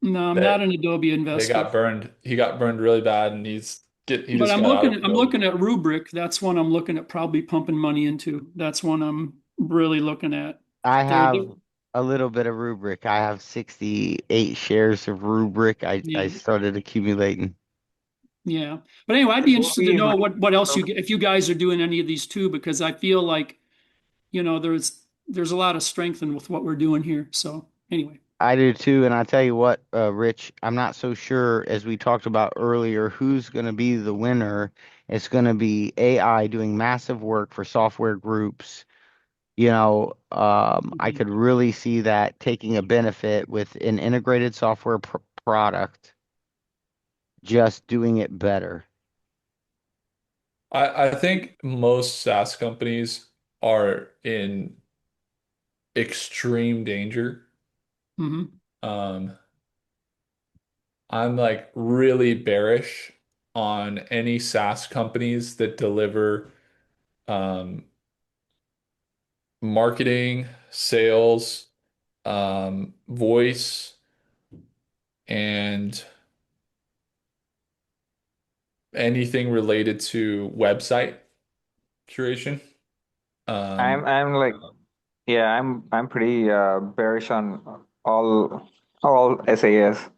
no, I'm not
that
an Adobe
they
investor.
got burned. He got burned really bad and he
But
just
I'm
got out
looking
of
at I'm
Adobe.
looking at Rubrik. That's one I'm looking at probably pumping money into. That's one I'm really looking at.
I
They're
have a little bit of Rubric. I have 68 shares of Rubric. I
yeah,
started accumulating.
yeah. But anyway, I'd be interested to
Adobe is
know
like,
what else if you guys are doing any of these too, because I feel like, there's a lot of strength in with what we're doing here. So anyway.
I do too, and I tell you what, Rich, I'm not so sure as we talked about earlier who's going to be the winner. It's going to be AI doing massive work for software groups. I
Mhm.
could really see that taking a benefit with an integrated software product, just doing it better.
I think most SaaS companies are in extreme danger.
Mhm.
Um, I'm like really bearish on any SaaS companies that deliver um, marketing, sales, voice, and anything related to website curation. Um,
I'm like, yeah, I'm pretty bearish on all SAS.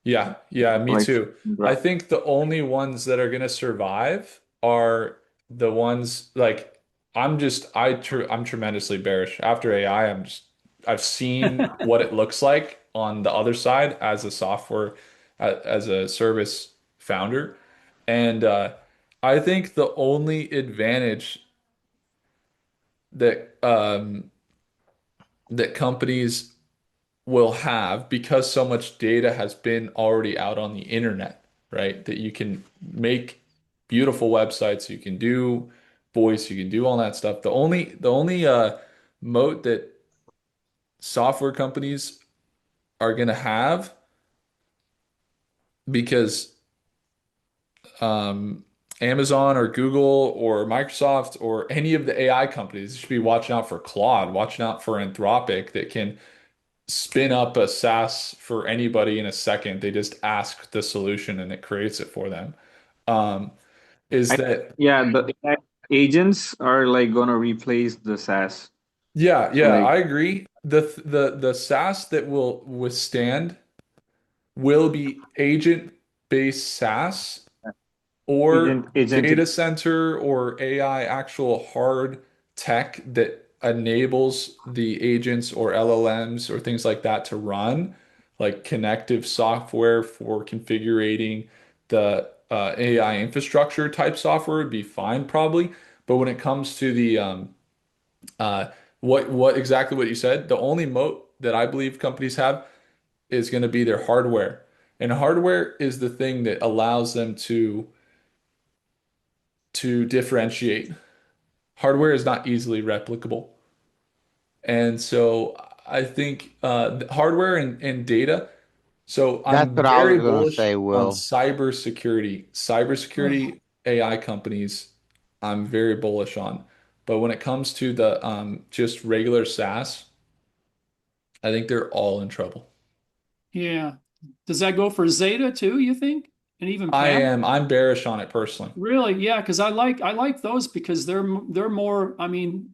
yeah, me
Like,
too. I think the only ones that are going to survive are the ones like I'm tremendously bearish. After AI, I'm just I've seen what it looks like on the other side as a software as a service founder, and I think the only advantage that that companies will have because so much data has been already out on the internet, right? That you can make beautiful websites, you can do voice, you can do all that stuff. The only moat that software companies are going to have because um, Amazon or Google or Microsoft or any of the AI companies should be watching out for Claude, watching out for Anthropic that can spin up a SaaS for anybody in a second. They just ask the solution and it creates it for them. Um, is
I,
that
yeah, the AI agents are like gonna replace the SaaS.
yeah,
So
yeah,
like
I agree. The SaaS that will withstand will be agent-based SaaS or
agentic.
data center or AI actual hard tech that enables the agents or LLMs or things like that to run, like connective software for configuring the AI infrastructure type software would be fine probably. But when it comes to the uh, what exactly what you said, the only moat that I believe companies have is going to be their hardware. And hardware is the thing that allows them to differentiate. Hardware is not easily replicable. And so I think hardware and data. So
That's
I'm
what I was
very
gonna
bullish
say,
on
Will.
cybersecurity.
Oh,
Cybersecurity AI companies, I'm very bullish on. But when it comes to the just regular SaaS, I think they're all in trouble.
Yeah. Does that go for Zeta too, you think? And even Path?
I'm bearish on it personally.
Really? Yeah, because I like those because they're more, I mean,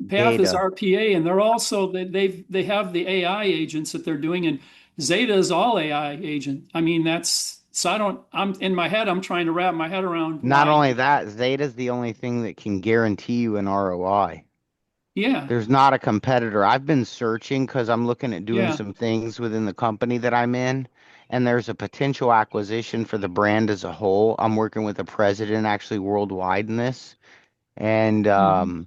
Path is
Data.
RPA and they're also they have the AI agents that they're doing and Zeta is all AI agent. I mean, that's so I don't I'm in my head I'm trying to wrap my head around
Not
why.
only that, Zeta's the only thing that can guarantee you an ROI.
Yeah.
There's not a competitor. I've been searching because I'm looking at doing
Yeah.
some things within the company that I'm in, and there's a potential acquisition for the brand as a whole. I'm working with the president actually worldwide in this, and
Mhm.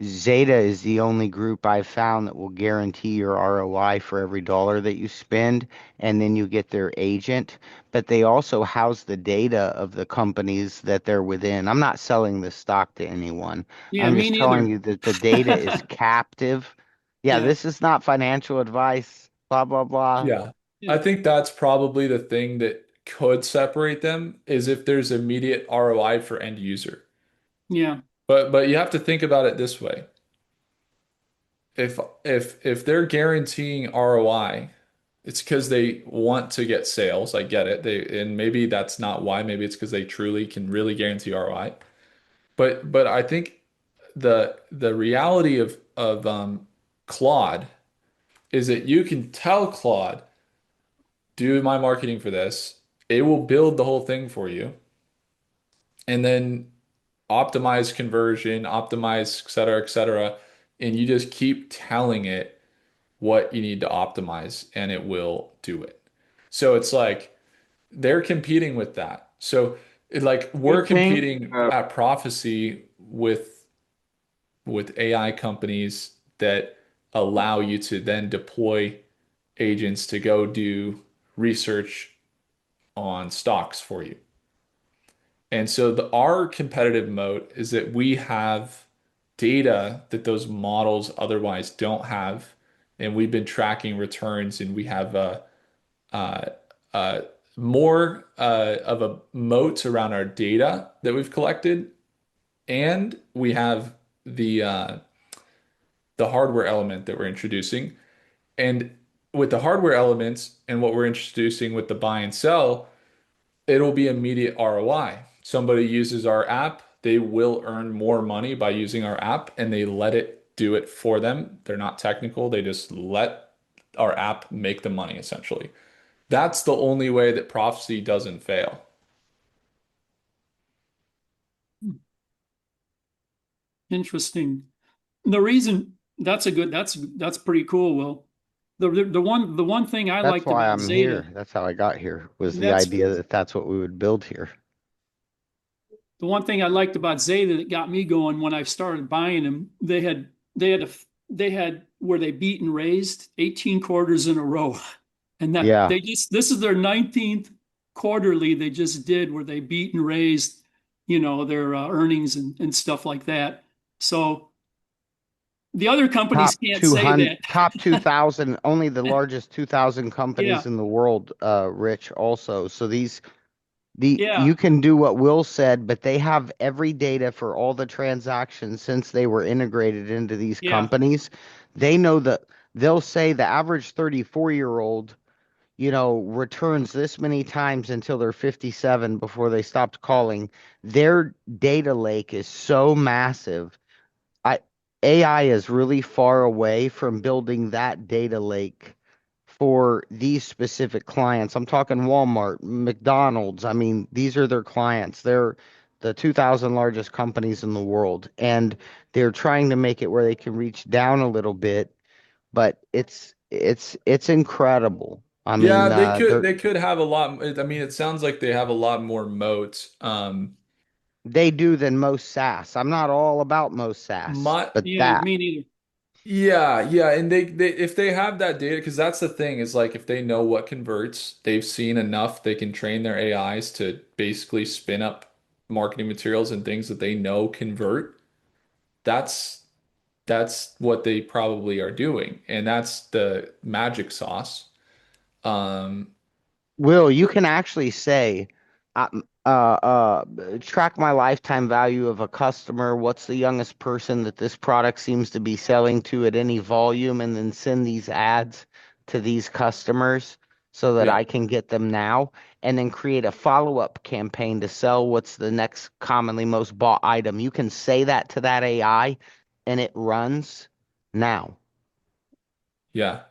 Zeta is the only group I've found that will guarantee your ROI for every dollar that you spend, and then you get their agent. But they also house the data of the companies that they're within. I'm not selling this stock to anyone.
Yeah,
I'm
me
just telling
neither.
you that the data is captive. Yeah,
Yeah.
this is not financial advice, blah, blah, blah.
Yeah. I
Yeah.
think that's probably the thing that could separate them is if there's immediate ROI for end user.
Yeah.
But you have to think about it this way. If they're guaranteeing ROI, it's because they want to get sales. I get it. And maybe that's not why. Maybe it's because they truly can really guarantee ROI. But I think the reality of Claude is that you can tell Claude, do my marketing for this. It will build the whole thing for you. And then optimize conversion, optimize, et cetera. And you just keep telling it what you need to optimize and it will do it. So it's like they're competing with that. So like
You
we're
think
competing at prophecy with AI companies that allow you to then deploy agents to go do research on stocks for you. And so our competitive moat is that we have data that those models otherwise don't have, and we've been tracking returns, and we have uh, uh, more of a moat around our data that we've collected, and we have the uh, the hardware element that we're introducing. And with the hardware elements and what we're introducing with the buy and sell, it'll be immediate ROI. Somebody uses our app, they will earn more money by using our app and they let it do it for them. They're not technical, they just let our app make the money essentially. That's the only way that prophecy doesn't fail.
Interesting. The reason That's a good. That's pretty cool. Will, the one thing I
That's
liked
why
about
I'm
Zeta,
here. That's how I got here, was the
that's
idea that that's what we would build here.
the one thing I liked about Zeta that got me going when I started buying them. They had where they beat and raised 18 quarters in a row, and that
Yeah.
they just this is their 19th quarterly they just did where they beat and raised, their earnings and stuff like that. So the other companies
Top
can't say
200,
that.
top 2000, only the largest 2000 companies
Yeah,
in the world, Rich, also. So
yeah,
you can do what Will said, but they have every data for all the transactions since they were integrated into these
yeah,
companies. They know that they'll say the average 34-year-old, returns this many times until they're 57 before they stopped calling. Their data lake is so massive. I AI is really far away from building that data lake for these specific clients. I'm talking Walmart, McDonald's. I mean, these are their clients. They're the 2000 largest companies in the world, and they're trying to make it where they can reach down a little bit, but it's incredible. I
Yeah,
mean,
they could
they're
they could have a lot. I mean, it sounds like they have a lot more moats.
they do than most SaaS. I'm not all about most SaaS,
My
but
yeah.
that
Me neither.
Yeah, yeah, and they if they have that data, because that's the thing is like if they know what converts, they've seen enough, they can train their AIs to basically spin up marketing materials and things that they know convert. That's that's what they probably are doing, and that's the magic sauce. Um,
Will, you can actually say, uh, track my lifetime value of a customer. What's the youngest person that this product seems to be selling to at any volume, and then send these ads to these customers so that
yeah,
I can get them now, and then create a follow-up campaign to sell what's the next commonly most bought item. You can say that to that AI, and it runs now.
yeah.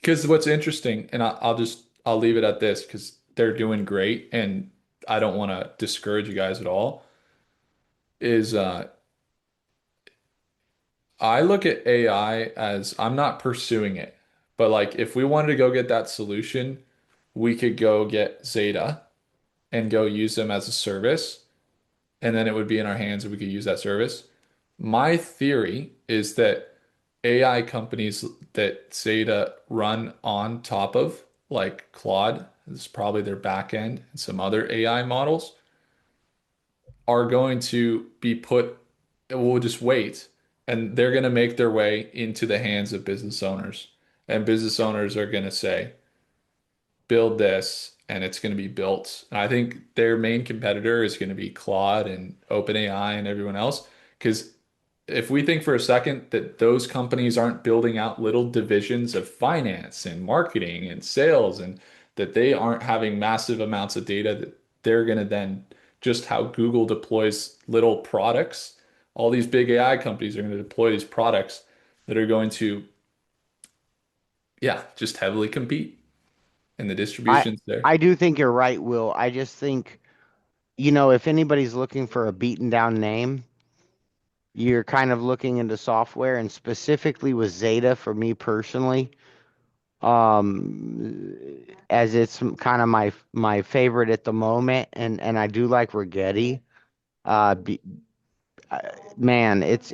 Because what's interesting, and I'll leave it at this because they're doing great, and I don't want to discourage you guys at all. Is I look at AI as I'm not pursuing it, but like if we wanted to go get that solution, we could go get Zeta and go use them as a service, and then it would be in our hands and we could use that service. My theory is that AI companies that Zeta run on top of, like Claude, this is probably their back end and some other AI models, are going to be put, we'll just wait, and they're going to make their way into the hands of business owners. And business owners are going to say, build this, and it's going to be built. And I think their main competitor is going to be Claude and OpenAI and everyone else. Because if we think for a second that those companies aren't building out little divisions of finance and marketing and sales, and that they aren't having massive amounts of data that they're going to then just how Google deploys little products, all these big AI companies are going to deploy these products that are going to, yeah, just heavily compete and the
I
distribution's there.
I do think you're right, Will. I just think, if anybody's looking for a beaten down name, you're kind of looking into software, and specifically with Zeta for me personally, as it's kind of my favorite at the moment, and I do like Rigetti. Uh, be, uh, Man, it's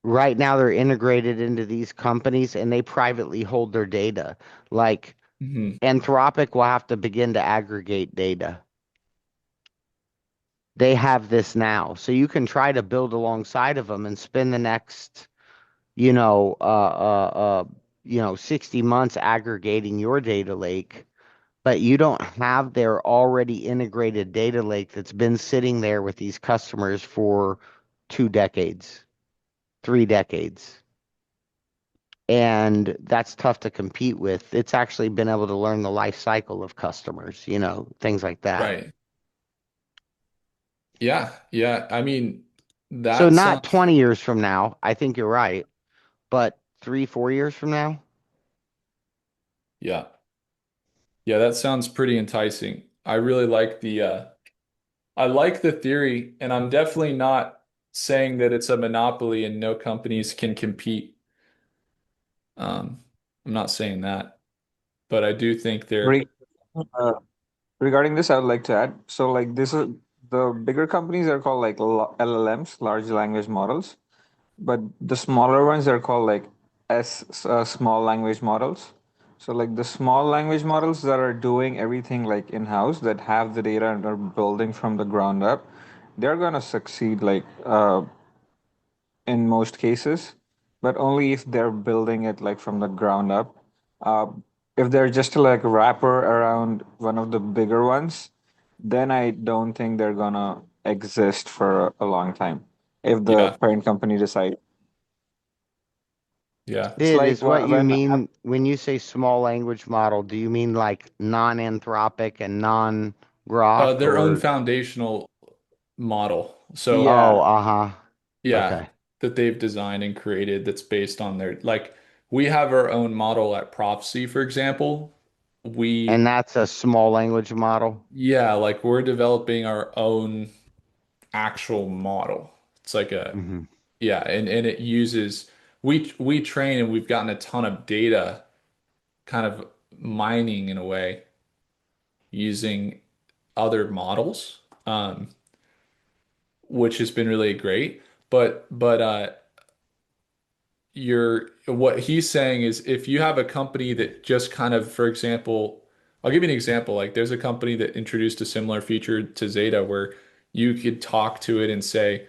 right now they're integrated into these companies and they privately hold their data. Like
Mhm.
Anthropic will have to begin to aggregate data. They have this now. So you can try to build alongside of them and spend the next, you know, uh, uh, uh, 60 months aggregating your data lake, but you don't have their already integrated data lake that's been sitting there with these customers for 2 decades, 3 decades. And that's tough to compete with. It's actually been able to learn the life cycle of customers, things like that.
Right. Yeah. Yeah. I mean,
So
that
not
sounds,
20 years from now, I think you're right, but 3, 4 years from now,
yeah. Yeah, that sounds pretty enticing. I really like I like the theory, and I'm definitely not. saying that it's a monopoly and no companies can compete. Um, I'm not saying that, but I do think they're
Re- uh, Regarding this, I would like to add. So, like, this is the bigger companies are called like LLMs, large language models, but the smaller ones are called like small language models. So, like the small language models that are doing everything like in house, that have the data and are building from the ground up, they're gonna succeed. Like, in most cases, but only if they're building it like from the ground up. Uh, if they're just like a wrapper around one of the bigger ones, then I don't think they're gonna exist for a long time. If the
yeah,
parent company decides,
yeah.
it's
Sid,
like
is what you
when
mean when you say small language model, do you mean like non-anthropic and non-grok
Their own
or
foundational model. So
oh,
yeah,
uh-huh.
yeah,
Okay.
that they've designed and created that's based on their like we have our own model at Prophecy, for example.
And
We
that's a small language model?
yeah, like we're developing our own actual model. It's like a
Hmm.
yeah, and it uses we train and we've gotten a ton of data kind of mining in a way using other models, which has been really great. But you're what he's saying is if you have a company that just kind of, for example, I'll give you an example. Like there's a company that introduced a similar feature to Zeta where you could talk to it and say,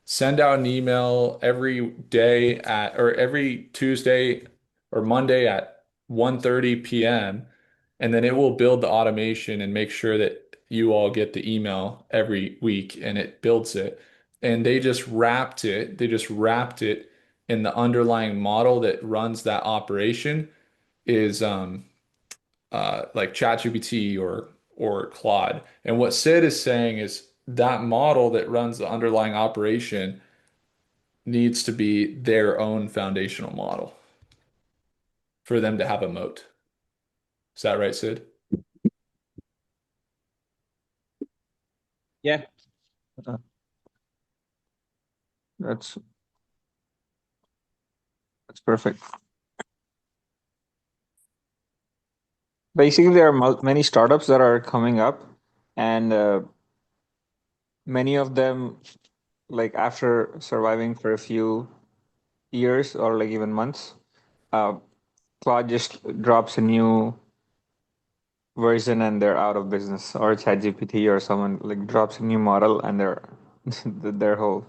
send out an email every day at or every Tuesday or Monday at 1:30 p.m. and then it will build the automation and make sure that you all get the email every week and it builds it. And they just wrapped it in the underlying model that runs that operation is like ChatGPT or Claude. And what Sid is saying is that model that runs the underlying operation needs to be their own foundational model for them to have a moat. Is that right, Sid?
yeah, uh, that's that's perfect. Basically, there are many startups that are coming up, and many of them, like after surviving for a few years or like even months, uh, Claude just drops a new version and they're out of business, or ChatGPT or someone like drops a new model and they're their whole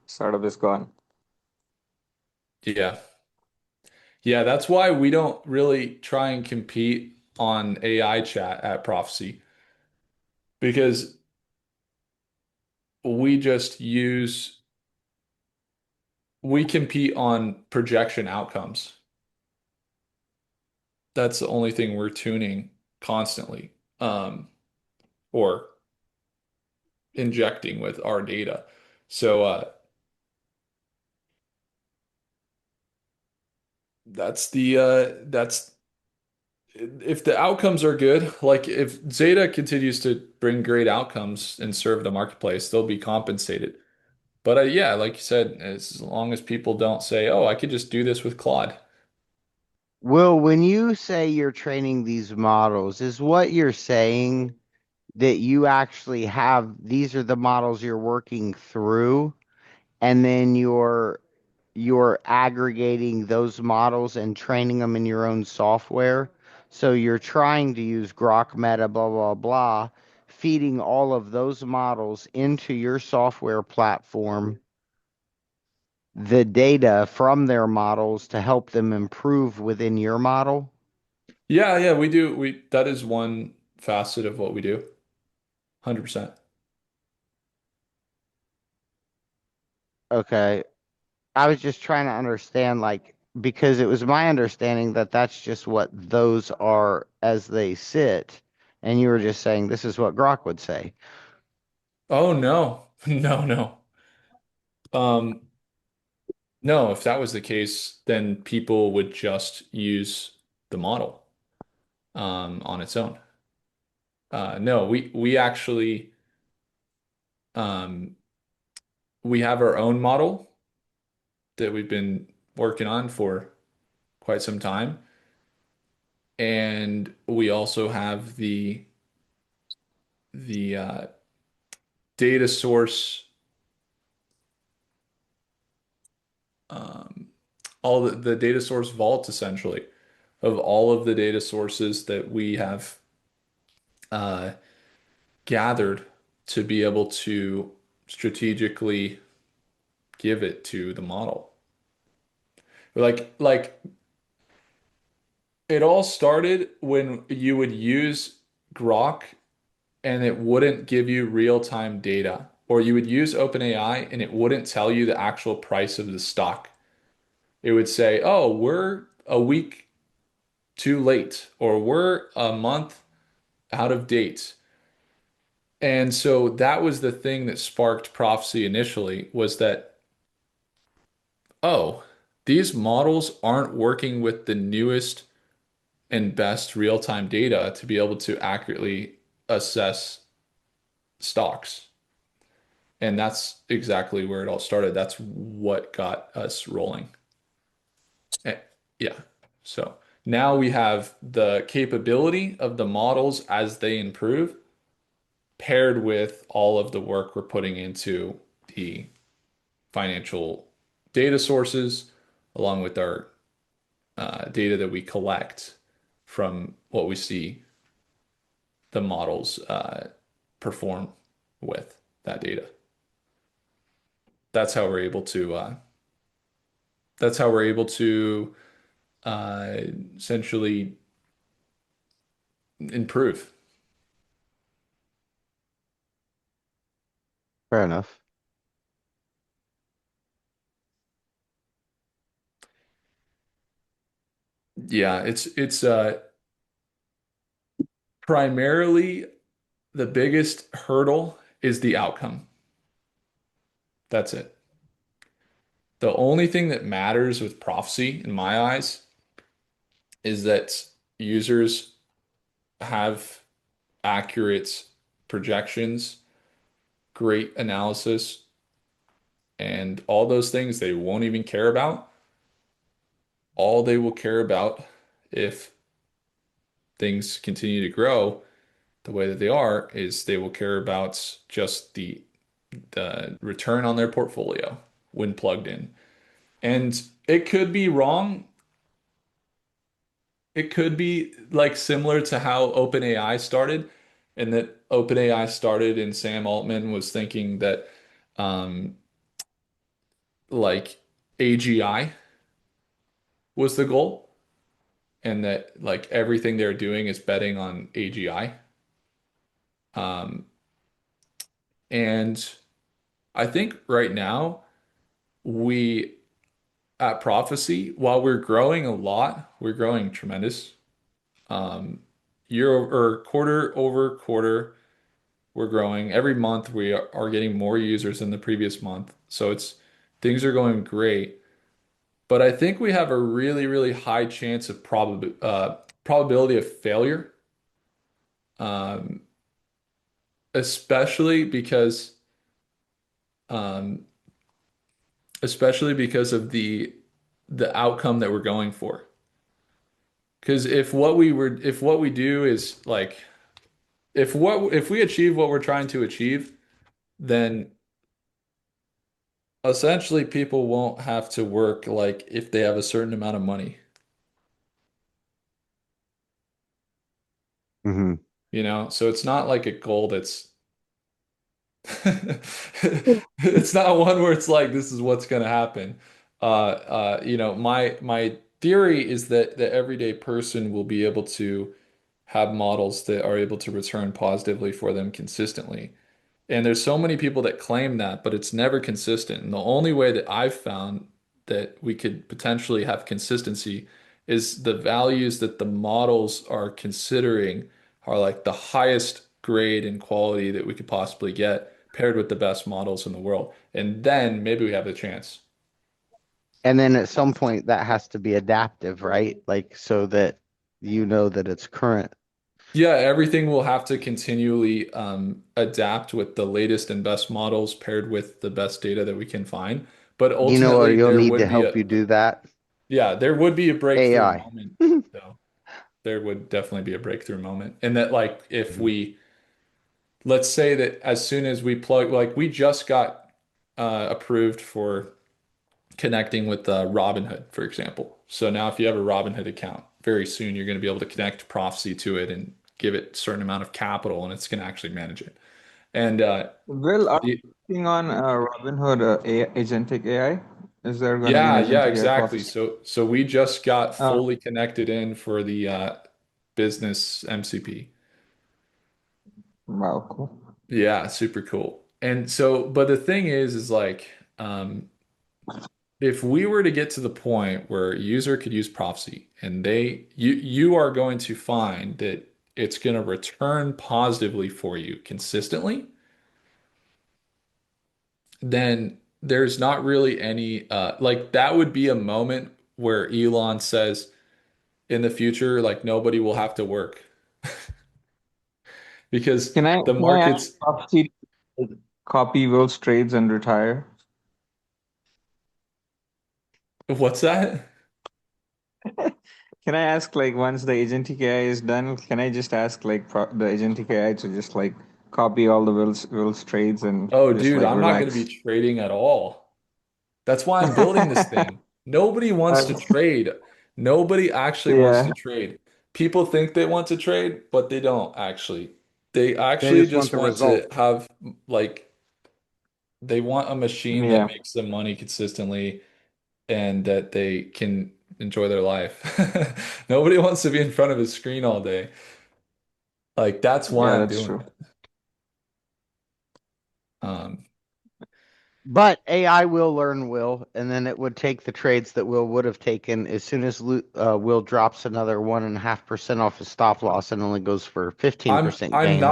startup is gone.
Yeah. Yeah, that's why we don't really try and compete on AI chat at Prophecy because we just use we compete on projection outcomes. That's the only thing we're tuning constantly, or injecting with our data. So that's if the outcomes are good, like if Zeta continues to bring great outcomes and serve the marketplace, they'll be compensated. But yeah, like you said, as long as people don't say, "Oh, I could just do this with Claude."
Will, when you say you're training these models, is what you're saying that you actually have these are the models you're working through, and then you're aggregating those models and training them in your own software. So you're trying to use Grok Meta, blah, blah, blah, feeding all of those models into your software platform, the data from their models to help them improve within your model.
Yeah, yeah, we do. We that is one facet of what we do. 100%.
Okay. I was just trying to understand, like, because it was my understanding that that's just what those are as they sit. And you were just saying this is what Grok would say.
Oh no. No, no. Um, no, if that was the case, then people would just use the model on its own. No, we actually um we have our own model that we've been working on for quite some time. And we also have the data source, um, all the data source vault essentially of all of the data sources that we have uh, gathered to be able to strategically give it to the model. Like it all started when you would use Grok and it wouldn't give you real-time data, or you would use OpenAI and it wouldn't tell you the actual price of the stock. It would say, "Oh, we're a week too late," or "We're a month out of date." And so that was the thing that sparked prophecy initially was that, oh, these models aren't working with the newest and best real-time data to be able to accurately assess stocks. And that's exactly where it all started. That's what got us rolling. Eh, Yeah. So now we have the capability of the models as they improve, paired with all of the work we're putting into the financial data sources, along with our data that we collect from what we see the models perform with that data. That's how we're able to. That's how we're able to uh, essentially improve.
Fair enough.
Yeah, it's primarily the biggest hurdle is the outcome. That's it. The only thing that matters with prophecy, in my eyes, is that users have accurate projections, great analysis, and all those things they won't even care about. All they will care about if things continue to grow the way that they are is they will care about just the return on their portfolio when plugged in. And it could be wrong. It could be like similar to how OpenAI started, and that OpenAI started and Sam Altman was thinking that um like AGI was the goal and that like everything they're doing is betting on AGI. Um and I think right now we at Prophecy, while we're growing a lot, we're growing tremendous. Year over quarter over quarter, we're growing. Every month we are getting more users than the previous month. So it's things are going great. But I think we have a really, really high chance of probability of failure, um, especially because um, especially because of the outcome that we're going for. Because if what we do is like if we achieve what we're trying to achieve, then essentially people won't have to work like if they have a certain amount of money,
Hmm.
you know? So it's not like a goal that's it's not one where it's like this is what's going to happen. My theory is that the everyday person will be able to have models that are able to return positively for them consistently. And there's so many people that claim that, but it's never consistent. And the only way that I've found that we could potentially have consistency is the values that the models are considering are like the highest grade and quality that we could possibly get paired with the best models in the world. And then maybe we have a chance.
And then at some point that has to be adaptive, right? Like so that you know that it's current.
Yeah, everything will have to continually adapt with the latest and best models paired with the best data that we can find. But
You know what
ultimately,
you'll
there
need to
would be
help you do that?
yeah, there would be a breakthrough
AI.
moment, though. There would definitely be a breakthrough moment. And that, like, if we, let's say that as soon as we plug, like, we just got approved for connecting with Robinhood, for example. So now if you have a Robinhood account, very soon you're going to be able to connect Prophecy to it and give it a certain amount of capital, and it's going to actually manage it. And
Will, are
the,
you working on Robinhood agentic AI? Is there going to be an
yeah, yeah,
agentic AI
exactly.
prophecy?
So we just got
Uh,
fully connected in for the business MCP.
wow, cool.
Yeah, super cool. And so, but the thing is like, if we were to get to the point where a user could use Prophecy and you are going to find that it's going to return positively for you consistently, then there's not really any like that would be a moment where Elon says in the future, like nobody will have to work because the
Can I ask
markets,
prophecy to copy Will's trades and retire?
what's that?
Can I ask, like, once the agentic AI is done, can I just ask, like, the agentic AI to just, like, copy all the Will's trades and
Oh,
just,
dude,
like,
I'm not going to be
relax?
trading at all. That's why I'm building this thing. Nobody wants to
Uh,
trade. Nobody actually wants
yeah,
to trade. People think they want to trade, but they don't actually. They
They
actually
just want
just
the
want
result.
to have like they want a machine that
yeah,
makes them money consistently and that they can enjoy their life. Nobody wants to be in front of a screen all day. Like that's why
yeah,
I'm
that's
doing
true.
it. Um,
But AI will learn Will, and then it would take the trades that Will would have taken as soon as Will drops another 1.5% off his stop loss and only goes for 15% gains.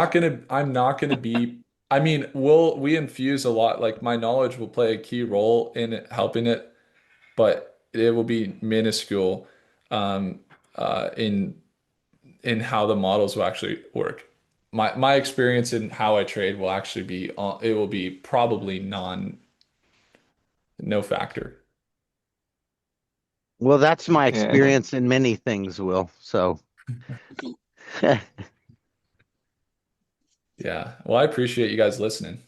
I'm not gonna be I mean, we infuse a lot, like my knowledge will play a key role in it, helping it, but it will be minuscule um in how the models will actually work. My experience in how I trade will actually be it will be probably no factor.
Well, that's my
Yeah,
experience in many things, Will. So,
Yeah. Well, I appreciate you guys listening.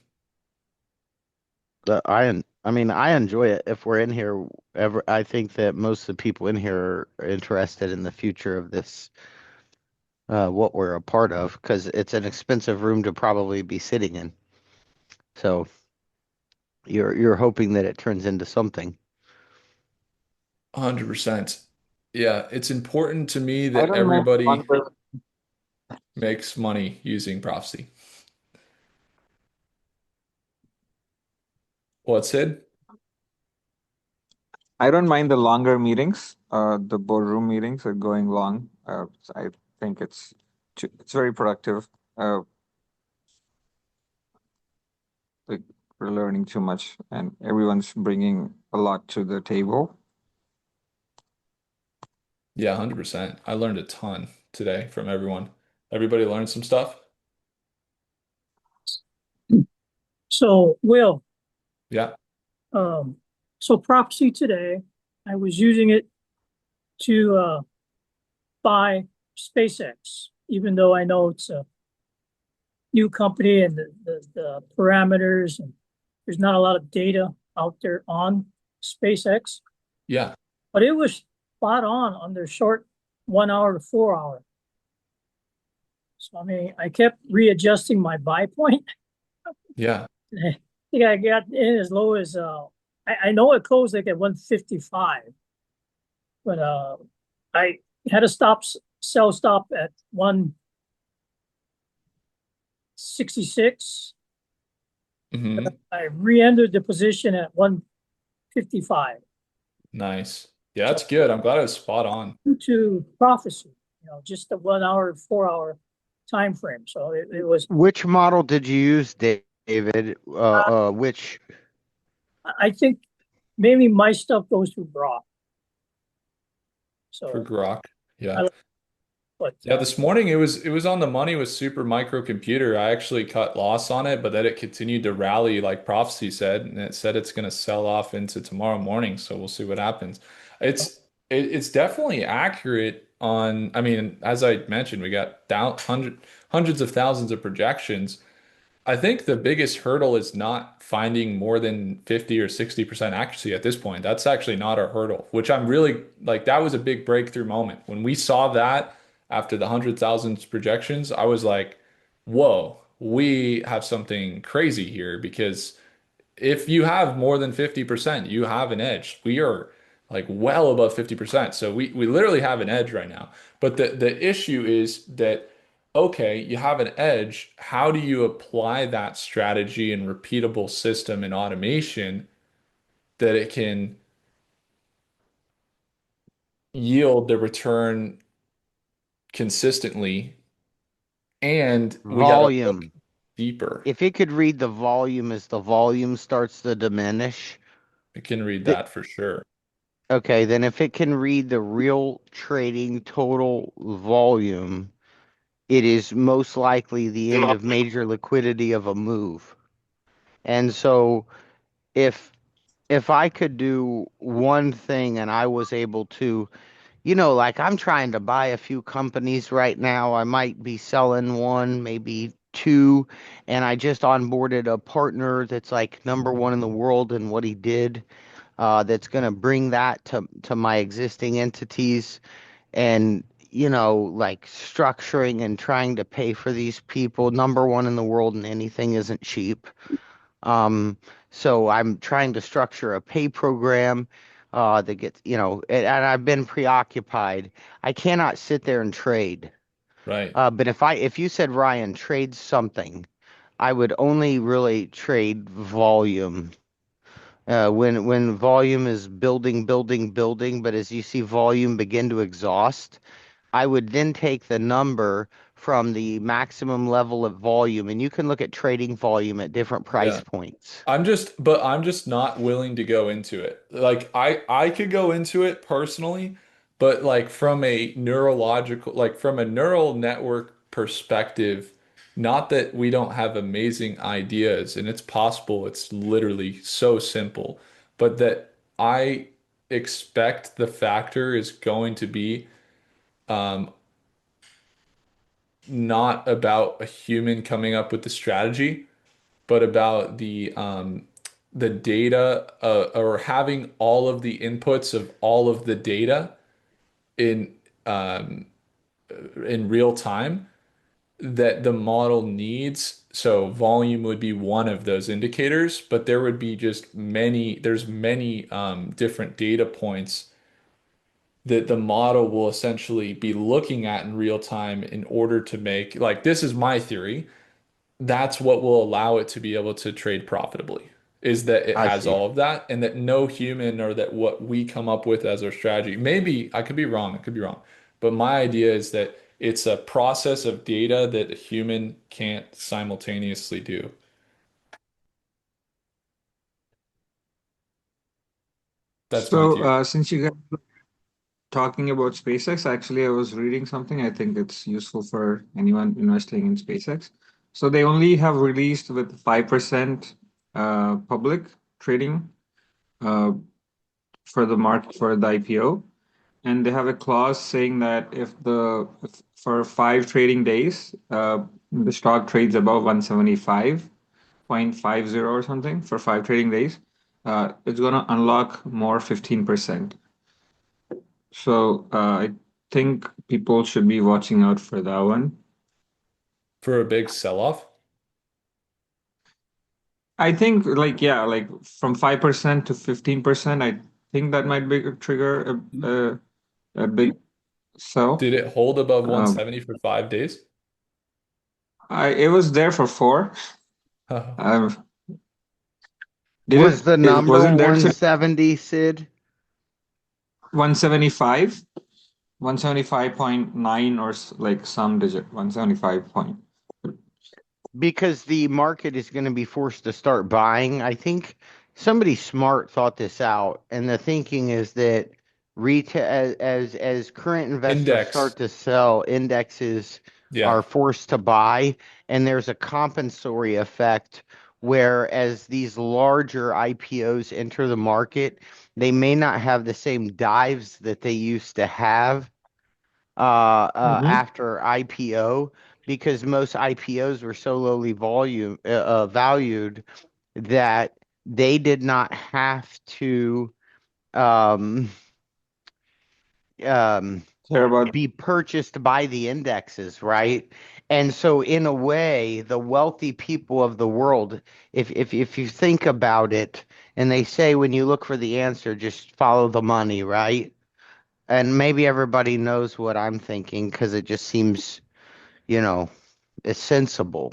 I mean, I enjoy it. If we're in here ever, I think that most of the people in here are interested in the future of this, what we're a part of, because it's an expensive room to probably be sitting in. So you're hoping that it turns into something.
100%. Yeah, it's important to me
I
that
don't mind
everybody
longer.
makes money using prophecy. What's Sid?
I don't mind the longer meetings. The boardroom meetings are going long. I think it's very productive. Like, we're learning too much, and everyone's bringing a lot to the table.
Yeah, 100%. I learned a ton today from everyone. Everybody learned some stuff?
So, Will,
Yeah.
um, so Prophecy today, I was using it to buy SpaceX, even though I know it's a new company and the parameters and there's not a lot of data out there on SpaceX,
Yeah.
but it was spot on their short 1 hour to 4 hour. So I mean, I kept readjusting my buy point.
Yeah.
I think I got in as low as I know it closed like at 155, but I had a sell stop at 166.
Hmm.
I re-entered the position at 155.
Nice. Yeah,
So
that's good. I'm glad I was spot on
to prophecy, just the 1 hour, 4 hour time frame. So it was.
Which model did you use, David? Which?
I think mainly my stuff goes through Brock.
for
So
Grok.
I
Yeah.
like But
Yeah, this morning it was on the money with super microcomputer. I actually cut loss on it, but then it continued to rally like prophecy said, and it said it's going to sell off into tomorrow morning. So we'll see what happens. It's definitely accurate on. I mean, as I mentioned, we got hundreds of thousands of projections. I think the biggest hurdle is not finding more than 50 or 60% accuracy at this point. That's actually not our hurdle, which I'm really like, that was a big breakthrough moment. When we saw that after the 100,000 projections, I was like, whoa, we have something crazy here because if you have more than 50%, you have an edge. We are like well above 50%. So we literally have an edge right now. But the issue is that, okay, you have an edge. How do you apply that strategy and repeatable system and automation that it can yield the return consistently? And we got to look
Volume.
deeper.
If it could read the volume as the volume starts to diminish,
It can read
the,
that for sure.
okay, then if it can read the real trading total volume, it is most likely the end of major liquidity of a move. And so if if I could do one thing and I was able to, like I'm trying to buy a few companies right now. I might be selling one, maybe two, and I just onboarded a partner that's like number one in the world in what he did. That's going to bring that to my existing entities and like structuring and trying to pay for these people. Number one in the world and anything isn't cheap. So I'm trying to structure a pay program that gets, and I've been preoccupied. I cannot sit there and trade.
Right.
But if you said, Ryan, trade something, I would only really trade volume. When volume is building, building, building, but as you see volume begin to exhaust, I would then take the number from the maximum level of volume, and you can look at trading volume at different price
Yeah.
points.
I'm just not willing to go into it. Like I could go into it personally, but like from a neural network perspective, not that we don't have amazing ideas and it's possible, it's literally so simple, but that I expect the factor is going to be um not about a human coming up with the strategy but about the data or having all of the inputs of all of the data in um, in real time that the model needs. So volume would be one of those indicators, but there would be there's many different data points that the model will essentially be looking at in real time in order to make, like, this is my theory, that's what will allow it to be able to trade profitably is that it
I
has
see.
all of that and that no human or that what we come up with as our strategy. Maybe I could be wrong, I could be wrong. But my idea is that it's a process of data that a human can't simultaneously do. That's my
So,
theory.
since you guys were talking about SpaceX, actually, I was reading something. I think it's useful for anyone investing in SpaceX. So they only have released with 5% public trading uh, for the market for the IPO, and they have a clause saying that if for 5 trading days, the stock trades above 175.50 or something for 5 trading days, it's going to unlock more 15%. So I think people should be watching out for that one.
For a big sell-off.
I think yeah, like from 5% to 15%, I think that might be trigger a big sell.
Did it hold above
Um,
170 for 5 days?
it was there for four. Um, did
Was the
it
number
wasn't there to
170, Sid?
175, 175.9 or like some digit, 175 point.
Because the market is going to be forced to start buying. I think somebody smart thought this out, and the thinking is that retail as current investors
Index.
start to sell, indexes
Yeah.
are forced to buy, and there's a compensatory effect where as these larger IPOs enter the market, they may not have the same dives that they used to have
Mm-hmm.
after IPO because most IPOs were so lowly valued that they did not have to um, um,
Care about.
be purchased by the indexes, right? And so, in a way, the wealthy people of the world, if you think about it, and they say when you look for the answer, just follow the money, right? And maybe everybody knows what I'm thinking because it just seems, you know, it's sensible.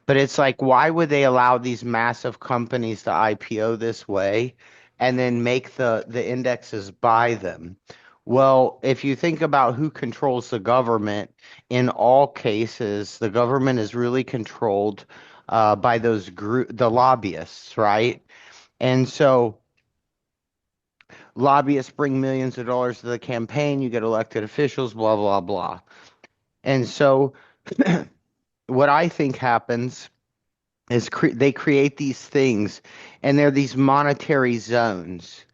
But it's like, why would they allow these massive companies to IPO this way and then make the indexes buy them? Well, if you think about who controls the government, in all cases, the government is really controlled by the lobbyists, right? And so lobbyists bring millions of dollars to the campaign, you get elected officials, blah, blah, blah. And so what I think happens is they create these things and they're these monetary zones.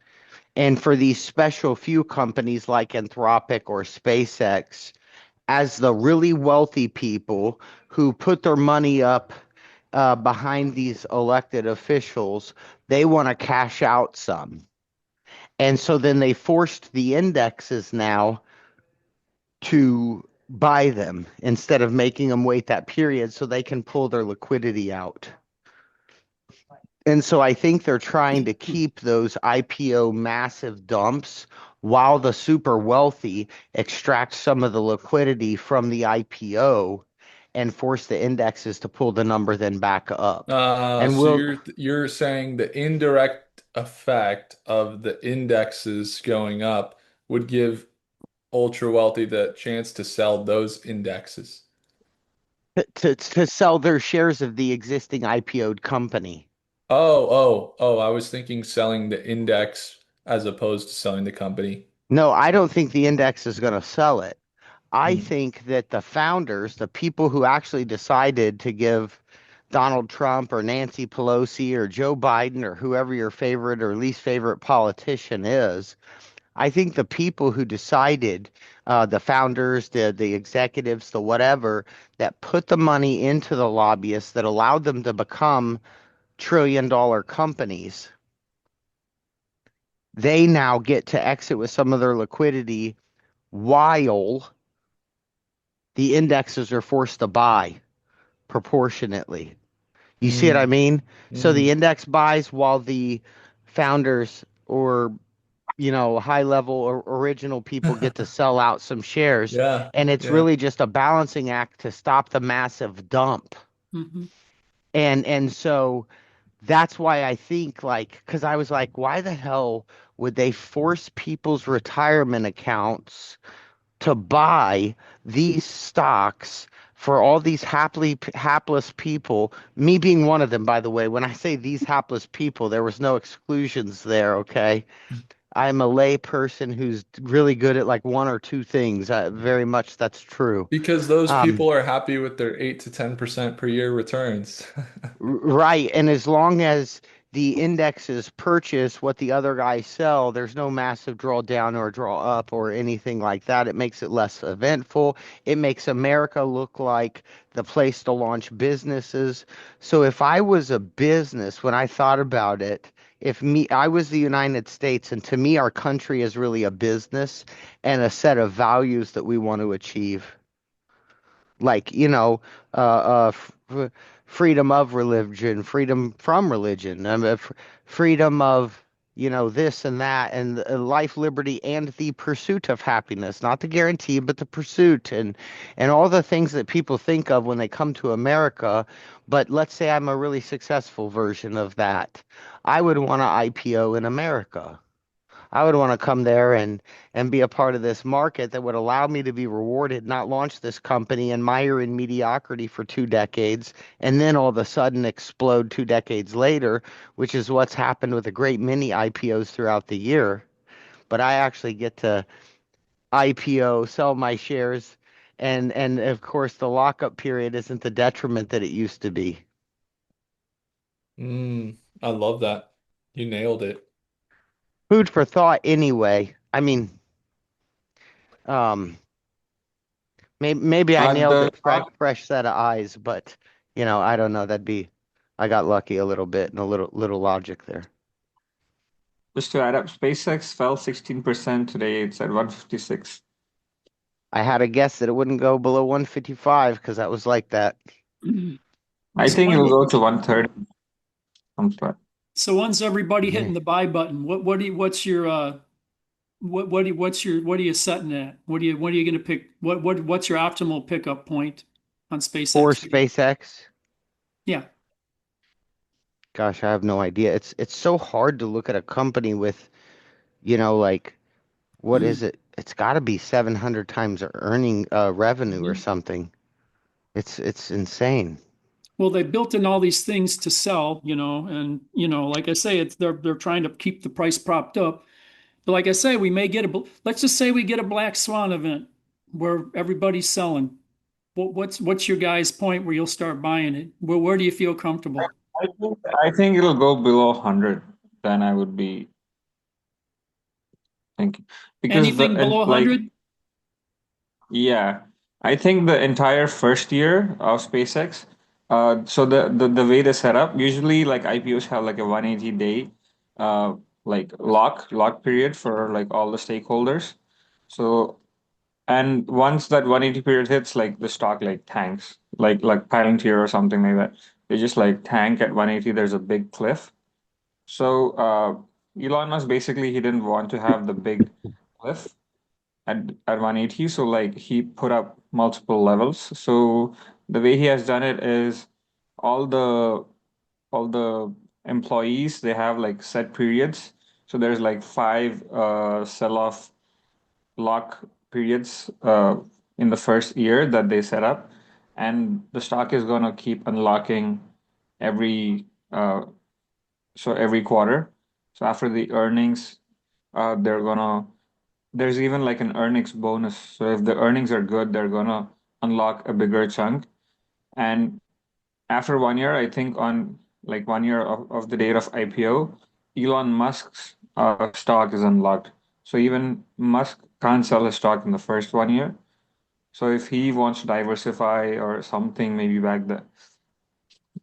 And for these special few companies like Anthropic or SpaceX, as the really wealthy people who put their money up behind these elected officials, they want to cash out some. And so then they forced the indexes now to buy them instead of making them wait that period so they can pull their liquidity out. And so I think they're trying to keep those IPO massive dumps while the super wealthy extract some of the liquidity from the IPO and force the indexes to pull the number then back up. And
So
we'll
you're saying the indirect effect of the indexes going up would give ultra wealthy the chance to sell those indexes.
to sell their shares of the existing IPO'd company.
Oh, I was thinking selling the index as opposed to selling the company.
No, I don't think the index is going to sell it. I
Hmm.
think that the founders, the people who actually decided to give Donald Trump or Nancy Pelosi or Joe Biden or whoever your favorite or least favorite politician is, I think the people who decided, the founders, the executives, the whatever, that put the money into the lobbyists that allowed them to become trillion-dollar companies, they now get to exit with some of their liquidity while the indexes are forced to buy proportionately. You see what I
Mm,
mean? So the
mm.
index buys while the founders or high level or original people get to sell out some shares.
Yeah,
And it's
yeah.
really just a balancing act to stop the massive dump.
Hmm.
And so that's why I think because I was like, why the hell would they force people's retirement accounts to buy these stocks for all these hapless people, me being one of them, by the way. When I say these hapless people, there was no exclusions there, okay? I'm a lay person who's really good at like one or two things. Very much that's true.
Because those
Um,
people are happy with their 8 to 10% per year returns.
Right. And as long as the indexes purchase what the other guys sell, there's no massive drawdown or draw up or anything like that. It makes it less eventful. It makes America look like the place to launch businesses. So if I was a business, when I thought about it, I was the United States, and to me, our country is really a business and a set of values that we want to achieve like freedom of religion, freedom from religion, freedom of this and that, and life, liberty, and the pursuit of happiness, not the guarantee, but the pursuit, and all the things that people think of when they come to America. But let's say I'm a really successful version of that. I would want to IPO in America. I would want to come there and be a part of this market that would allow me to be rewarded, not launch this company and mire in mediocrity for 2 decades, and then all of a sudden explode 2 decades later, which is what's happened with a great many IPOs throughout the year. but I actually get to IPO, sell my shares, and of course the lockup period isn't the detriment that it used to be.
I love that. You nailed it.
Food for thought anyway. I mean, um, maybe I nailed
The
it,
thought,
fresh set of eyes, but I don't know. I got lucky a little bit and a little logic there.
just to add up, SpaceX fell 16% today. It's at 156.
I had a guess that it wouldn't go below 155 because that was like that.
I
So
think
when
it'll go to 130.
so when's everybody
Yeah.
hitting the buy button? What's your what are you setting at? What are you going to pick? What's your optimal pickup point on
For
SpaceX?
SpaceX,
Yeah.
gosh, I have no idea. It's so hard to look at a company with, like what is it? It's got to be 700 times earning revenue or
Mhm.
something. It's insane.
Well, they built in all these things to sell, and like I say, they're trying to keep the price propped up. But like I say, we may get let's just say we get a black swan event where everybody's selling. What's your guys' point where you'll start buying it? Where do you feel comfortable?
I think it'll go below 100. Then I would be thinking because
Anything below
like
100?
yeah, I think the entire first year of SpaceX. So the way they set up, usually like IPOs have like a 180 day, like lock period for like all the stakeholders. So and once that 180 period hits, like the stock like tanks, like Palantir or something like that. They just like tank at 180. There's a big cliff. So Elon Musk basically he didn't want to have the big cliff at 180. So like he put up multiple levels. So the way he has done it is all the all the employees they have like set periods. So there's like five sell-off lock periods in the first year that they set up, and the stock is gonna keep unlocking every every quarter. So after the earnings, they're gonna there's even like an earnings bonus. So if the earnings are good, they're gonna unlock a bigger chunk. And after 1 year, I think on like 1 year of the date of IPO, Elon Musk's stock is unlocked. So even Musk can't sell his stock in the first 1 year. So if he wants to diversify or something, maybe back then,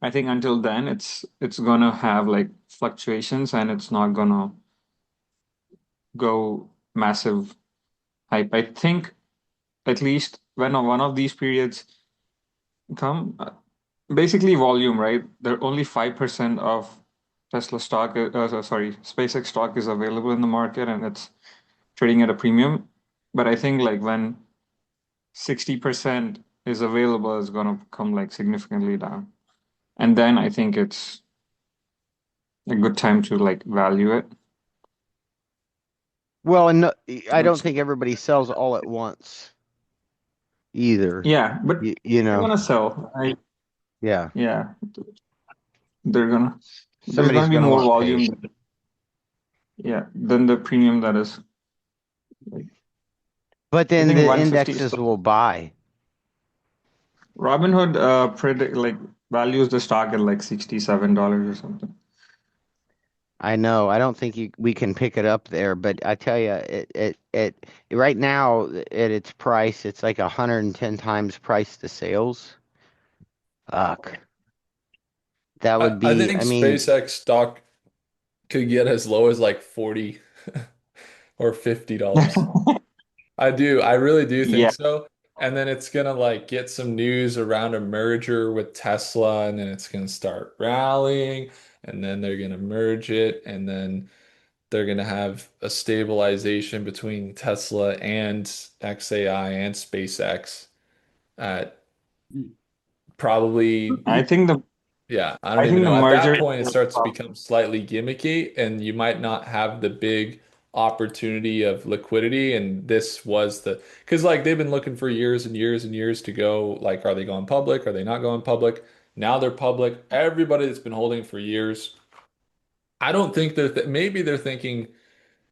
I think until then it's gonna have like fluctuations and it's not gonna go massive hype. I think at least when one of these periods come, basically volume, right? There are only 5% of Tesla stock, sorry, SpaceX stock is available in the market and it's trading at a premium. But I think like when 60% is available, it's gonna come like significantly down. And then I think it's a good time to like value it.
Well, and no, I don't
That's
think everybody sells all at once either.
yeah, but
You
they're
know,
gonna sell.
yeah,
Yeah, they're gonna there's
somebody's
gonna be
gonna
more
want paid.
volume, yeah, than the premium that is like
But
I
then
think
the
150 is
indexes
still
will buy.
Robinhood predict like values the stock at like $67 or something.
I know. I don't think we can pick it up there, but I tell you, it right now at its price, it's like 110 times price to sales. Fuck. That
I,
would
I
be,
think
I mean,
SpaceX stock could get as low as like 40 or $50. I do. I really do think
Yeah,
so. And then it's gonna like get some news around a merger with Tesla, and then it's gonna start rallying, and then they're gonna merge it, and then they're gonna have a stabilization between Tesla and XAI and SpaceX at probably,
I think the
yeah, I don't
I
even
think the
know. At that
merger.
point, it starts to become slightly gimmicky, and you might not have the big opportunity of liquidity. And this was because like they've been looking for years and years and years to go, like, are they going public? Are they not going public? Now they're public. Everybody that's been holding for years, I don't think maybe they're thinking,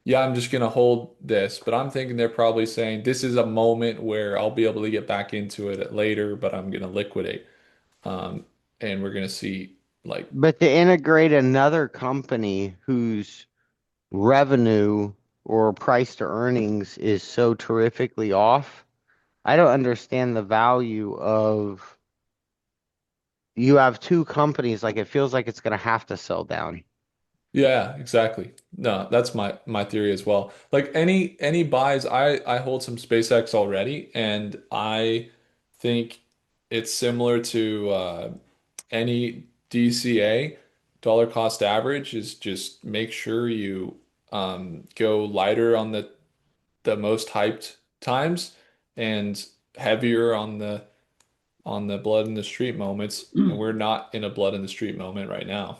yeah, I'm just gonna hold this, but I'm thinking they're probably saying this is a moment where I'll be able to get back into it later, but I'm gonna liquidate. Um, and we're gonna see like,
But to integrate another company whose revenue or price to earnings is so terrifically off, I don't understand the value of you have two companies, like it feels like it's gonna have to sell down.
yeah, exactly. No, that's my theory as well. Like any buys, I hold some SpaceX already, and I think it's similar to any DCA, dollar cost average is just make sure you go lighter on the most hyped times and heavier on the blood in the street moments. And we're not in a blood in the street moment right now.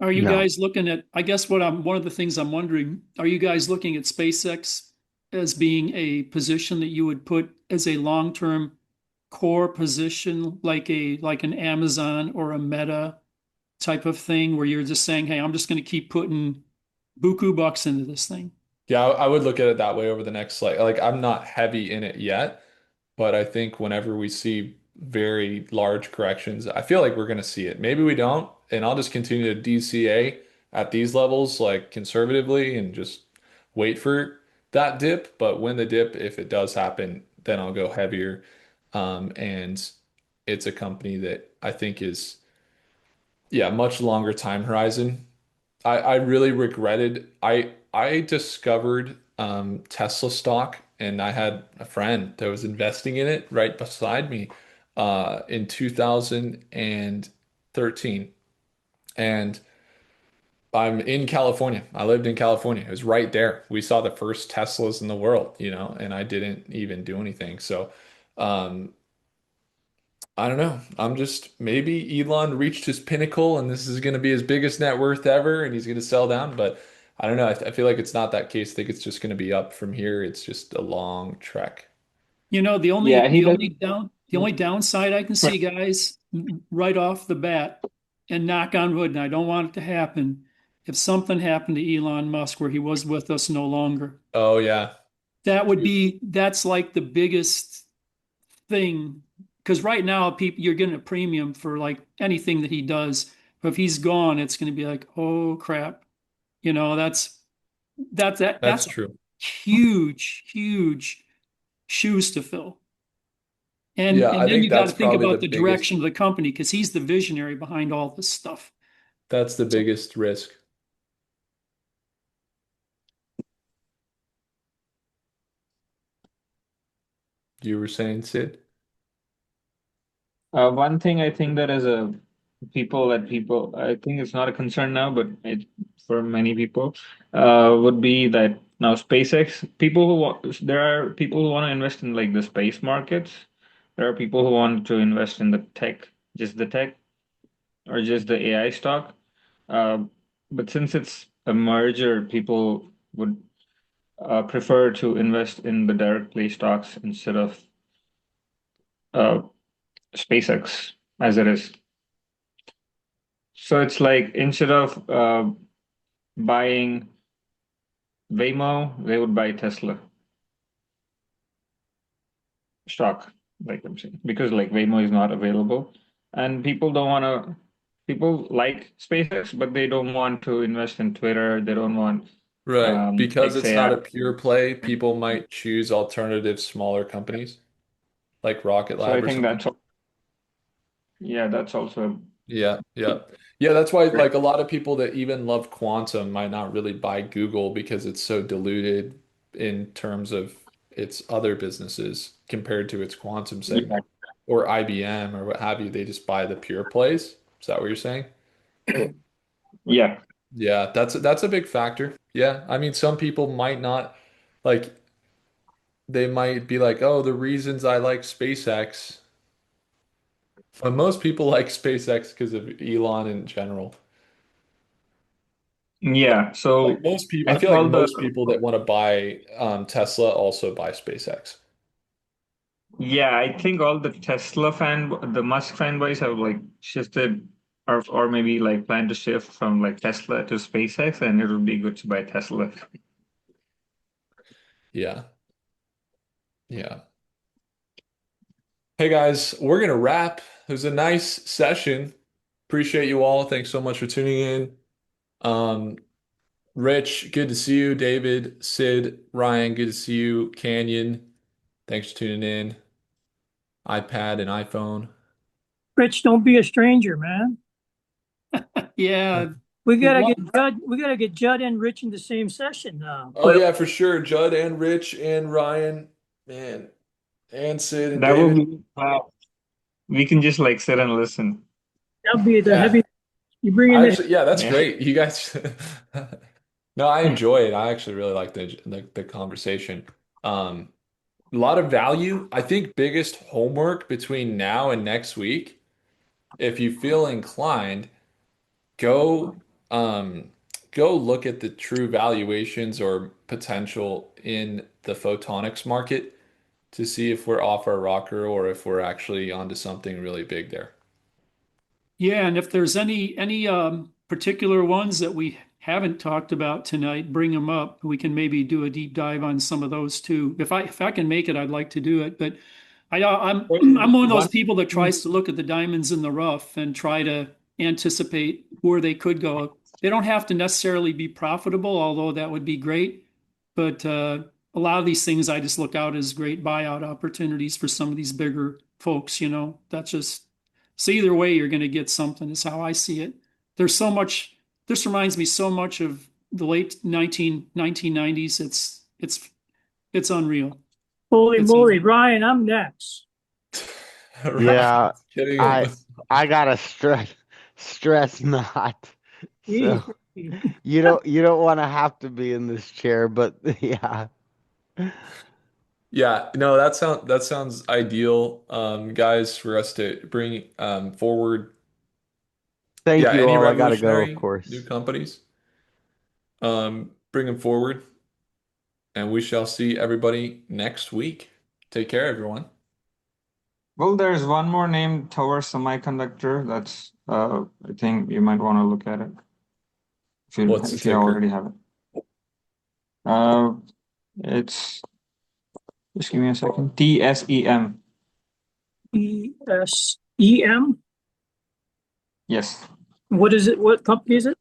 Are you
No.
guys looking at, I guess one of the things I'm wondering, are you guys looking at SpaceX as being a position that you would put as a long-term core position, like an Amazon or a Meta type of thing, where you're just saying, hey, I'm just going to keep putting buku bucks into this thing?
Yeah, I would look at it that way over the next like I'm not heavy in it yet, but I think whenever we see very large corrections, I feel like we're going to see it. Maybe we don't, and I'll just continue to DCA at these levels like conservatively and just wait for that dip. But when the dip, if it does happen, then I'll go heavier. And it's a company that I think is, yeah, much longer time horizon. I really regretted I discovered Tesla stock and I had a friend that was investing in it right beside me in 2013. And I'm in California. I lived in California. It was right there. We saw the first Teslas in the world, and I didn't even do anything. So um, I don't know. I'm just maybe Elon reached his pinnacle and this is going to be his biggest net worth ever and he's going to sell down. But I don't know. I feel like it's not that case. I think it's just going to be up from here. It's just a long trek.
You know,
Yeah, he does.
the only downside I can see, guys, right off the bat, and knock on wood, and I don't want it to happen, if something happened to Elon Musk where he was with us no longer,
Oh, yeah.
that's like the biggest thing. Because right now, people, you're getting a premium for like anything that he does. But if he's gone, it's going to be like, oh crap. You know,
That's
that's a
true.
huge, huge shoes to fill.
Yeah.
And
I
then
think
you got to
that's
think
probably the
about the
biggest,
direction of the company because he's the visionary behind all this stuff.
that's the
So
biggest risk. You were saying, Sid?
One thing I think that as a people, I think it's not a concern now, but for many people, would be that now SpaceX people there are people who want to invest in like the space markets. There are people who want to invest in the tech, just the tech, or just the AI stock. Uh, but since it's a merger, people would prefer to invest in the direct play stocks instead of uh, SpaceX as it is. So it's like instead of buying Waymo, they would buy Tesla stock, like I'm saying, because like Waymo is not available, and people don't want to. People like SpaceX, but they don't want to invest in Twitter. They don't want
Right. Because it's not
XAI.
a pure play, people might choose alternative smaller companies like Rocket
So I
Lab or
think
something.
yeah, that's also
Yeah, yeah. Yeah, that's why like a lot of people that even love quantum might not really buy Google because it's so diluted in terms of its other businesses compared to its quantum
yeah,
segment or IBM or what have you. They just buy the pure plays. Is that what you're saying?
yeah,
Yeah, that's a big factor. Yeah. I mean, some people might not like they might be like, "Oh, the reasons I like SpaceX." But most people like SpaceX because of Elon in general.
yeah.
Like
So
most people,
I
I
think
feel like
all the
most people that want to buy Tesla also buy SpaceX.
yeah, I think all the Musk fanboys have like shifted or maybe like plan to shift from like Tesla to SpaceX, and it would be good to buy Tesla.
Yeah. Yeah. Hey guys, we're gonna wrap. It was a nice session. Appreciate you all. Thanks so much for tuning in. Um, Rich, good to see you. David, Sid, Ryan, good to see you. Canyon, thanks for tuning in. iPad and iPhone.
Rich, don't be a stranger, man.
Yeah.
We gotta
Well,
get Judd. We gotta get Judd and Rich in the same session now.
Oh yeah, for sure. Judd and Rich and Ryan, man, and Sid and
That will
David.
be we can just like sit and listen.
That'll be the
Yeah,
heavy. You bring in
I
the.
actually, yeah, that's
Yeah.
great. You guys, no, I enjoy it. I actually really like the conversation. Um, a lot of value. I think biggest homework between now and next week, if you feel inclined, go um go look at the true valuations or potential in the photonics market to see if we're off our rocker or if we're actually onto something really big there.
yeah, and if there's any particular ones that we haven't talked about tonight, bring them up. We can maybe do a deep dive on some of those too. If I can make it, I'd like to do it. But I'm I'm one of those
One,
people that tries to look at the diamonds in the rough and try to anticipate where they could go. They don't have to necessarily be profitable, although that would be great. But a lot of these things I just look out as great buyout opportunities for some of these bigger folks. That's just so either way, you're going to get something, is how I see it. There's so much, this reminds me so much of the late 1990s. It's unreal.
Holy
It's
moly,
unreal.
Ryan, I'm next.
right?
Yeah,
Kidding
I
him.
I gotta stress not.
Jeez.
So you don't want to have to be in this chair, but yeah.
Yeah, no, that sounds ideal, guys, for us to bring forward.
Thank
Yeah,
you
any
all. I gotta go, of
revolutionary new
course.
companies, bring them forward, and we shall see everybody next week. Take care, everyone.
Well, there's one more name, Tower Semiconductor. That's I think you might want to look at it
What's the
if you
ticker?
already have it. Uh, it's just give me a second. TSEM.
ESEM.
Yes.
What is it? What company is it?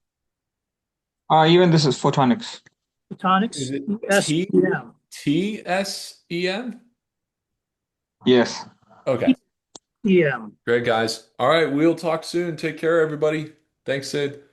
Even this is photonics.
Is
Photonics.
it
ESEM.
TSEM?
Yes.
Okay,
EM.
great, guys. All right, we'll talk soon. Take care, everybody. Thanks, Sid.